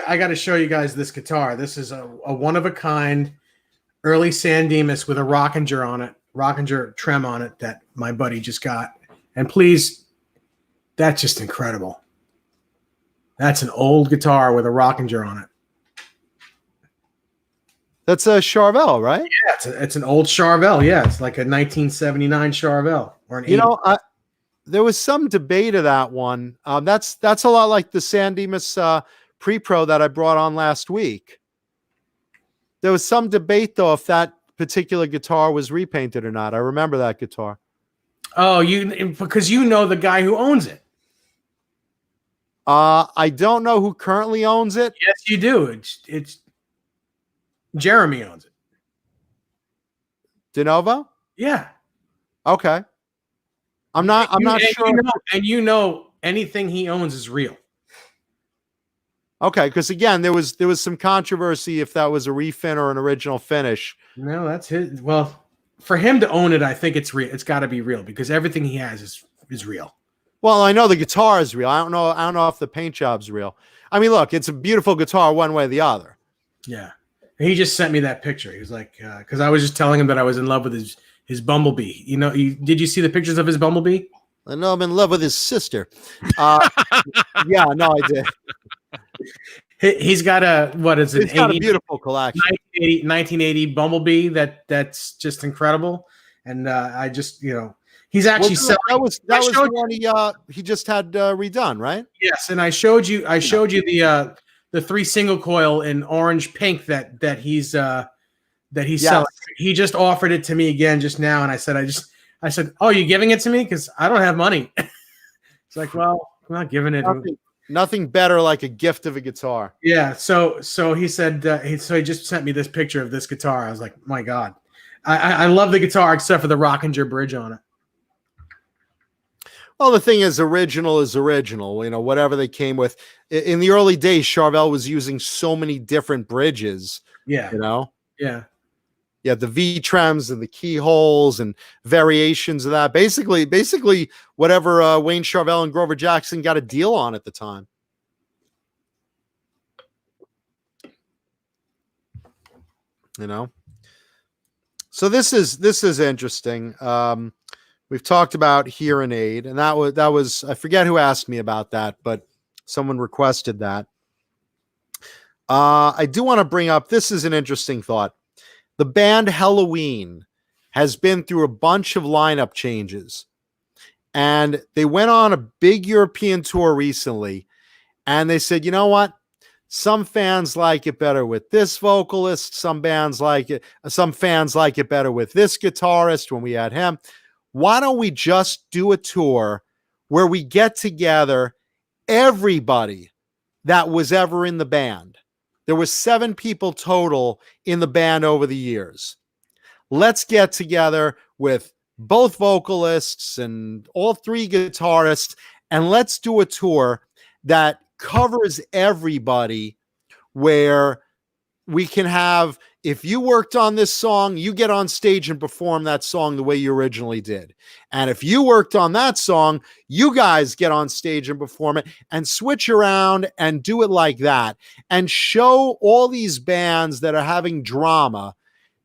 I got to show you guys this guitar. This is a one of a kind early San Dimas with a Rockinger trem on it that my buddy just got. And please, that's just incredible. That's an old guitar with a Rockinger on it. That's a Charvel, right? Yeah, it's an old Charvel. Yeah, it's like a 1979 Charvel or an 80. There was some debate of that one. That's a lot like the San Dimas Pre-Pro that I brought on last week. There was some debate, though, if that particular guitar was repainted or not. I remember that guitar. Oh, because you know the guy who owns it. I don't know who currently owns it. Yes, you do. It's Jeremy owns it. DeNovo? Yeah. Okay. I'm not sure. Anything he owns is real. Okay, because again, there was some controversy if that was a refin or an original finish. No, that's his. Well, for him to own it, I think it's real. It's got to be real because everything he has is real. Well, I know the guitar is real. I don't know if the paint job's real. I mean, look, it's a beautiful guitar one way or the other. Yeah. He just sent me that picture. He was like, because I was just telling him that I was in love with his Bumblebee. Did you see the pictures of his Bumblebee? I know I'm in love with his sister. Yeah, no, I did. He's got a beautiful collection. 1980 Bumblebee that's just incredible. And I just, he's actually selling. That was the one he just had redone, right? Yes, and I showed you the 3 single coil in orange pink that he's selling. He just offered it to me again just now, and I said, "Oh, you giving it to me? Because I don't have money." It's like, well, I'm not giving it. Nothing better like a gift of a guitar. Yeah. So he said he just sent me this picture of this guitar. I was like, my God, I love the guitar except for the Rockinger bridge on it. Well, the thing is, original is original. Whatever they came with. In the early days, Charvel was using so many different bridges. Yeah. Yeah. Yeah, the V trems and the keyholes and variations of that. Basically, whatever Wayne Charvel and Grover Jackson got a deal on at the time. So this is interesting. We've talked about Hearing Aid, and that was I forget who asked me about that, but someone requested that. I do want to bring up, this is an interesting thought. The band Halloween has been through a bunch of lineup changes, and they went on a big European tour recently, and they said, you know what? Some fans like it better with this vocalist. Some fans like it better with this guitarist when we had him. Why don't we just do a tour where we get together everybody that was ever in the band? There were 7 people total in the band over the years. Let's get together with both vocalists and all 3 guitarists, and let's do a tour that covers everybody, where we can have, if you worked on this song, you get on stage and perform that song the way you originally did. And if you worked on that song, you guys get on stage and perform it and switch around and do it like that and show all these bands that are having drama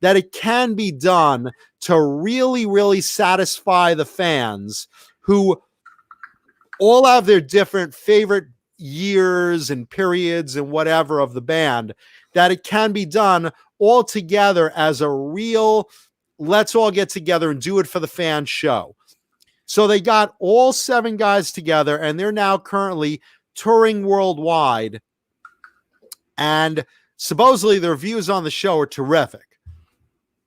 that it can be done to really, really satisfy the fans who all have their different favorite years and periods and whatever of the band, that it can be done all together as a real, let's all get together and do it for the fans show. So they got all 7 guys together, and they're now currently touring worldwide. And supposedly the reviews on the show are terrific.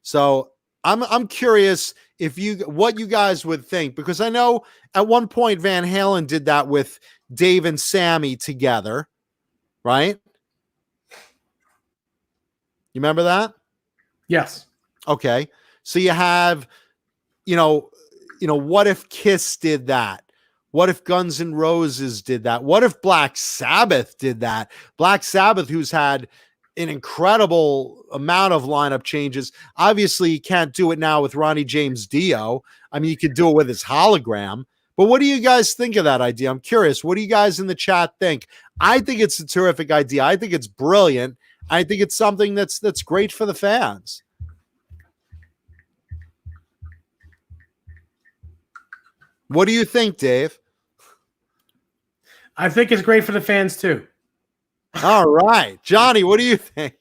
So I'm curious what you guys would think, because I know at one point Van Halen did that with Dave and Sammy together, right? You remember that? Yes. Okay. So you have, what if Kiss did that? What if Guns N' Roses did that? What if Black Sabbath did that? Black Sabbath, who's had an incredible amount of lineup changes. Obviously, you can't do it now with Ronnie James Dio. I mean, you could do it with his hologram. But what do you guys think of that idea? I'm curious. What do you guys in the chat think? I think it's a terrific idea. I think it's brilliant. I think it's something that's great for the fans. What do you think, Dave? I think it's great for the fans too. All right. Johnny, what do you think?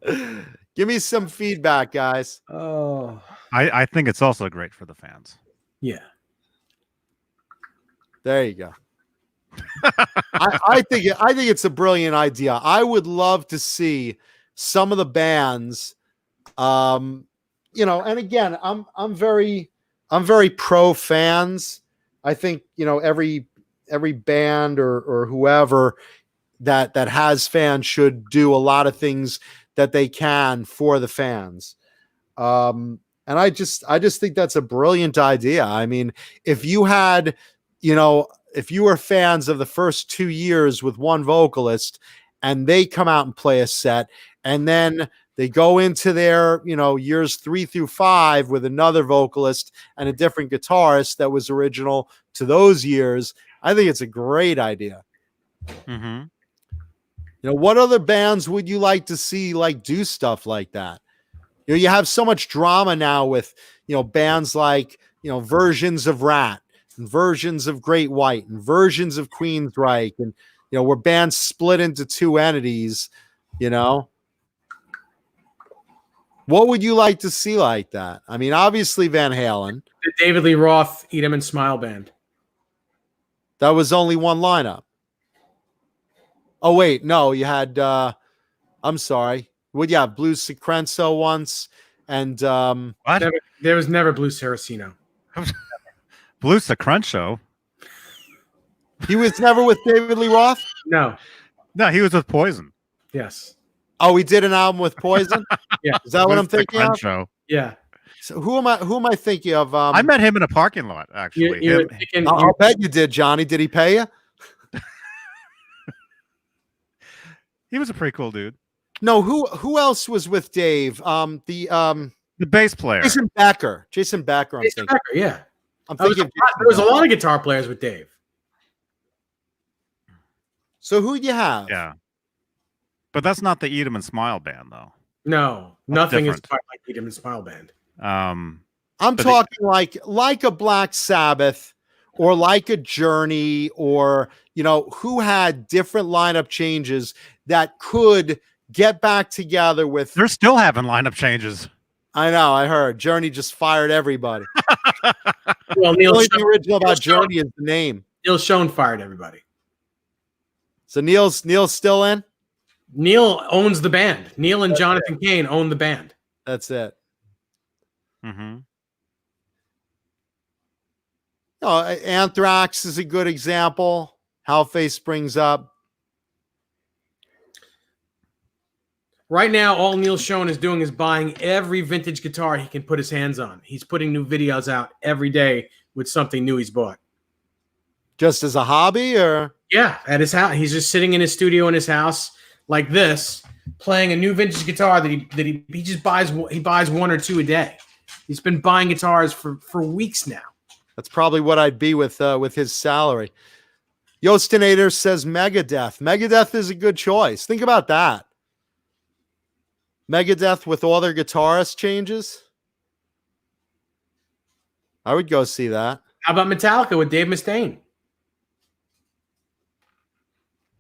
Give me some feedback, guys. Oh, I think it's also great for the fans. yeah. There you go. I think it's a brilliant idea. I would love to see some of the bands, and again, I'm very pro fans. I think, every band or whoever that has fans should do a lot of things that they can for the fans. And I just think that's a brilliant idea. I mean, if you had, if you were fans of the first 2 years with one vocalist and they come out and play a set, and then they go into their, years 3 through 5 with another vocalist and a different guitarist that was original to those years, I think it's a great idea. Mm-hmm. What other bands would you like to see do stuff like that? You have so much drama now with, bands like, versions of Rat and versions of Great White and versions of Queensryche, and, where bands split into 2 entities, What would you like to see like that? I mean, obviously Van Halen. The David Lee Roth Eat 'Em and Smile Band. That was only one lineup. Oh, wait. No, you had, I'm sorry. Would you have Blue Secrenzo once? And What? There was never Blue Saraceno. Blue Secrenzo? He was never with David Lee Roth? No. No, he was with Poison. Yes. Oh, he did an album with Poison? Yeah. Is that what I'm thinking of? Secrenzo. Yeah. So who am I thinking of? I met him in a parking lot, actually. I'll bet you did, Johnny. Did he pay you? He was a pretty cool dude. No, who else was with Dave? The bass player. Jason Becker. Jason Becker, I'm Jason thinking. Becker, yeah. I'm There thinking was a lot of guitar players with Dave. So who'd you have? Yeah. But that's not the Eat 'Em and Smile band, though. No, nothing is different. quite like Eat 'Em and Smile Band. I'm But talking like a Black Sabbath or like a Journey, or who had different lineup changes that could get back together with. They're still having lineup changes. I know, I heard Journey just fired everybody. Well, The only thing original about Journey is the name. Neil Schon fired everybody. So Neil's still in. Neil owns the band. Neil and Jonathan Cain own the band. That's it. Mm-hmm. Anthrax is a good example. Hellface springs up. Right now, all Neil Schon is doing is buying every vintage guitar he can put his hands on. He's putting new videos out every day with something new he's bought. Just as a hobby, or Yeah, at his house. He's just sitting in his studio in his house like this playing a new vintage guitar that he just buys one or two a day. He's been buying guitars for weeks now. That's probably what I'd be with his salary. Yostinator says Megadeth. Megadeth is a good choice. Think about that. Megadeth with all their guitarist changes. I would go see that. How about Metallica with Dave Mustaine?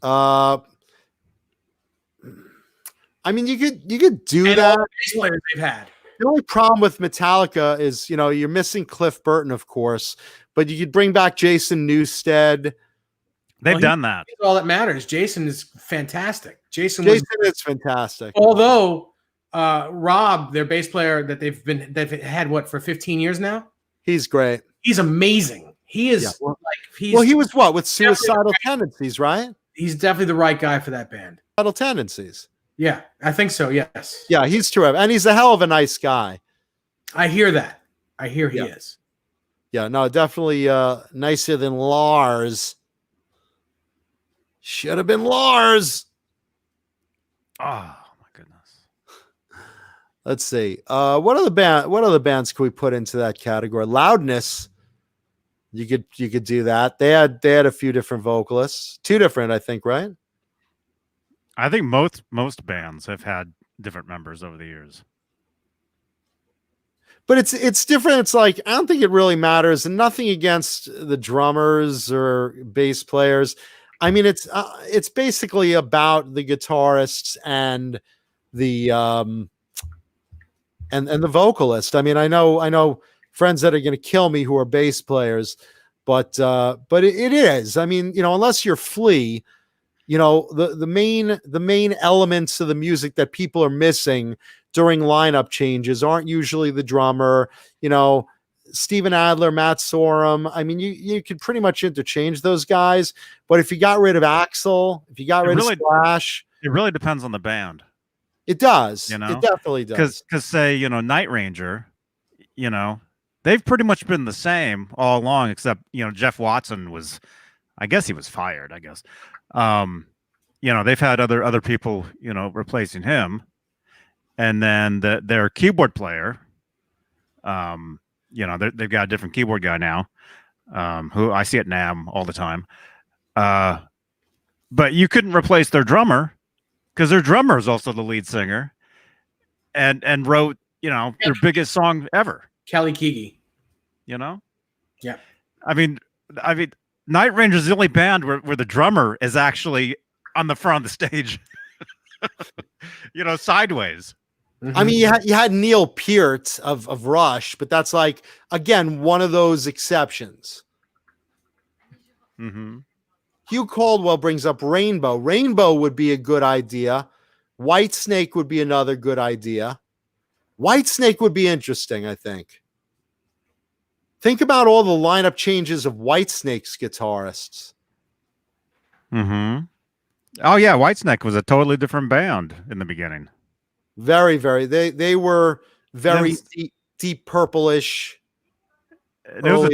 I mean, you could do And that. all the bass players they've had. The only problem with Metallica is, you're missing Cliff Burton, of course, but you could bring back Jason Newsted. They've done that. That's all that matters. Jason is fantastic. Jason is fantastic. Although Rob, their bass player that they've had for 15 years now. He's great. He's amazing. He is he was what with Suicidal Tendencies, right? He's definitely the right guy for that band. Suicidal Tendencies. Yeah, I think so. Yes. Yeah, he's terrific, and he's a hell of a nice guy. I hear that. I hear he is. Yeah, no, definitely nicer than Lars. Should have been Lars. Oh my goodness. Let's see. What other bands could we put into that category? Loudness. You could do that. They had a few different vocalists. 2 different, I think, right? I think most bands have had different members over the years. But it's different. It's like, I don't think it really matters, and nothing against the drummers or bass players. I mean, it's basically about the guitarists and the and the vocalist. I mean, I know friends that are going to kill me who are bass players, but it is. I mean, unless you're Flea, the main elements of the music that people are missing during lineup changes aren't usually the drummer. Steven Adler, Matt Sorum. I mean, you could pretty much interchange those guys, but if you got rid of Axl, if you got rid of Slash, it really depends on the band. It does. It definitely does. Because say, Night Ranger, they've pretty much been the same all along, except, Jeff Watson was, I guess he was fired, I guess. They've had other people, replacing him. And then their keyboard player, they've got a different keyboard guy now, who I see at NAMM all the time. But you couldn't replace their drummer because their drummer is also the lead singer and wrote, their biggest song ever. Kelly Keagy. Yeah. I mean, Night Ranger's the only band where the drummer is actually on the front of the stage, sideways. Mm-hmm. I mean, you had Neil Peart of Rush, but that's like, again, one of those exceptions. Mm-hmm. Hugh Caldwell brings up Rainbow. Rainbow would be a good idea. Whitesnake would be another good idea. Whitesnake would be interesting, I think. Think about all the lineup changes of Whitesnake's guitarists. Mm-hmm. Oh, yeah, Whitesnake was a totally different band in the beginning. Very, very. They were very deep purplish. It was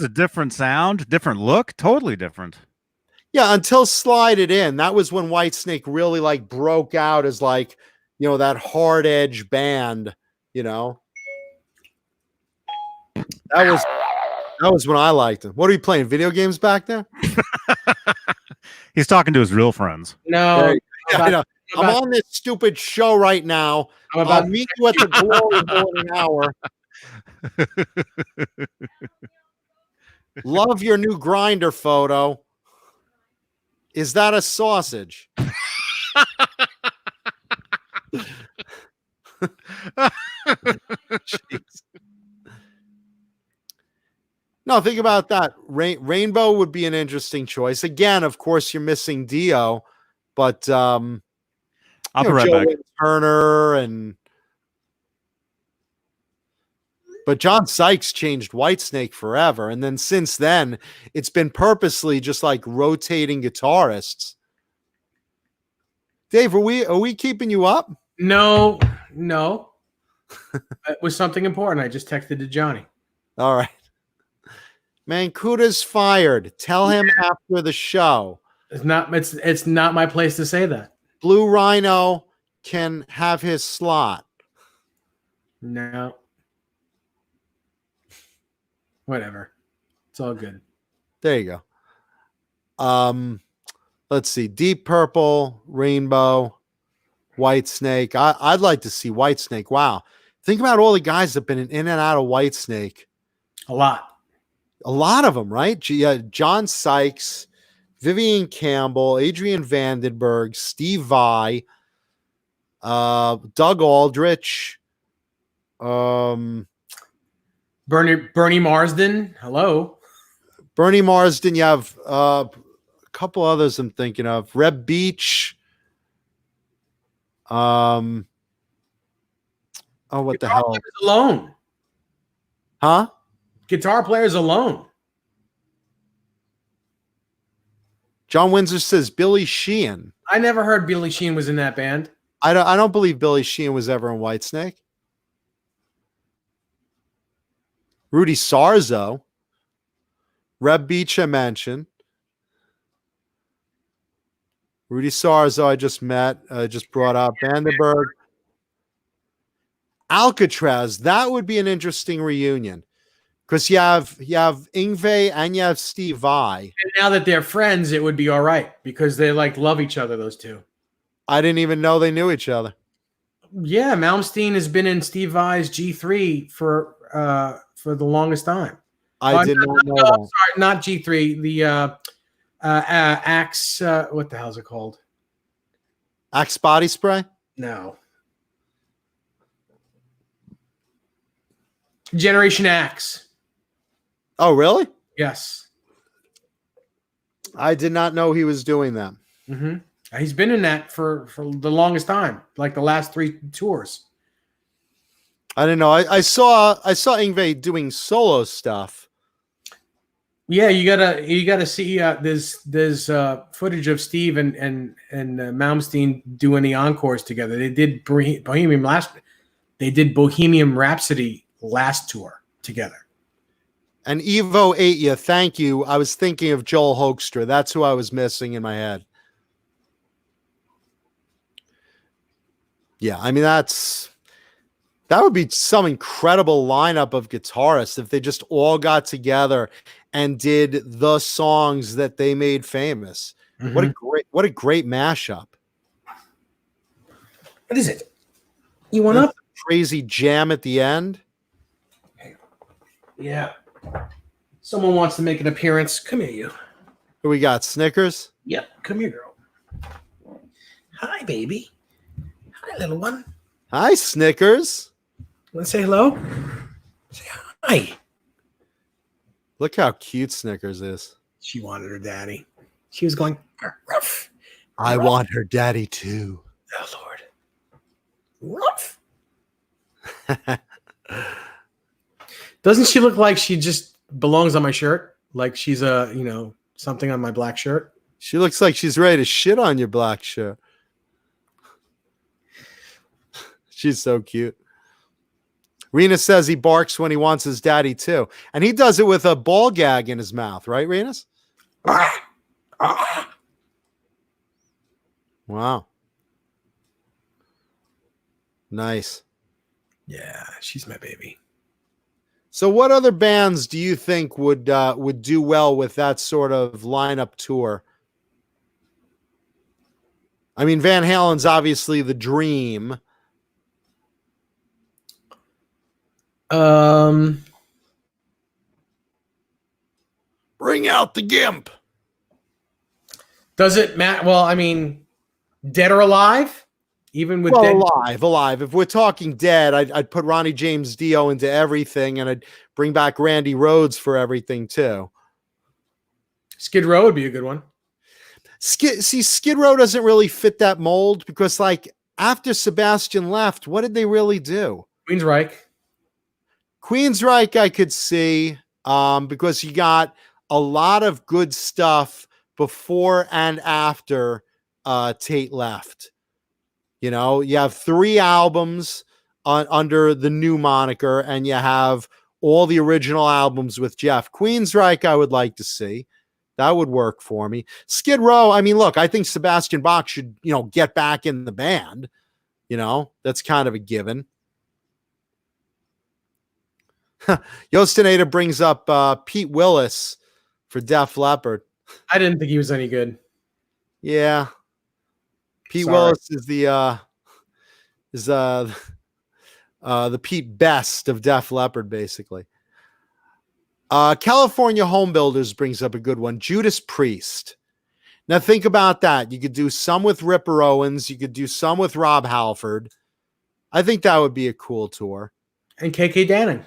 a different sound, different look, totally different. Yeah, until Slide It In. That was when Whitesnake really broke out as that hard edge band, That was when I liked him. What are you playing? Video games back there? He's talking to his real friends. No. I know. I'm on this stupid show right now. I'll meet you at the Glory Hole in an hour. Love your new grinder photo. Is that a sausage? No, think about that. Rainbow would be an interesting choice. Again, of course, you're missing Dio, but I'll be right back. Turner but John Sykes changed Whitesnake forever, and then since then, it's been purposely just rotating guitarists. Dave, are we keeping you up? No. It was something important. I just texted to Johnny. All right. Mancuta's fired. Tell him after the show. It's not my place to say that. Blue Rhino, can have his slot. No. Whatever. It's all good. There you go. Let's see. Deep Purple, Rainbow, White Snake. I'd like to see White Snake. Wow. Think about all the guys that have been in and out of White Snake. A lot. A lot of them, right? John Sykes, Vivian Campbell, Adrian Vandenberg, Steve Vai, Doug Aldrich, Bernie Marsden. Hello. Bernie Marsden. You have a couple others I'm thinking of. Reb Beach. Oh, what the hell? Alone. Huh? Guitar players alone. John Windsor says Billy Sheehan. I never heard Billy Sheehan was in that band. I don't believe Billy Sheehan was ever in Whitesnake. Rudy Sarzo. Reb Beach I mentioned. Rudy Sarzo I just met. Just brought up. Vandenberg. Alcatraz. That would be an interesting reunion. Because you have Yngwie and you have Steve Vai. And now that they're friends, it would be all right because they like love each other, those two. I didn't even know they knew each other. Yeah, Malmsteen has been in Steve Vai's G3 for the longest time. I did not know that. Sorry, not G3. The Axe. What the hell is it called? Axe Body Spray? No. Generation Axe. Oh, really? Yes. I did not know he was doing that. Mm-hmm. He's been in that for the longest time, like the last 3 tours. I didn't know. I saw Yngwie doing solo stuff. Yeah, you gotta see. There's footage of Steve and Malmsteen doing the encores together. They did Bohemian Rhapsody last tour together. And Evo ate you. Thank you. I was thinking of Joel Hoekstra. That's who I was missing in my head. Yeah, I mean that would be some incredible lineup of guitarists if they just all got together and did the songs that they made famous. Mm-hmm. What a great mashup. What is it? You want up? Crazy jam at the end. Yeah. Someone wants to make an appearance. Come here, you. Who we got? Snickers? Yep. Come here, girl. Hi, baby. Hi, little one. Hi, Snickers. Want to say hello? Say hi. Look how cute Snickers is. She wanted her daddy. She was going, ruff. I want her daddy too. Oh, Lord. Ruff. Doesn't she look like she just belongs on my shirt? Like she's something on my black shirt? She looks like she's ready to shit on your black shirt. She's so cute. Rena says he barks when he wants his daddy too. And he does it with a ball gag in his mouth, right, Renus? Wow. Nice. Yeah, she's my baby. So what other bands do you think would do well with that sort of lineup tour? I mean, Van Halen's obviously the dream. Bring out the gimp. Does it matter? Well, I mean, dead or alive? Even with dead? Alive. If we're talking dead, I'd put Ronnie James Dio into everything, and I'd bring back Randy Rhoads for everything too. Skid Row would be a good one. Skid Row doesn't really fit that mold because, like, after Sebastian left, what did they really do? Queensryche I could see because you got a lot of good stuff before and after Tate left. You know, you have 3 albums under the new moniker, and you have all the original albums with Jeff. Queensryche I would like to see. That would work for me. Skid Row, I mean, look, I think Sebastian Bach should, get back in the band. You know, that's kind of a given. Yostinator brings up Pete Willis for Def Leppard. I didn't think he was any good. Yeah. Pete Sorry. Willis is the Pete Best of Def Leppard, basically. California Home Builders brings up a good one. Judas Priest. Now think about that. You could do some with Ripper Owens. You could do some with Rob Halford. I think that would be a cool tour. And KK Downing.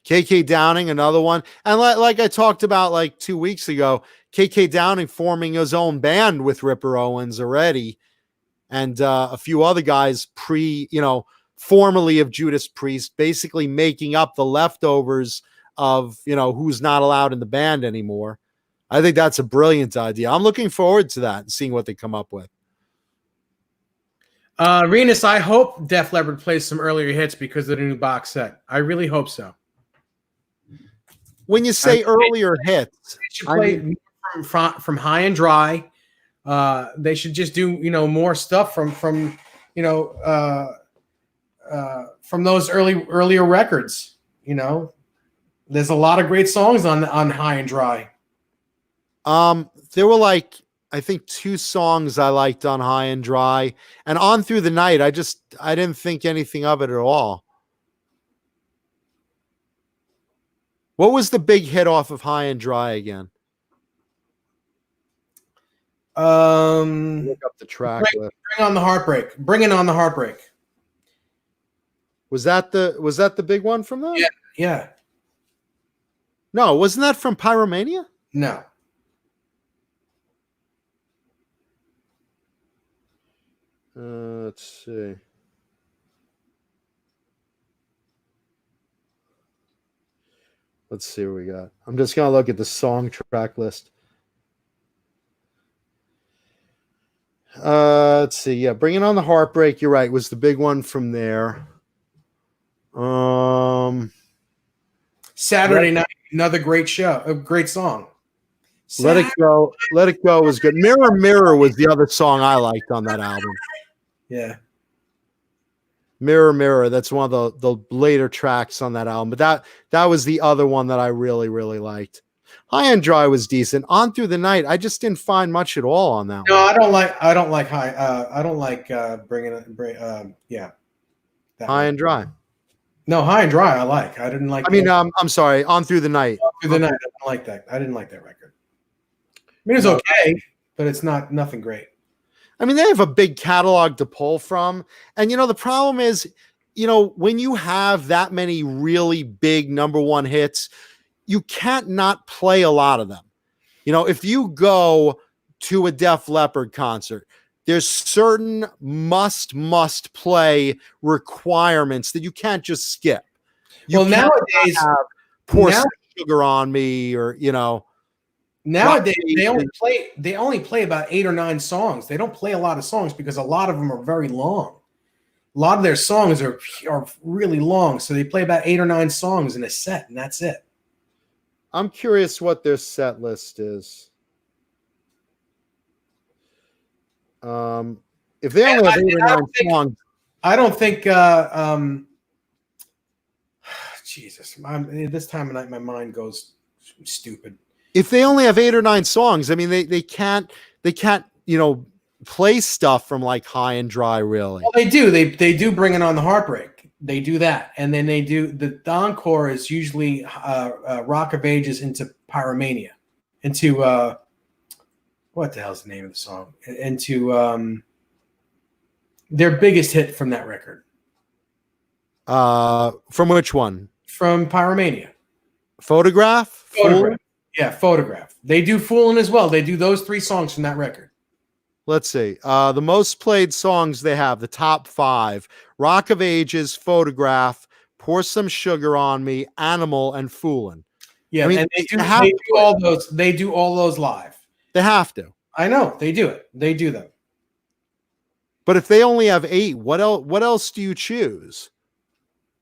KK Downing, another one. And like I talked about like 2 weeks ago, KK Downing forming his own band with Ripper Owens already. And a few other guys formerly of Judas Priest, basically making up the leftovers of, who's not allowed in the band anymore. I think that's a brilliant idea. I'm looking forward to that and seeing what they come up with. Renus, I hope Def Leppard plays some earlier hits because of the new box set. I really hope so. When you say earlier hits, they should play from High and Dry. They should just do more stuff from those earlier records. There's a lot of great songs on High and Dry. There were I think 2 songs I liked on High and Dry, and On Through the Night. I didn't think anything of it at all. What was the big hit off of High and Dry again? Look up the track list. Bring on the Heartbreak. Bringing on the Heartbreak. Was that the big one from them? Yeah. No, wasn't that from Pyromania? No. Let's see. Let's see what we got. I'm just gonna look at the song track list. Let's see. Yeah, Bringing on the Heartbreak. You're right. Was the big one from there. Saturday Night, another great show, a great song. Let It Go. Let It Go was good. Mirror Mirror was the other song I liked on that album. Yeah. Mirror Mirror. That's one of the later tracks on that album. But that was the other one that I really, really liked. High and Dry was decent. On Through the Night, I just didn't find much at all on that No, one. I don't like High and Dry. No, High and Dry I like. I didn't like I'm sorry. On Through the Night. Through the Night. I didn't like that. I didn't like that record. I mean, it's okay, but it's nothing great. I mean, they have a big catalog to pull from. And, the problem is, when you have that many really big number one hits, you can't not play a lot of them. If you go to a Def Leppard concert, there's certain must play requirements that you can't just skip. Nowadays, Pour Some Sugar on Me, or, Nowadays, they only play about 8 or 9 songs. They don't play a lot of songs because a lot of them are very long. A lot of their songs are really long, so they play about 8 or 9 songs in a set, and that's it. I'm curious what their set list is. If they only have 8 or 9 songs, I don't think. Jesus, this time of night, my mind goes stupid. If they only have 8 or 9 songs, I mean, they can't, play stuff from like High and Dry, really. Well, they do. They do Bring It On the Heartbreak. They do that, and then they do the encore is usually Rock of Ages into Pyromania, into what the hell's the name of the song? Into their biggest hit from that record. From which one? From Pyromania. Photograph. Photograph. Yeah, Photograph. They do Foolin' as well. They do those 3 songs from that record. Let's see. The most played songs they have, the top 5: Rock of Ages, Photograph, Pour Some Sugar on Me, Animal, and Foolin'. Yeah, I mean, and they do all those. They do all those live. They have to. I know they do it. They do them. But if they only have 8, what else do you choose?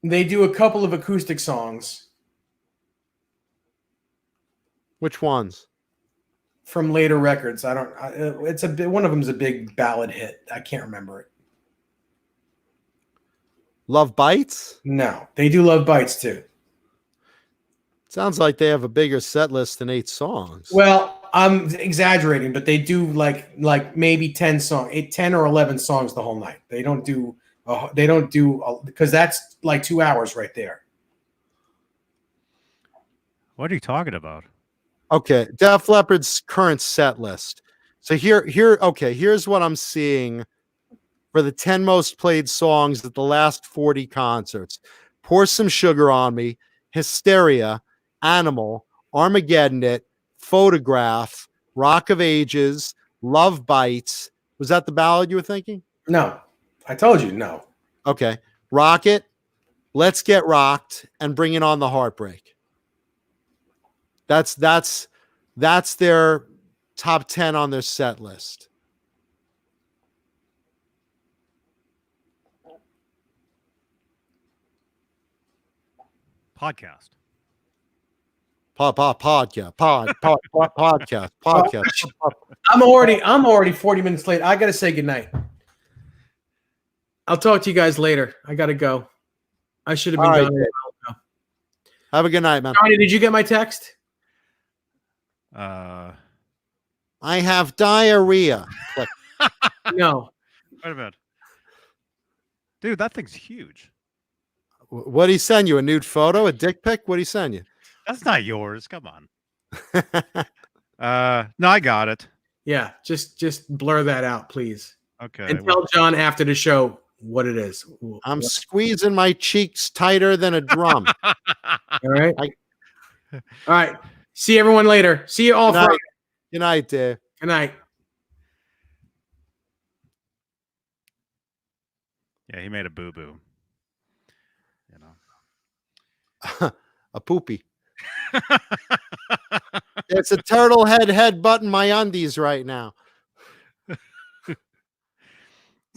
They do a couple of acoustic songs. Which ones? From later records. One of them's a big ballad hit. I can't remember it. Love Bites? No, they do Love Bites too. Sounds like they have a bigger set list than 8 songs. Well, I'm exaggerating, but they do like maybe 10 or 11 songs the whole night. They don't do because that's like 2 hours right there. What are you talking about? Okay, Def Leppard's current set list. So here's what I'm seeing for the 10 most played songs at the last 40 concerts. Pour Some Sugar on Me, Hysteria, Animal, Armageddon It, Photograph, Rock of Ages, Love Bites. Was that the ballad you were thinking? No, I told you no. Okay. Rocket, Let's Get Rocked, and Bringing On the Heartbreak. That's their top 10 on their set list. Podcast. Podcast. I'm already 40 minutes late. I gotta say goodnight. I'll talk to you guys later. I gotta go. I should have been All right, done. Dave. Have a good night, man. Johnny, did you get my text? I have diarrhea. No. Wait a minute. Dude, that thing's huge. What did he send you? A nude photo? A dick pic? What did he send you? That's not yours. Come on. No, I got it. Yeah, just blur that out, please. Okay. And tell John after the show what it is. I'm squeezing my cheeks tighter than a drum. All right. All right. See everyone later. See you all Friday. Good night, Dave. Good night. Yeah, he made a boo-boo. You know. A poopy. It's a turtle head button my undies right now.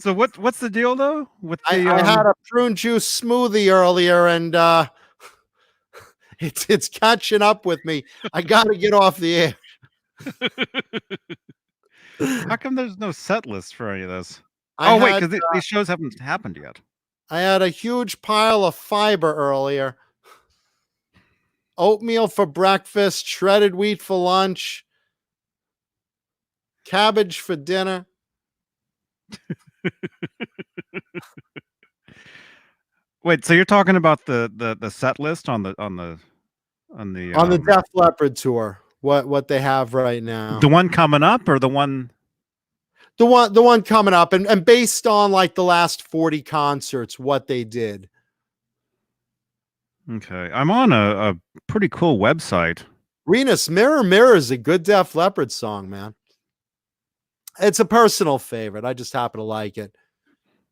So what's the deal though? With the, I had a prune juice smoothie earlier, and it's catching up with me. I got to get off the air. How come there's no set list for any of this? Wait, because these shows haven't happened yet. I had a huge pile of fiber earlier. Oatmeal for breakfast, shredded wheat for lunch, cabbage for dinner. Wait, so you're talking about the set list on the Def Leppard tour? What they have right now? The one coming up, or the one? The one coming up, and based on like the last 40 concerts, what they did. Okay, I'm on a pretty cool website. Renus, Mirror Mirror is a good Def Leppard song, man. It's a personal favorite. I just happen to like it.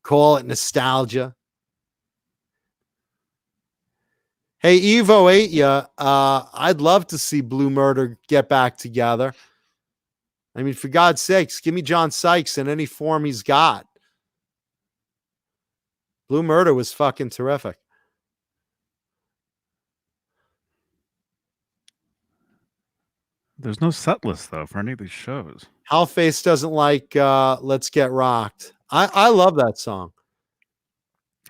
Call it nostalgia. Hey, Evo ate ya. I'd love to see Blue Murder get back together. I mean, for God's sakes, give me John Sykes in any form he's got. Blue Murder was fucking terrific. There's no set list though for any of these shows. Hellface doesn't like Let's Get Rocked. I love that song.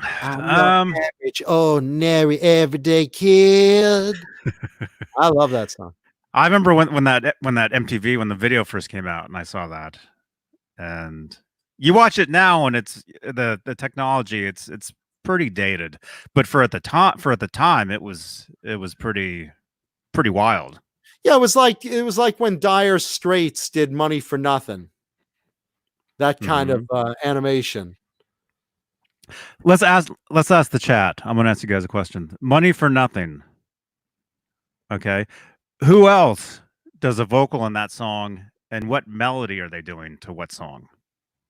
Average, ordinary, everyday kid. I love that song. I remember when that MTV, when the video first came out, and I saw that, and you watch it now, and it's the technology. It's pretty dated, but for at the time, it was pretty wild. Yeah, it was like when Dire Straits did Money for Nothing. That kind of animation. Let's ask the chat. I'm going to ask you guys a question. Money for Nothing. Okay. Who else does a vocal in that song, and what melody are they doing to what song?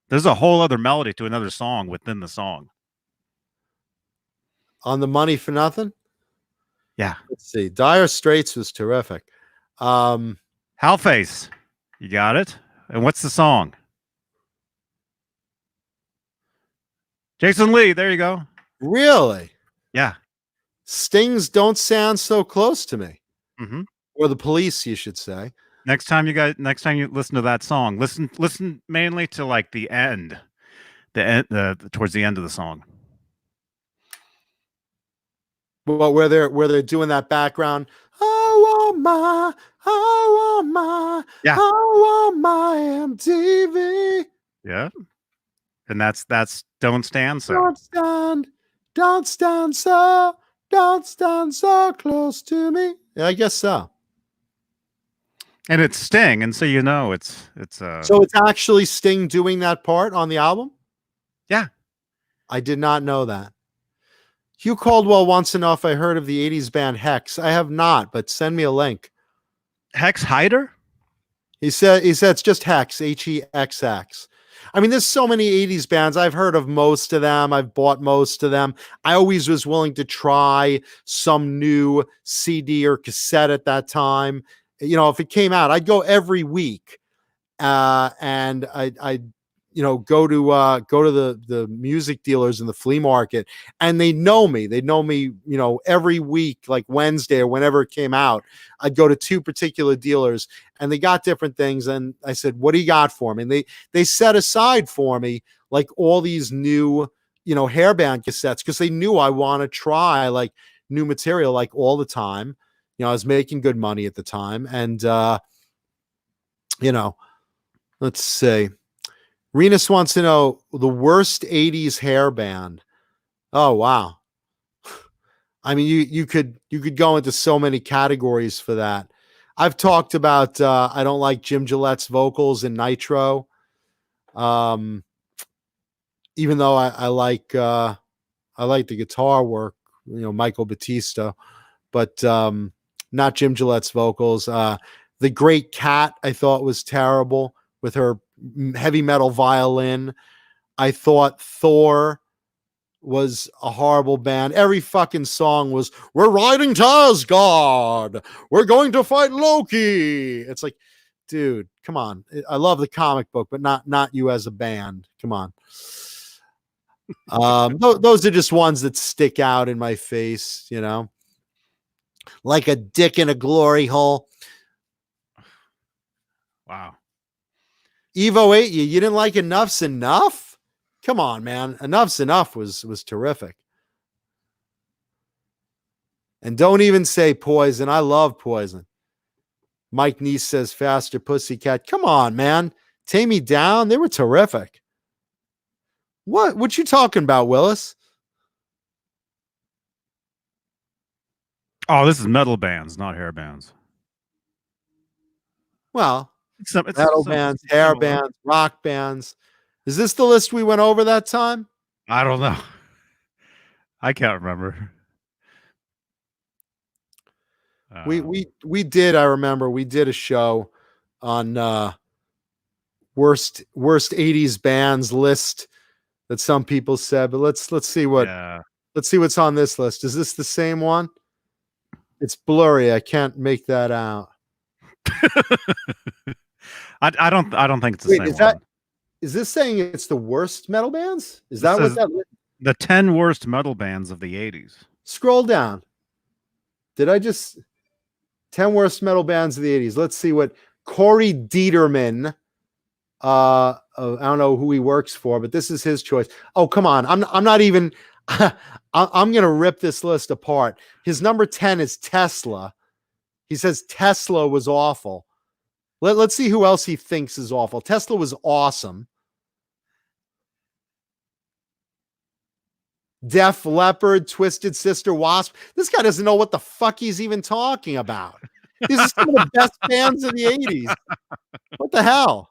There's a whole other melody to another song within the song. On the Money for Nothing? Yeah. Let's see. Dire Straits was terrific. Hellface. You got it? And what's the song? Jason Lee, there you go. Really? Yeah. Stings Don't Sound So Close to Me. Mm-hmm. Or The Police, you should say. Next time you listen to that song, listen mainly to like the end, towards the end of the song. Well, where they're doing that background. Yeah. I want my MTV. Yeah. And that's Don't Stand So. Don't stand so close to me. Yeah, I guess so. And it's Sting, and so it's So it's actually Sting doing that part on the album? yeah. I did not know that. Hugh Caldwell wants to know if I heard of the 80s band Hex. I have not, but send me a link. Hex Hider? He said it's just Hex, Hexx. I mean, there's so many 80s bands. I've heard of most of them. I've bought most of them. I always was willing to try some new CD or cassette at that time. You know, if it came out, I'd go every week. And I go to the music dealers in the flea market, and they know me. They know me, every week, like Wednesday or whenever it came out. I'd go to two particular dealers, and they got different things. And I said, "What do you got for me?" And they set aside for me like all these new, hairband cassettes, because they knew I want to try like new material like all the time. I was making good money at the time, and let's see. Renus wants to know the worst 80s hair band. Oh, wow. I mean, you could go into so many categories for that. I've talked about I don't like Jim Gillette's vocals in Nitro. Even though I like the guitar work, Michael Batista, but not Jim Gillette's vocals. The Great Cat I thought was terrible with her heavy metal violin. I thought Thor was a horrible band. Every fucking song was, "We're riding to Asgard. We're going to fight Loki." It's like, dude, come on. I love the comic book, but not you as a band. Come on. Those are just ones that stick out in my face, like a dick in a glory hole. Wow. Evo 8, you didn't like Enough's Enough? Come on, man. Enough's Enough was terrific. And don't even say Poison. I love Poison. Mike Neese says Faster Pussycat. Come on, man. Tame Me Down. They were terrific. What you talking about, Willis? Oh, this is metal bands, not hair bands. Well, It's metal bands, hair bands, rock bands. Is this the list we went over that time? I don't know. I can't remember. We did. I remember we did a show on worst 80s bands list that some people said, but let's see let's see what's on this list. Is this the same one? It's blurry. I can't make that out. I don't think it's the same one. Is this saying it's the worst metal bands? Is that what that the 10 worst metal bands of the 80s? Scroll down. Did I just 10 worst metal bands of the 80s? Let's see what Corey Dieterman. I don't know who he works for, but this is his choice. Oh, come on. I'm not even I'm going to rip this list apart. His number 10 is Tesla. He says Tesla was awful. Let's see who else he thinks is awful. Tesla was awesome. Def Leppard, Twisted Sister, Wasp. This guy doesn't know what the fuck he's even talking about. These are some of the best bands of the 80s. What the hell?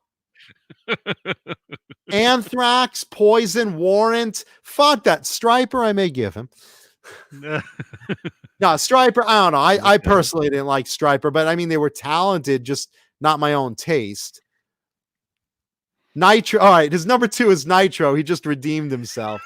Anthrax, Poison, Warrant. Fuck that. Stryper, I may give him. No, Stryper, I don't know. I personally didn't like Stryper, but I mean, they were talented, just not my own taste. Nitro. All right. His number 2 is Nitro. He just redeemed himself.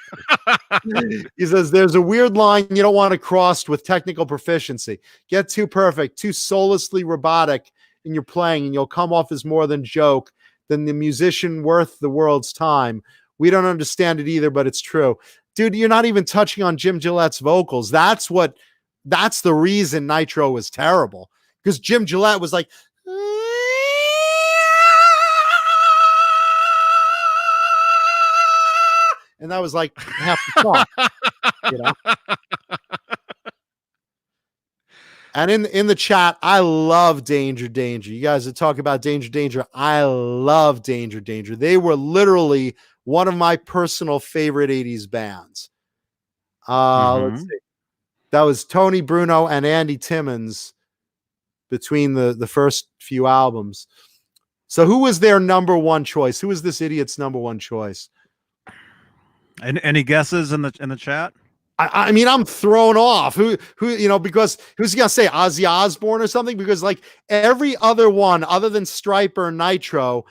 He says, there's a weird line you don't want to cross with technical proficiency. Get too perfect, too soullessly robotic in your playing, and you'll come off as more than joke than the musician worth the world's time. We don't understand it either, but it's true. Dude, you're not even touching on Jim Gillette's vocals. That's the reason Nitro was terrible. Because Jim Gillette was like, and that was like half the song, And in the chat, I love Danger Danger. You guys are talking about Danger Danger. I love Danger Danger. They were literally one of my personal favorite 80s bands. Let's see. That was Tony Bruno and Andy Timmons between the first few albums. So who was their number one choice? Who was this idiot's number one choice? And any guesses in the chat? I mean, I'm thrown off. Who, because who's gonna say Ozzy Osbourne or something? Because like every other one, other than Striper and Nitro,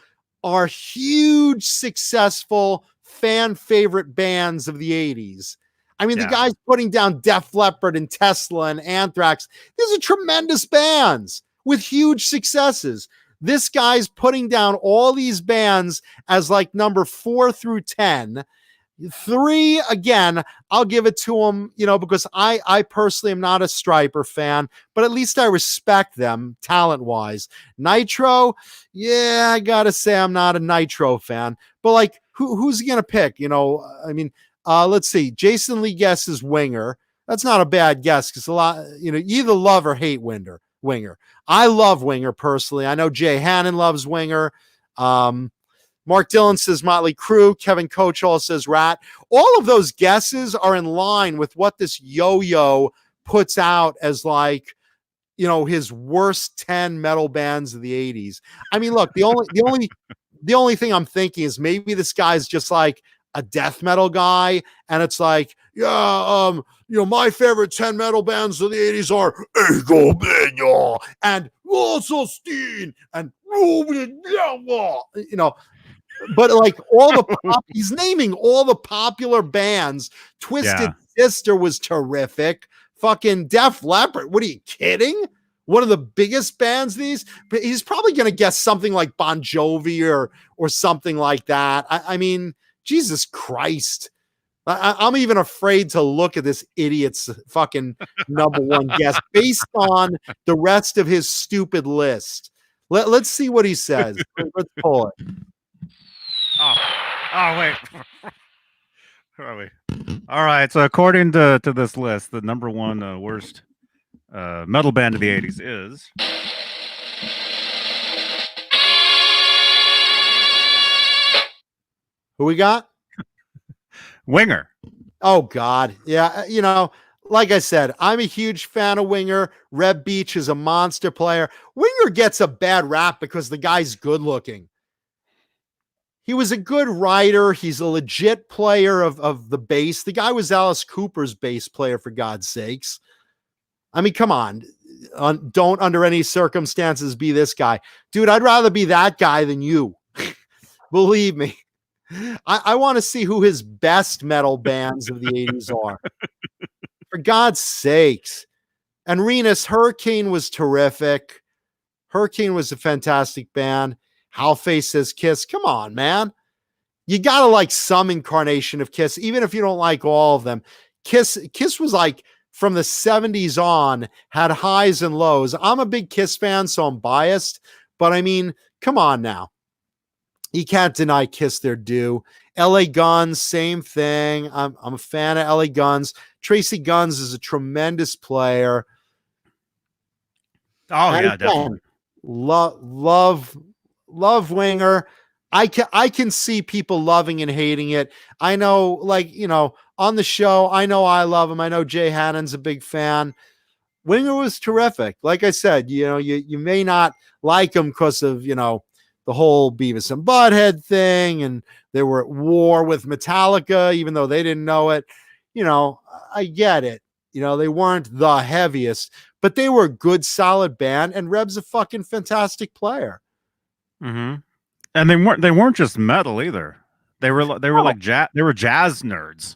are huge, successful fan favorite bands of the 80s. I mean, the guys putting down Def Leppard and Tesla and Anthrax, these are tremendous bands with huge successes. This guy's putting down all these bands as like number 4 through 10. 3, again, I'll give it to him, because I personally am not a Striper fan, but at least I respect them talent-wise. Nitro, yeah, I gotta say I'm not a Nitro fan, but like, who's he gonna pick? Let's see. Jason Lee guesses Winger. That's not a bad guess because a lot, you either love or hate Winger. I love Winger personally. I know Jay Hannon loves Winger. Mark Dillon says Motley Crue. Kevin Coachall says Rat. All of those guesses are in line with what this yo-yo puts out as like, his worst 10 metal bands of the 80s. I mean, look, the only thing I'm thinking is maybe this guy's just like a death metal guy, and it's like, my favorite 10 metal bands of the 80s are Ego Benya and Rosenstein and Ruben, but like he's naming all the popular bands. Twisted Sister was terrific. Fucking Def Leppard. What are you kidding? One of the biggest bands these, but he's probably going to guess something like Bon Jovi or something like that. I mean, Jesus Christ. I'm even afraid to look at this idiot's fucking number one guess based on the rest of his stupid list. Let's see what he says. Let's pull it. Oh, wait. Where are we? All right. So according to this list, the number one worst metal band of the 80s is... Who we got? Winger. Oh, God. Yeah, like I said, I'm a huge fan of Winger. Reb Beach is a monster player. Winger gets a bad rap because the guy's good looking. He was a good writer. He's a legit player of the bass. The guy was Alice Cooper's bass player, for God's sakes. I mean, come on. Don't under any circumstances be this guy. Dude, I'd rather be that guy than you. Believe me. I want to see who his best metal bands of the 80s are. For God's sakes. And Renus, Hurricane was terrific. Hurricane was a fantastic band. Halface says Kiss. Come on, man. You got to like some incarnation of Kiss, even if you don't like all of them. Kiss was like from the 70s on, had highs and lows. I'm a big Kiss fan, so I'm biased. But I mean, come on now. You can't deny Kiss their due. LA Guns, same thing. I'm a fan of LA Guns. Tracy Guns is a tremendous player. Oh, and yeah, definitely. Love Winger. I can see people loving and hating it. I know, on the show, I know I love him. I know Jay Hannon's a big fan. Winger was terrific. Like I said, you may not like him because of, the whole Beavis and Butthead thing, and they were at war with Metallica, even though they didn't know it. I get it. They weren't the heaviest, but they were a good, solid band, and Reb's a fucking fantastic player. Mm-hmm. And they weren't just metal either. They were like jazz. They were jazz nerds.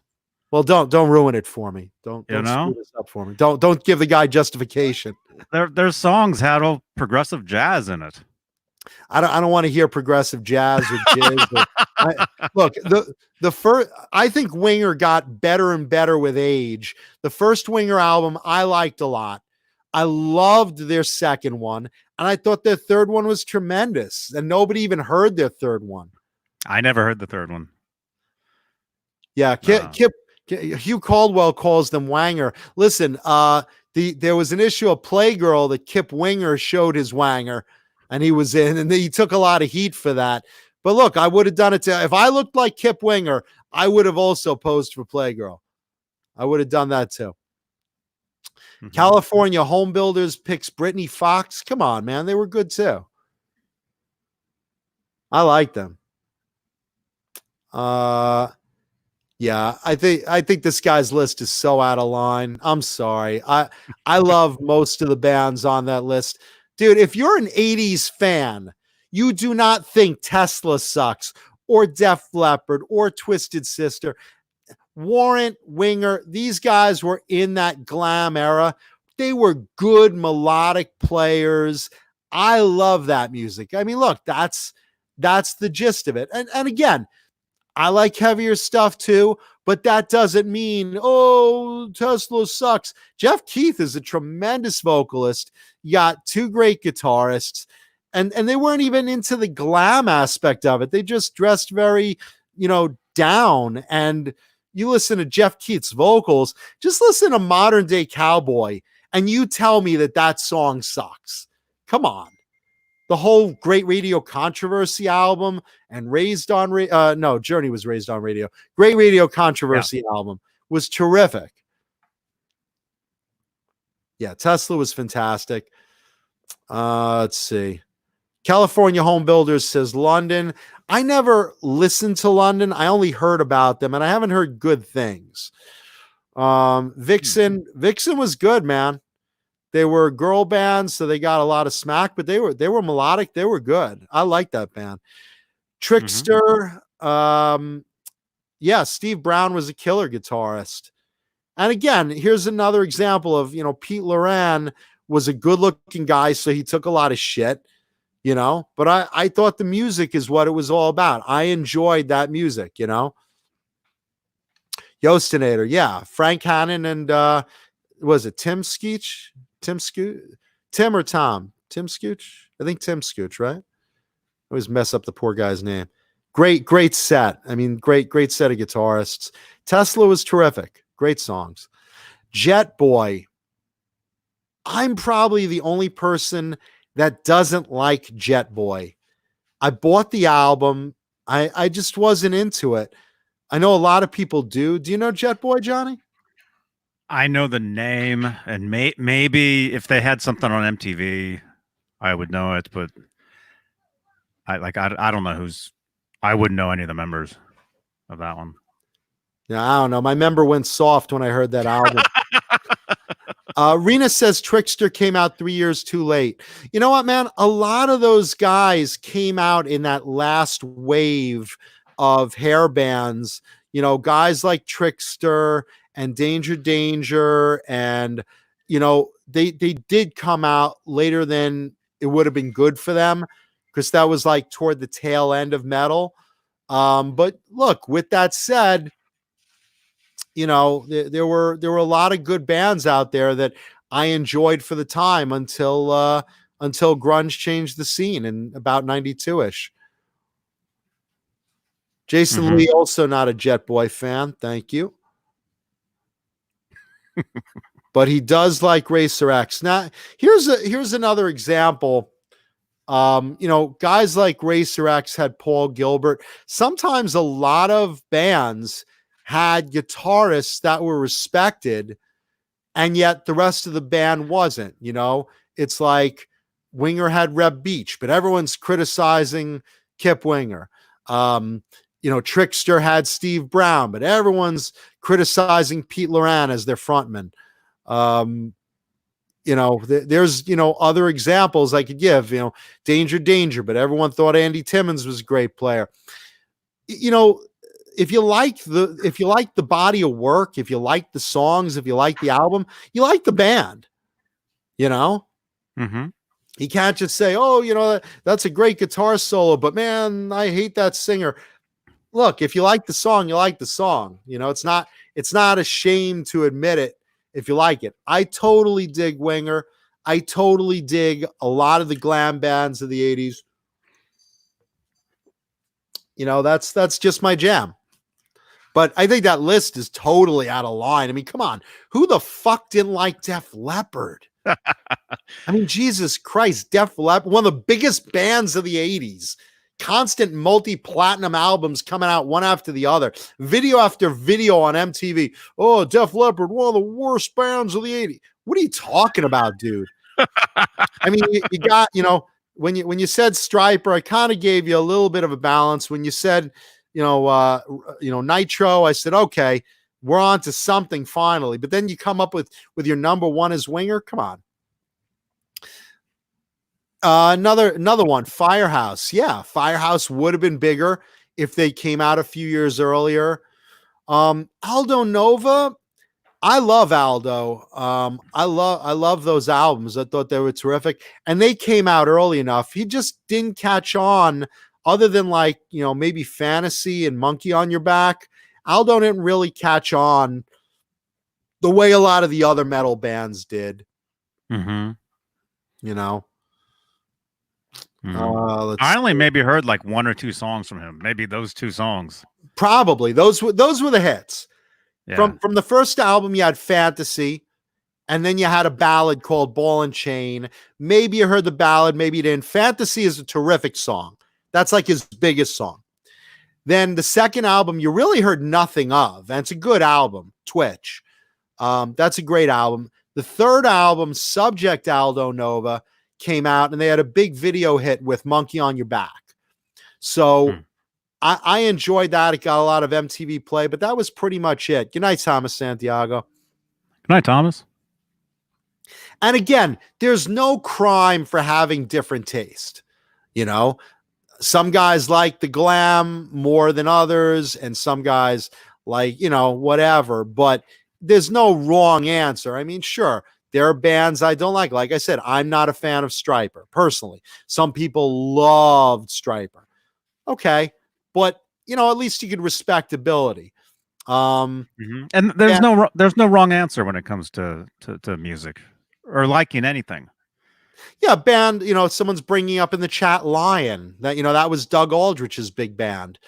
Well, don't ruin it for me. Don't screw this up for me. Don't give the guy justification. Their songs had all progressive jazz in it. I don't want to hear progressive jazz or jizz. Look, the first, I think Winger got better and better with age. The first Winger album I liked a lot. I loved their second one, and I thought their third one was tremendous. And nobody even heard their third one. I never heard the third one. Yeah, Hugh Caldwell calls them Wanger. Listen, there was an issue of Playgirl that Kip Winger showed his wanger, and he was in, and he took a lot of heat for that. But look, I would have done it too. If I looked like Kip Winger, I would have also posed for Playgirl. I would have done that too. Mm-hmm. California Home Builders picks Brittany Fox. Come on, man. They were good too. I like them. Yeah, I think this guy's list is so out of line. I'm sorry. I love most of the bands on that list. Dude, if you're an 80s fan, you do not think Tesla sucks or Def Leppard or Twisted Sister. Warrant, Winger, these guys were in that glam era. They were good melodic players. I love that music. I mean, look, that's the gist of it. And again, I like heavier stuff too, but that doesn't mean, oh, Tesla sucks. Jeff Keith is a tremendous vocalist. You got two great guitarists, and they weren't even into the glam aspect of it. They just dressed very, down. And you listen to Jeff Keith's vocals, just listen to Modern Day Cowboy, and you tell me that song sucks. Come on. The whole Great Radio Controversy album and Journey was Raised on Radio. Great Radio Controversy album was terrific. Yeah, Tesla was fantastic. Let's see. California Home Builders says London. I never listened to London. I only heard about them, and I haven't heard good things. Vixen was good, man. They were girl bands, so they got a lot of smack, but they were melodic. They were good. I like that band. Trickster. Steve Brown was a killer guitarist. And again, here's another example of, Pete Loran was a good-looking guy, so he took a lot of shit, But I thought the music is what it was all about. I enjoyed that music, Yostinator, yeah. Frank Hannon and was it Tim Skeech? Tim or Tom? Tim Scooch? I think Tim Scooch, right? I always mess up the poor guy's name. Great set. I mean, great set of guitarists. Tesla was terrific. Great songs. Jet Boy. I'm probably the only person that doesn't like Jet Boy. I bought the album. I just wasn't into it. I know a lot of people do. Do you know Jet Boy, Johnny? I know the name, and maybe if they had something on MTV, I would know it. But I don't know I wouldn't know any of the members of that one. Yeah, I don't know. My member went soft when I heard that album. Rena says Trickster came out 3 years too late. You know what, man? A lot of those guys came out in that last wave of hair bands. Guys like Trickster and Danger, and they did come out later than it would have been good for them, because that was like toward the tail end of metal. But look, with that said, there were a lot of good bands out there that I enjoyed for the time until grunge changed the scene in about 92-ish. Jason Lee, also not a Jet Boy fan. Thank you. But he does like Racer X. Now, here's another example. Guys like Racer X had Paul Gilbert. Sometimes a lot of bands had guitarists that were respected, and yet the rest of the band wasn't. It's like Winger had Reb Beach, but everyone's criticizing Kip Winger. Trickster had Steve Brown, but everyone's criticizing Pete Loran as their frontman. There's other examples I could give. Danger, but everyone thought Andy Timmons was a great player. If you like the body of work, if you like the songs, if you like the album, you like the band. You can't just say, oh, that's a great guitar solo, but man, I hate that singer. Look, if you like the song, you like the song. It's not a shame to admit it if you like it. I totally dig Winger. I totally dig a lot of the glam bands of the 80s. That's just my jam. But I think that list is totally out of line. I mean, come on. Who the fuck didn't like Def Leppard? I mean, Jesus Christ, Def Leppard, one of the biggest bands of the 80s. Constant multi-platinum albums coming out one after the other. Video after video on MTV. Oh, Def Leppard, one of the worst bands of the 80s. What are you talking about, dude? I mean, you got, when you said Stryper, I kind of gave you a little bit of a balance. When you said, Nitro, I said, okay, we're on to something finally. But then you come up with your number one as Winger. Come on. Another one, Firehouse. Yeah, Firehouse would have been bigger if they came out a few years earlier. Aldo Nova, I love Aldo. I love those albums. I thought they were terrific, and they came out early enough. He just didn't catch on, other than maybe Fantasy and Monkey on Your Back. Aldo didn't really catch on the way a lot of the other metal bands did. Mm-hmm. I only maybe heard like one or two songs from him. Maybe those two songs. Probably those were the hits. Yeah. From the first album, you had Fantasy, and then you had a ballad called Ball and Chain. Maybe you heard the ballad, maybe you didn't. Fantasy is a terrific song. That's like his biggest song. Then the second album, you really heard nothing of, and it's a good album, Twitch. That's a great album. The third album, Subject Aldo Nova, came out, and they had a big video hit with Monkey on Your Back. So I enjoyed that. It got a lot of MTV play, but that was pretty much it. Good night, Thomas Santiago. Good night, Thomas. And again, there's no crime for having different taste. Some guys like the glam more than others, and some guys like, whatever, but there's no wrong answer. I mean, sure, there are bands I don't like. Like I said, I'm not a fan of Stryper personally. Some people loved Stryper. Okay. But, at least you could respect ability. And there's no wrong answer when it comes to music or liking anything. Yeah. Band, someone's bringing up in the chat Lion that was Doug Aldrich's big band.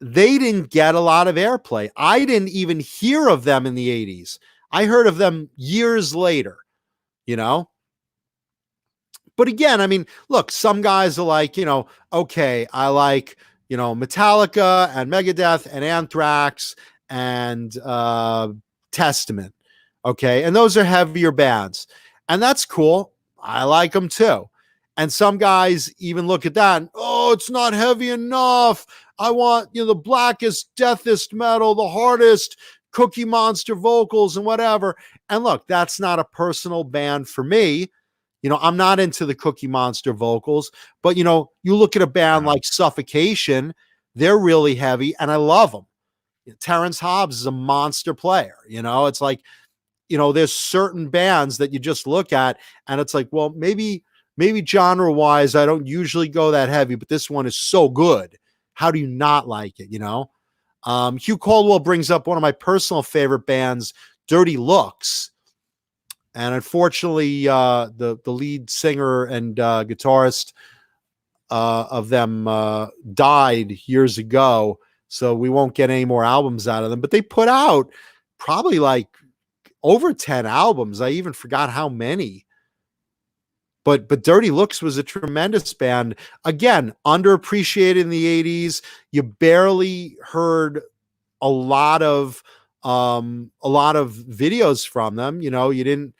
They didn't get a lot of airplay. I didn't even hear of them in the 80s. I heard of them years later, But again, I mean, look, some guys are like, okay, I like, Metallica and Megadeth and Anthrax and Testament. Okay. And those are heavier bands. And that's cool. I like them too. And some guys even look at that and, oh, it's not heavy enough. I want, the blackest, deathest metal, the hardest Cookie Monster vocals and whatever. And look, that's not a personal band for me. I'm not into the Cookie Monster vocals, but you look at a band like Suffocation, they're really heavy and I love them. Terrence Hobbs is a monster player. It's like, there's certain bands that you just look at and it's like, well, maybe genre wise, I don't usually go that heavy, but this one is so good. How do you not like it? Hugh Caldwell brings up one of my personal favorite bands, Dirty Looks. And unfortunately, the lead singer and guitarist of them died years ago. So we won't get any more albums out of them. But they put out probably like over 10 albums. I even forgot how many. But Dirty Looks was a tremendous band. Again, underappreciated in the 80s. You barely heard a lot of videos from them. You didn't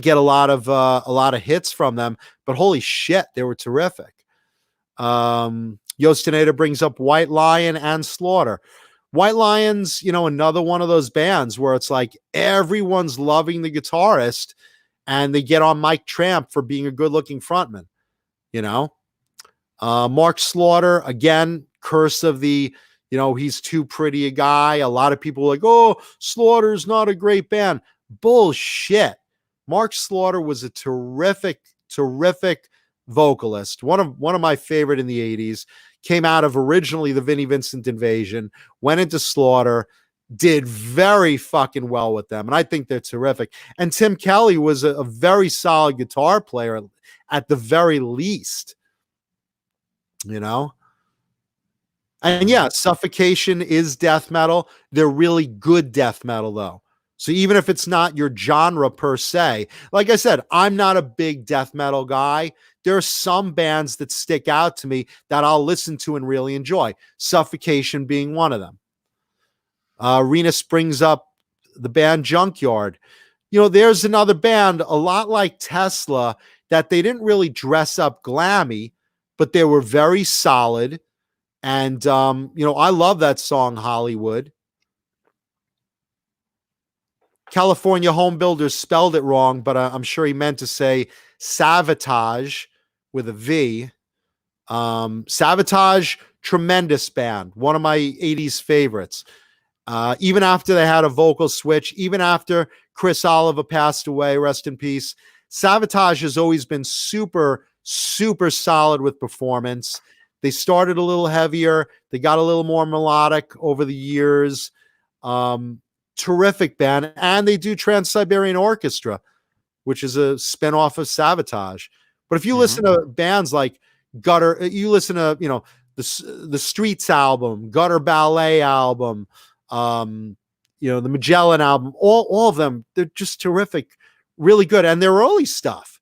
get a lot of hits from them, but holy shit, they were terrific. Yostaneda brings up White Lion and Slaughter. White Lion's, another one of those bands where it's like everyone's loving the guitarist and they get on Mike Tramp for being a good-looking frontman, Mark Slaughter, again, curse of the, he's too pretty a guy. A lot of people are like, oh, Slaughter's not a great band. Bullshit. Mark Slaughter was a terrific vocalist. One of my favorite in the 80s. Came out of originally the Vinnie Vincent Invasion, went into Slaughter, did very fucking well with them. And I think they're terrific. And Tim Kelly was a very solid guitar player at the very least, And yeah, Suffocation is death metal. They're really good death metal, though. So even if it's not your genre per se, like I said, I'm not a big death metal guy. There are some bands that stick out to me that I'll listen to and really enjoy. Suffocation being one of them. Renus brings up the band Junkyard. You know, there's another band, a lot like Tesla, that they didn't really dress up glammy, but they were very solid. And, you know, I love that song, Hollywood. California Home Builders spelled it wrong, but I'm sure he meant to say Sabotage with a V. Sabotage, tremendous band. One of my 80s favorites. Even after they had a vocal switch, even after Chris Oliver passed away, rest in peace, Sabotage has always been super, super solid with performance. They started a little heavier. They got a little more melodic over the years. Terrific band. And they do Trans-Siberian Orchestra, which is a spinoff of Sabotage. But if you listen to bands like Gutter, you listen to, you know, the Streets album, Gutter Ballet album, you know, the Magellan album, all of them, they're just terrific, really good. And their early stuff,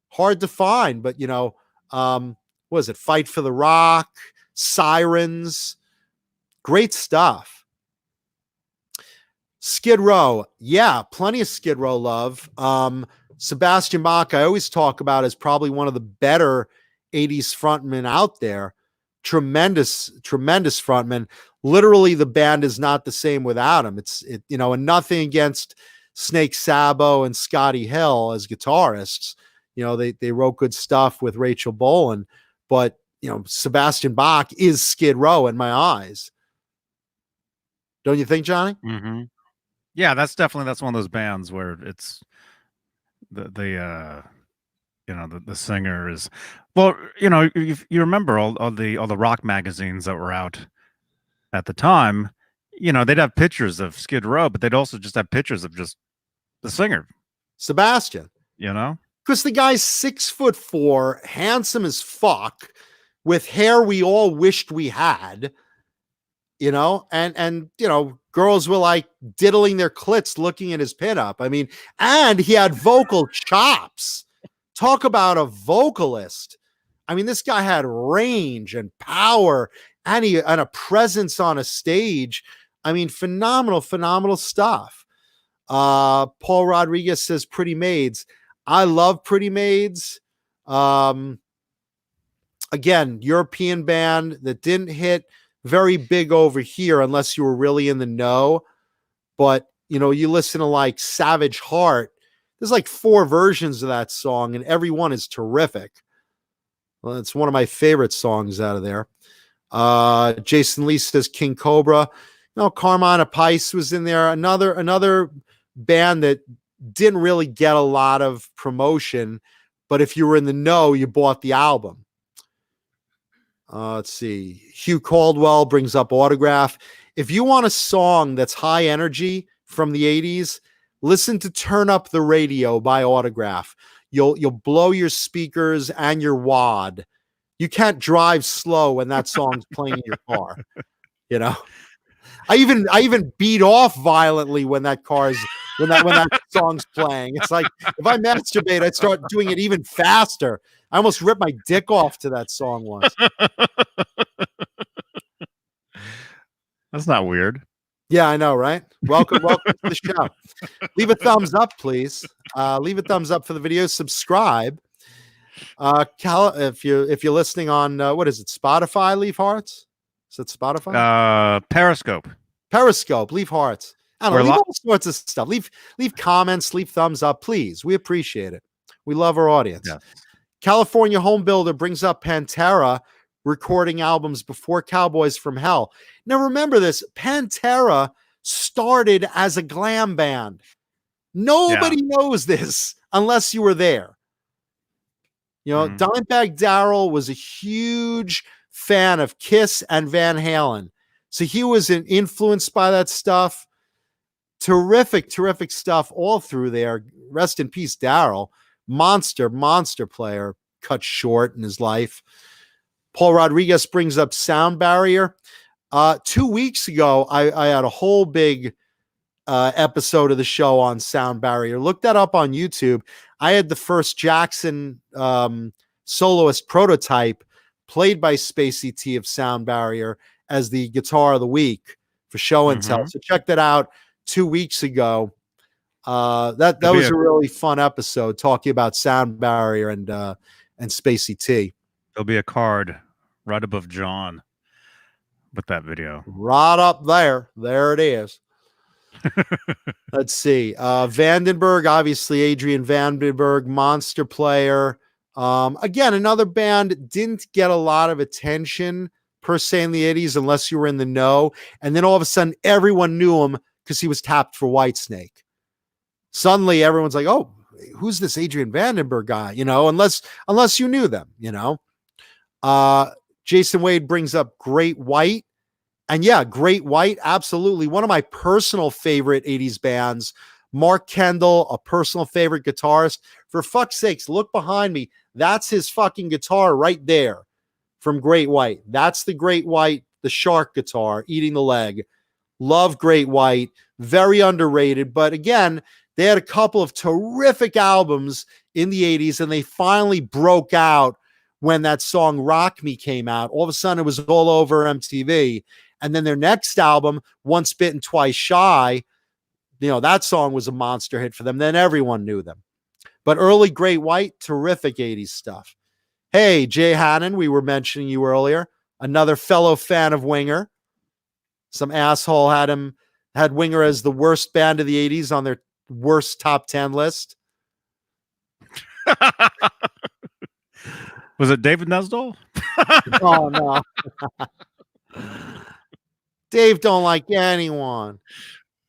hard to find, but you know, what is it? Fight for the Rock, Sirens, great stuff. Skid Row, yeah, plenty of Skid Row love. Sebastian Bach, I always talk about as probably one of the better 80s frontmen out there. Tremendous frontman. Literally, the band is not the same without him. You know, and nothing against Snake Sabo and Scotty Hill as guitarists. You know, they wrote good stuff with Rachel Bolan, but you know, Sebastian Bach is Skid Row in my eyes. Don't you think, Johnny? Mm-hmm. Yeah, that's one of those bands where it's the singer is, well, you know, you remember all the rock magazines that were out at the time, you know, they'd have pictures of Skid Row, but they'd also just have pictures of just the singer, Sebastian. You know, because the guy's 6'4", handsome as fuck, with hair we all wished we had. You know, and you know, girls were like diddling their clits looking at his pinup. I mean, and he had vocal chops. Talk about a vocalist. I mean, this guy had range and power and a presence on a stage. I mean, phenomenal stuff. Paul Rodriguez says Pretty Maids. I love Pretty Maids. Again, European band that didn't hit very big over here unless you were really in the know. But, you know, you listen to like Savage Heart, there's like 4 versions of that song and every one is terrific. Well, it's one of my favorite songs out of there. Jason Lee says King Cobra. You know, Carmine Apice was in there. Another band that didn't really get a lot of promotion, but if you were in the know, you bought the album. Let's see. Hugh Caldwell brings up Autograph. If you want a song that's high energy from the 80s, listen to Turn Up the Radio by Autograph. You'll blow your speakers and your wad. You can't drive slow when that song's playing in your car. You know, I even beat off violently when that song's playing. It's like if I masturbate, I'd start doing it even faster. I almost ripped my dick off to that song once. That's not weird. Yeah, I know, right? Welcome to the show. Leave a thumbs up, please. Leave a thumbs up for the video. Subscribe. If you're listening on what is it? Spotify. Leave hearts. Is it Spotify? Periscope. Leave hearts. I don't know. Leave all sorts of stuff. Leave comments. Leave thumbs up, please. We appreciate it. We love our audience. Yeah. California Home Builder brings up Pantera recording albums before Cowboys from Hell. Now remember this, Pantera started as a glam band. Nobody knows this unless you were there. You know, Dimebag Darrell was a huge fan of Kiss and Van Halen. So he was influenced by that stuff. Terrific stuff all through there. Rest in peace, Darrell. Monster player, cut short in his life. Paul Rodriguez brings up Sound Barrier. 2 weeks ago, I had a whole big episode of the show on sound barrier. Look that up on YouTube. I had the first Jackson soloist prototype played by Spacey T of Sound Barrier as the guitar of the week for show and tell. So check that out 2 weeks ago. That was a really fun episode talking about Sound Barrier and Spacey T. There'll be a card right above John with that video. Right up there. There it is. Let's see. Vandenberg, obviously Adrian Vandenberg, monster player. Again, another band didn't get a lot of attention per se in the 80s unless you were in the know. And then all of a sudden, everyone knew him because he was tapped for Whitesnake. Suddenly, everyone's like, "Oh, who's this Adrian Vandenberg guy?" You know, unless you knew them. You know. Jason Wade brings up Great White. And yeah, Great White, absolutely. One of my personal favorite 80s bands. Mark Kendall, a personal favorite guitarist. For fuck's sakes, look behind me. That's his fucking guitar right there from Great White. That's the Great White, the shark guitar, eating the leg. Love Great White. Very underrated. But again, they had a couple of terrific albums in the 80s, and they finally broke out when that song Rock Me came out. All of a sudden, it was all over MTV. And then their next album, Once Bitten, Twice Shy, you know, that song was a monster hit for them. Then everyone knew them. But early Great White, terrific 80s stuff. Hey, Jay Hannon, we were mentioning you earlier. Another fellow fan of Winger. Some asshole had Winger as the worst band of the 80s on their worst top 10 list. Was it David Nesdall? Oh, no. Dave don't like anyone.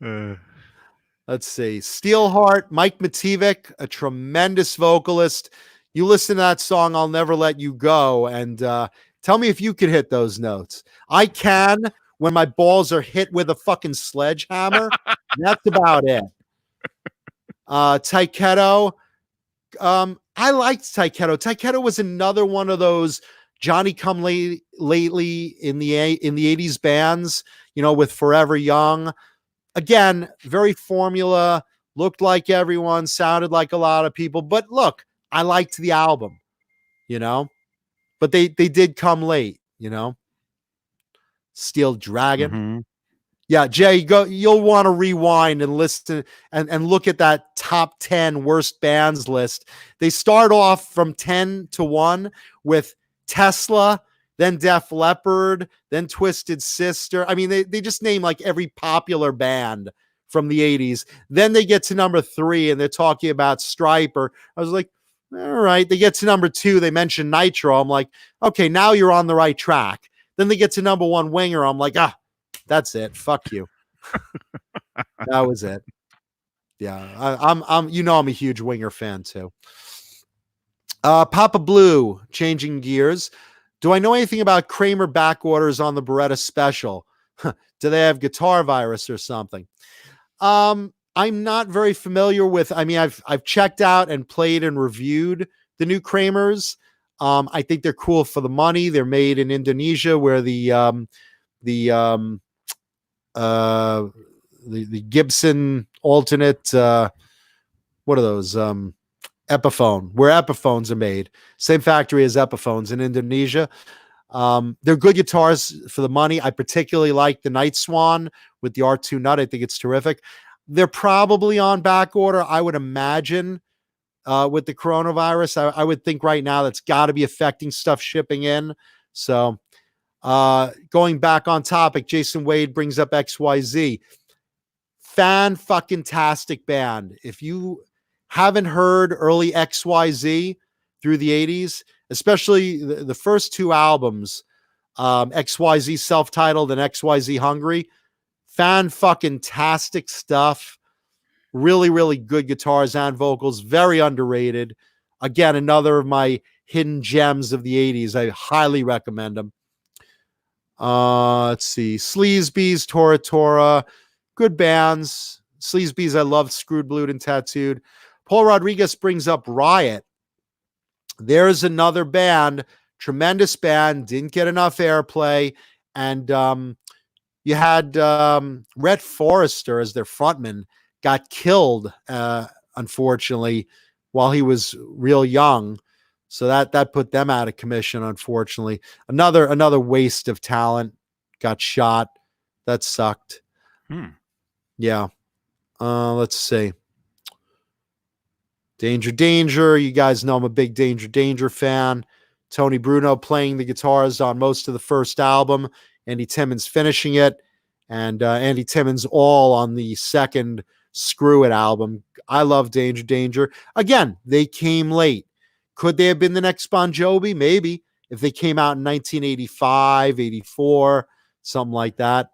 Let's see. Steelheart, Mike Mativic, a tremendous vocalist. You listen to that song, I'll Never Let You Go, and tell me if you could hit those notes. I can when my balls are hit with a fucking sledgehammer. That's about it. Taiketo. I liked Taiketo. Taiketo was another one of those Johnny Come Lately in the 80s bands, you know, with Forever Young. Again, very formula, looked like everyone, sounded like a lot of people. But look, I liked the album, you know, but they did come late, you know. Steel Dragon. Mm-hmm. Yeah, Jay, you'll want to rewind and listen and look at that top 10 worst bands list. They start off from 10 to 1 with Tesla, then Def Leppard, then Twisted Sister. I mean, they just name like every popular band from the 80s. Then they get to number 3 and they're talking about Striper. I was like, all right. They get to number 2. They mention Nitro. I'm like, okay, now you're on the right track. Then they get to number 1, Winger. I'm like, that's it. Fuck you. That was it. Yeah. I'm I'm a huge Winger fan too. Papa Blue, changing gears. Do I know anything about Kramer back orders on the Beretta Special? Do they have guitar virus or something? I'm not very familiar with. I mean, I've checked out and played and reviewed the new Kramers. I think they're cool for the money. They're made in Indonesia, where the Gibson alternate. What are those? Epiphone, where Epiphones are made. Same factory as Epiphones in Indonesia. They're good guitars for the money. I particularly like the Night Swan with the R2 nut. I think it's terrific. They're probably on back order, I would imagine, with the coronavirus. I would think right now that's got to be affecting stuff shipping in. So going back on topic, Jason Wade brings up XYZ. Fan-fucking-tastic band. If you haven't heard early XYZ through the 80s, especially the first 2 albums, XYZ self-titled and XYZ Hungry, fan-fucking-tastic stuff. Really, really good guitars and vocals. Very underrated. Again, another of my hidden gems of the 80s. I highly recommend them. Let's see. Sleazebees, Tora Tora. Good bands. Sleazebees, I love Screwed, Blued, and Tattooed. Paul Rodriguez brings up Riot. There's another band, tremendous band, didn't get enough airplay. And You had Rhett Forrester as their frontman, got killed, unfortunately, while he was real young. So that put them out of commission, unfortunately. Another waste of talent. Got shot. That sucked. Yeah. Let's see. Danger Danger. You guys know I'm a big Danger Danger fan. Tony Bruno playing the guitars on most of the first album. Andy Timmons finishing it. And Andy Timmons all on the second Screw It album. I love Danger Danger. Again, they came late. Could they have been the next Bon Jovi? Maybe. If they came out in 1985, 84, something like that.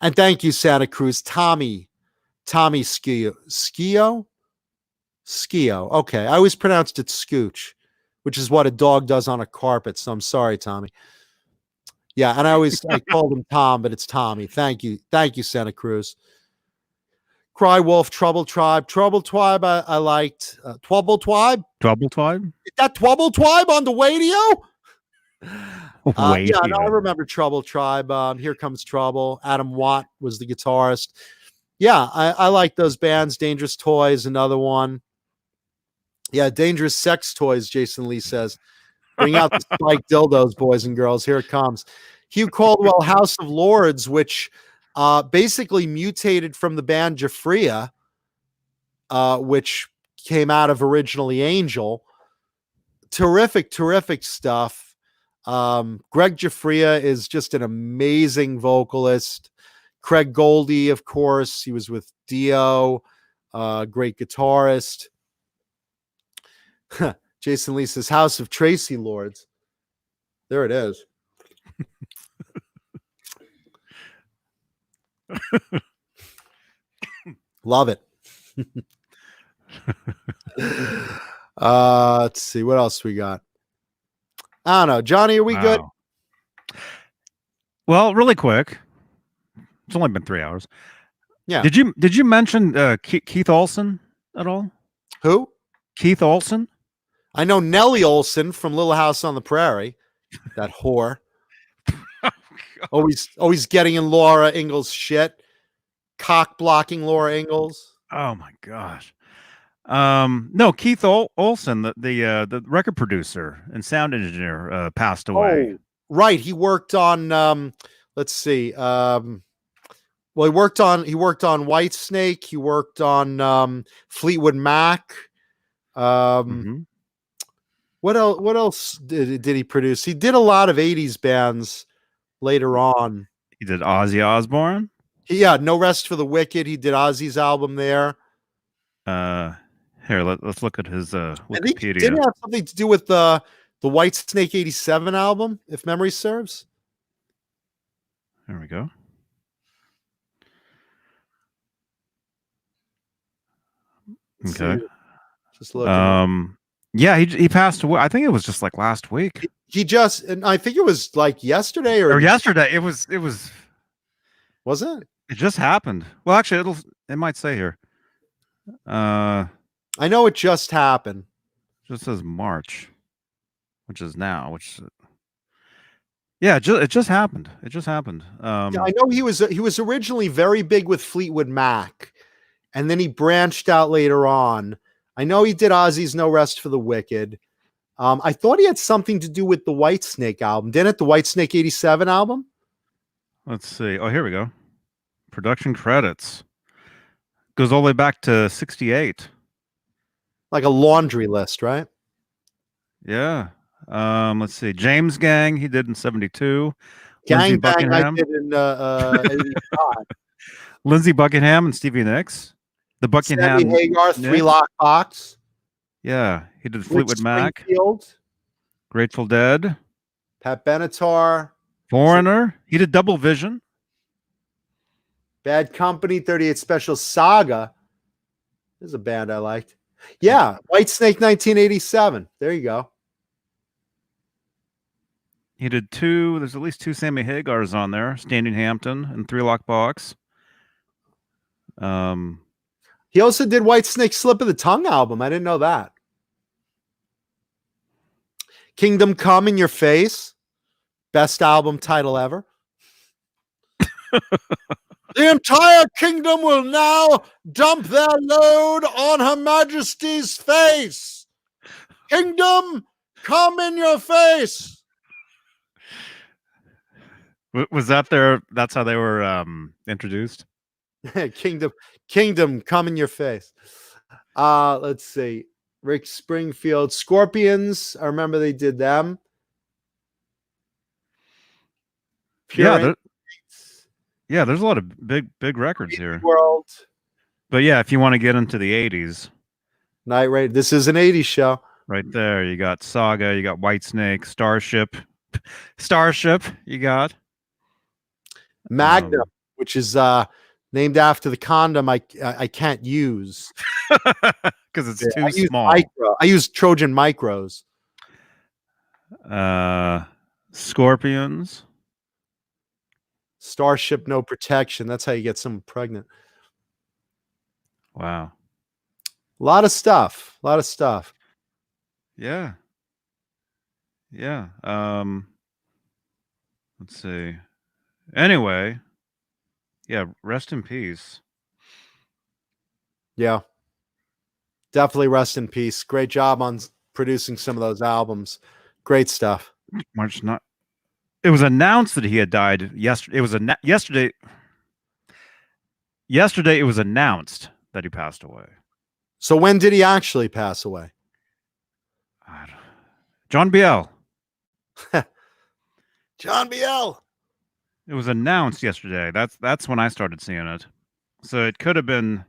And thank you, Santa Cruz. Tommy Skio. Okay. I always pronounced it Scooch, which is what a dog does on a carpet. So I'm sorry, Tommy. Yeah. And I called him Tom, but it's Tommy. Thank you. Thank you, Santa Cruz. Cry Wolf, Trouble Tribe. I liked. Trouble Tribe? Trouble Tribe? Is that Trouble Tribe on the radio? Wait, yeah, no, I remember Trouble Tribe. Here Comes Trouble. Adam Watt was the guitarist. Yeah, I like those bands. Dangerous Toys, another one. Yeah, Dangerous Sex Toys, Jason Lee says. Bring out the spiked dildos, boys and girls. Here it comes. Hugh Caldwell, House of Lords, which basically mutated from the band Jafria, which came out of originally Angel. Terrific stuff. Greg Jafria is just an amazing vocalist. Craig Goldie, of course, he was with Dio, great guitarist. Jason Lee says, House of Tracy Lords. There it is. Love it. Let's see what else we got. I don't know, Johnny. Are we good? Well, really quick. It's only been 3 hours. Yeah. Did you mention Keith Olsen at all? Who? Keith Olsen. I know Nellie Olsen from Little House on the Prairie. That whore. Always getting in Laura Ingalls' shit. Cock blocking Laura Ingalls. Oh my gosh. No, Keith Olsen, the record producer and sound engineer, passed away. Oh, right. He worked on let's see. Well, he worked on Whitesnake. He worked on Fleetwood Mac. What else did he produce? He did a lot of 80s bands later on. He did Ozzy Osbourne. Yeah, No Rest for the Wicked. He did Ozzy's album there. Here, let's look at his Wikipedia. I think it did have something to do with the Whitesnake 87 album, if memory serves. There we go. Okay. Just looking. Yeah, he passed away. I think it was just like last week. And I think it was like yesterday or yesterday. It was. Was it? It just happened. Well, actually, it might say here. I know it just happened. It just says March, which is now. Yeah, it just happened. It just happened. Yeah, I know he was originally very big with Fleetwood Mac, and then he branched out later on. I know he did Ozzy's No Rest for the Wicked. I thought he had something to do with the Whitesnake album. Didn't it? The Whitesnake 87 album? Let's see. Oh, here we go. Production credits. Goes all the way back to 68. Like a laundry list, right? Yeah. Let's see. James Gang, he did in 72. Gang Bang, I did in 85. Lindsey Buckingham and Stevie Nicks. The Buckingham. Sammy Hagar, Three Lock Box. Yeah. He did Fleetwood Mac. Springfield. Grateful Dead. Pat Benatar. Foreigner. He did Double Vision. Bad Company, 38 Special Saga. This is a band I liked. Yeah. Whitesnake 1987. There you go. He did there's at least 2 Sammy Hagars on there. Standing Hampton and Three Lock Box. He also did Whitesnake Slip of the Tongue album. I didn't know that. Kingdom Come in Your Face. Best album title ever. The entire kingdom will now dump their load on Her Majesty's face. Kingdom, come in your face. Was that their? That's how they were introduced. Kingdom, come in your face. Let's see. Rick Springfield, Scorpions. I remember they did them. Pure Yeah, there's a lot of big records here. World. But yeah, if you want to get into the 80s, Night Raid. This is an 80s show. right there, you got Saga, you got Whitesnake, Starship, you got Magnum, which is named after the condom I can't use because it's too small. I use Trojan Micros. Scorpions. Starship, no protection. That's how you get someone pregnant. Wow. A lot of stuff. Yeah. Yeah. Let's see. Anyway, yeah, rest in peace. Yeah. Definitely rest in peace. Great job on producing some of those albums. Great stuff. March not. It was announced that he had died yesterday. It was yesterday. Yesterday, it was announced that he passed away. So when did he actually pass away? John Biel. John Biel. It was announced yesterday. That's when I started seeing it. So it could have been.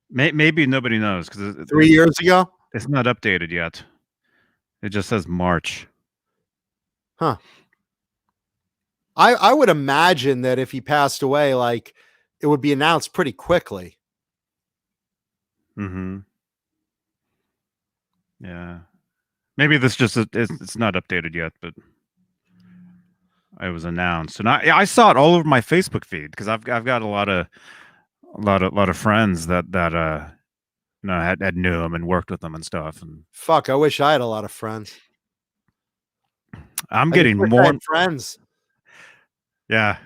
Maybe nobody knows because 3 years ago. It's not updated yet. It just says March. Huh. I would imagine that if he passed away, like it would be announced pretty quickly. Mm-hmm. Yeah. Maybe this just it's not updated yet, but it was announced, and I saw it all over my Facebook feed because I've got a lot of friends that you know had knew him and worked with them and stuff. And fuck, I wish I had a lot of friends. I'm getting more friends. Yeah.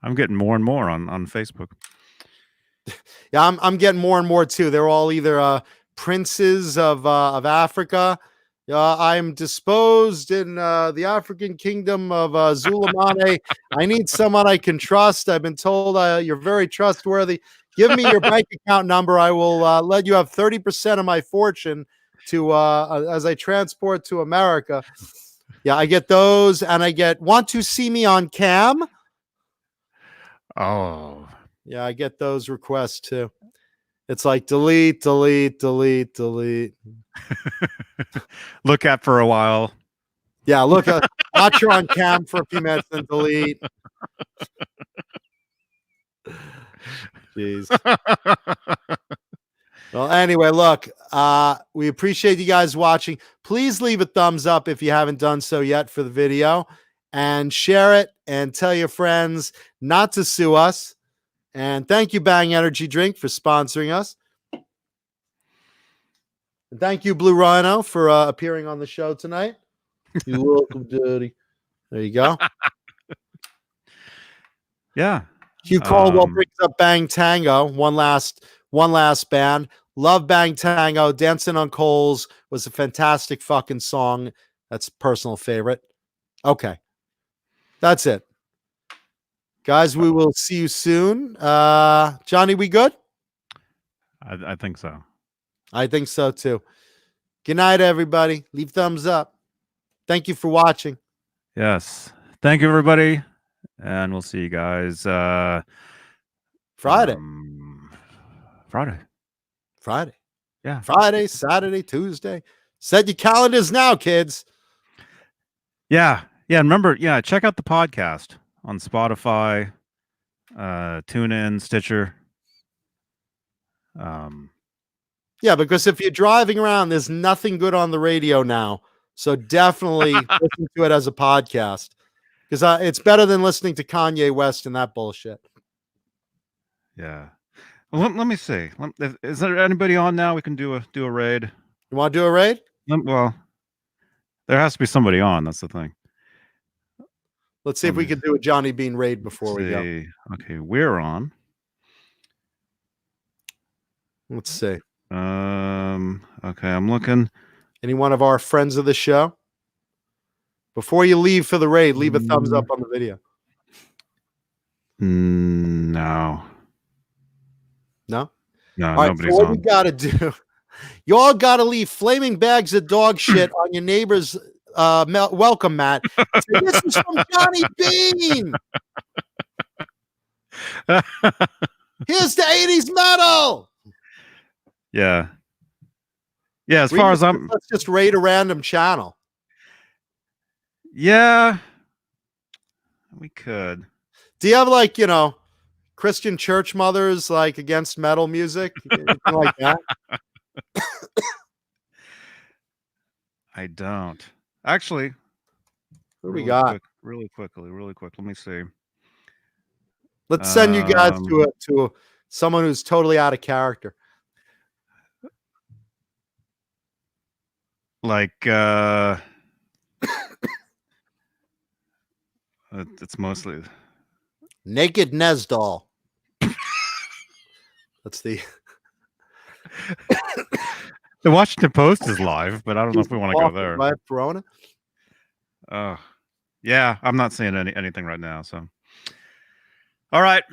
I'm getting more and more on Facebook. Yeah, I'm getting more and more too. They're all either princes of Africa. I am disposed in the African kingdom of Zulamane. I need someone I can trust. I've been told you're very trustworthy. Give me your bank account number. I will let you have 30% of my fortune to as I transport to America. Yeah, I get those, and I get want to see me on cam. Oh, yeah, I get those requests too. It's like delete, delete, delete, delete. Look at for a while. Yeah, look at watch her on cam for a few minutes, then delete. Jeez. Well, anyway, look, we appreciate you guys watching. Please leave a thumbs up if you haven't done so yet for the video, and share it and tell your friends not to sue us. And thank you, Bang Energy Drink, for sponsoring us. And thank you, Blue Rhino, for appearing on the show tonight. You're welcome, Daddy. There you go. Yeah. Hugh Caldwell brings up Bang Tango. One last band. Love Bang Tango. Dancing on Coals was a fantastic fucking song. That's a personal favorite. Okay. That's it. Guys, we will see you soon. Johnny, we good? I think so. I think so too. Good night, everybody. Leave thumbs up. Thank you for watching. Yes. Thank you, everybody. And we'll see you guys Friday. Friday. Yeah. Friday, Saturday, Tuesday. Set your calendars now, kids. Yeah. Yeah. Remember, check out the podcast on Spotify, TuneIn, Stitcher. Yeah, because if you're driving around, there's nothing good on the radio now. So definitely listen to it as a podcast. Because it's better than listening to Kanye West and that bullshit. Yeah. Well, let me see. Is there anybody on now? We can do a raid. You want to do a raid? Well, There has to be somebody on. That's the thing. Let's see if we can do a Johnny Beane raid before we go. Okay, we're on. Let's see. Okay, I'm looking. Any one of our friends of the show? Before you leave for the raid, leave a thumbs up on the video. No. No? No, All right, nobody's so what on. we got to do, you all got to leave flaming bags of dog shit on your neighbor's welcome mat. Say, this is from Johnny Beane. Here's the 80s metal. Yeah. Yeah, as far as I'm... Let's just raid a random channel. Yeah. We could. Do you have, like, you know, Christian church mothers, like, against metal music? Anything like that? I don't. Actually... What do we got? Really quickly. Let me see. Let's send you guys to someone who's totally out of character. Like, it's mostly Naked Nesdal. That's the Washington Post is live, but I don't know if we want to go there. By Corona. Yeah, I'm not seeing anything right now. So, all right.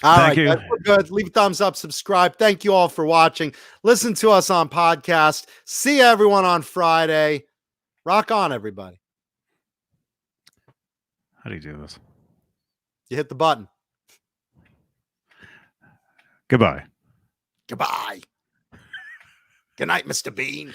Thank you. Guys, we're good. Leave a thumbs up, subscribe. Thank you all for watching. Listen to us on podcast. See everyone on Friday. Rock on, everybody. How do you do this? You hit the button. Goodbye. Goodbye. Good night, Mr. Beane.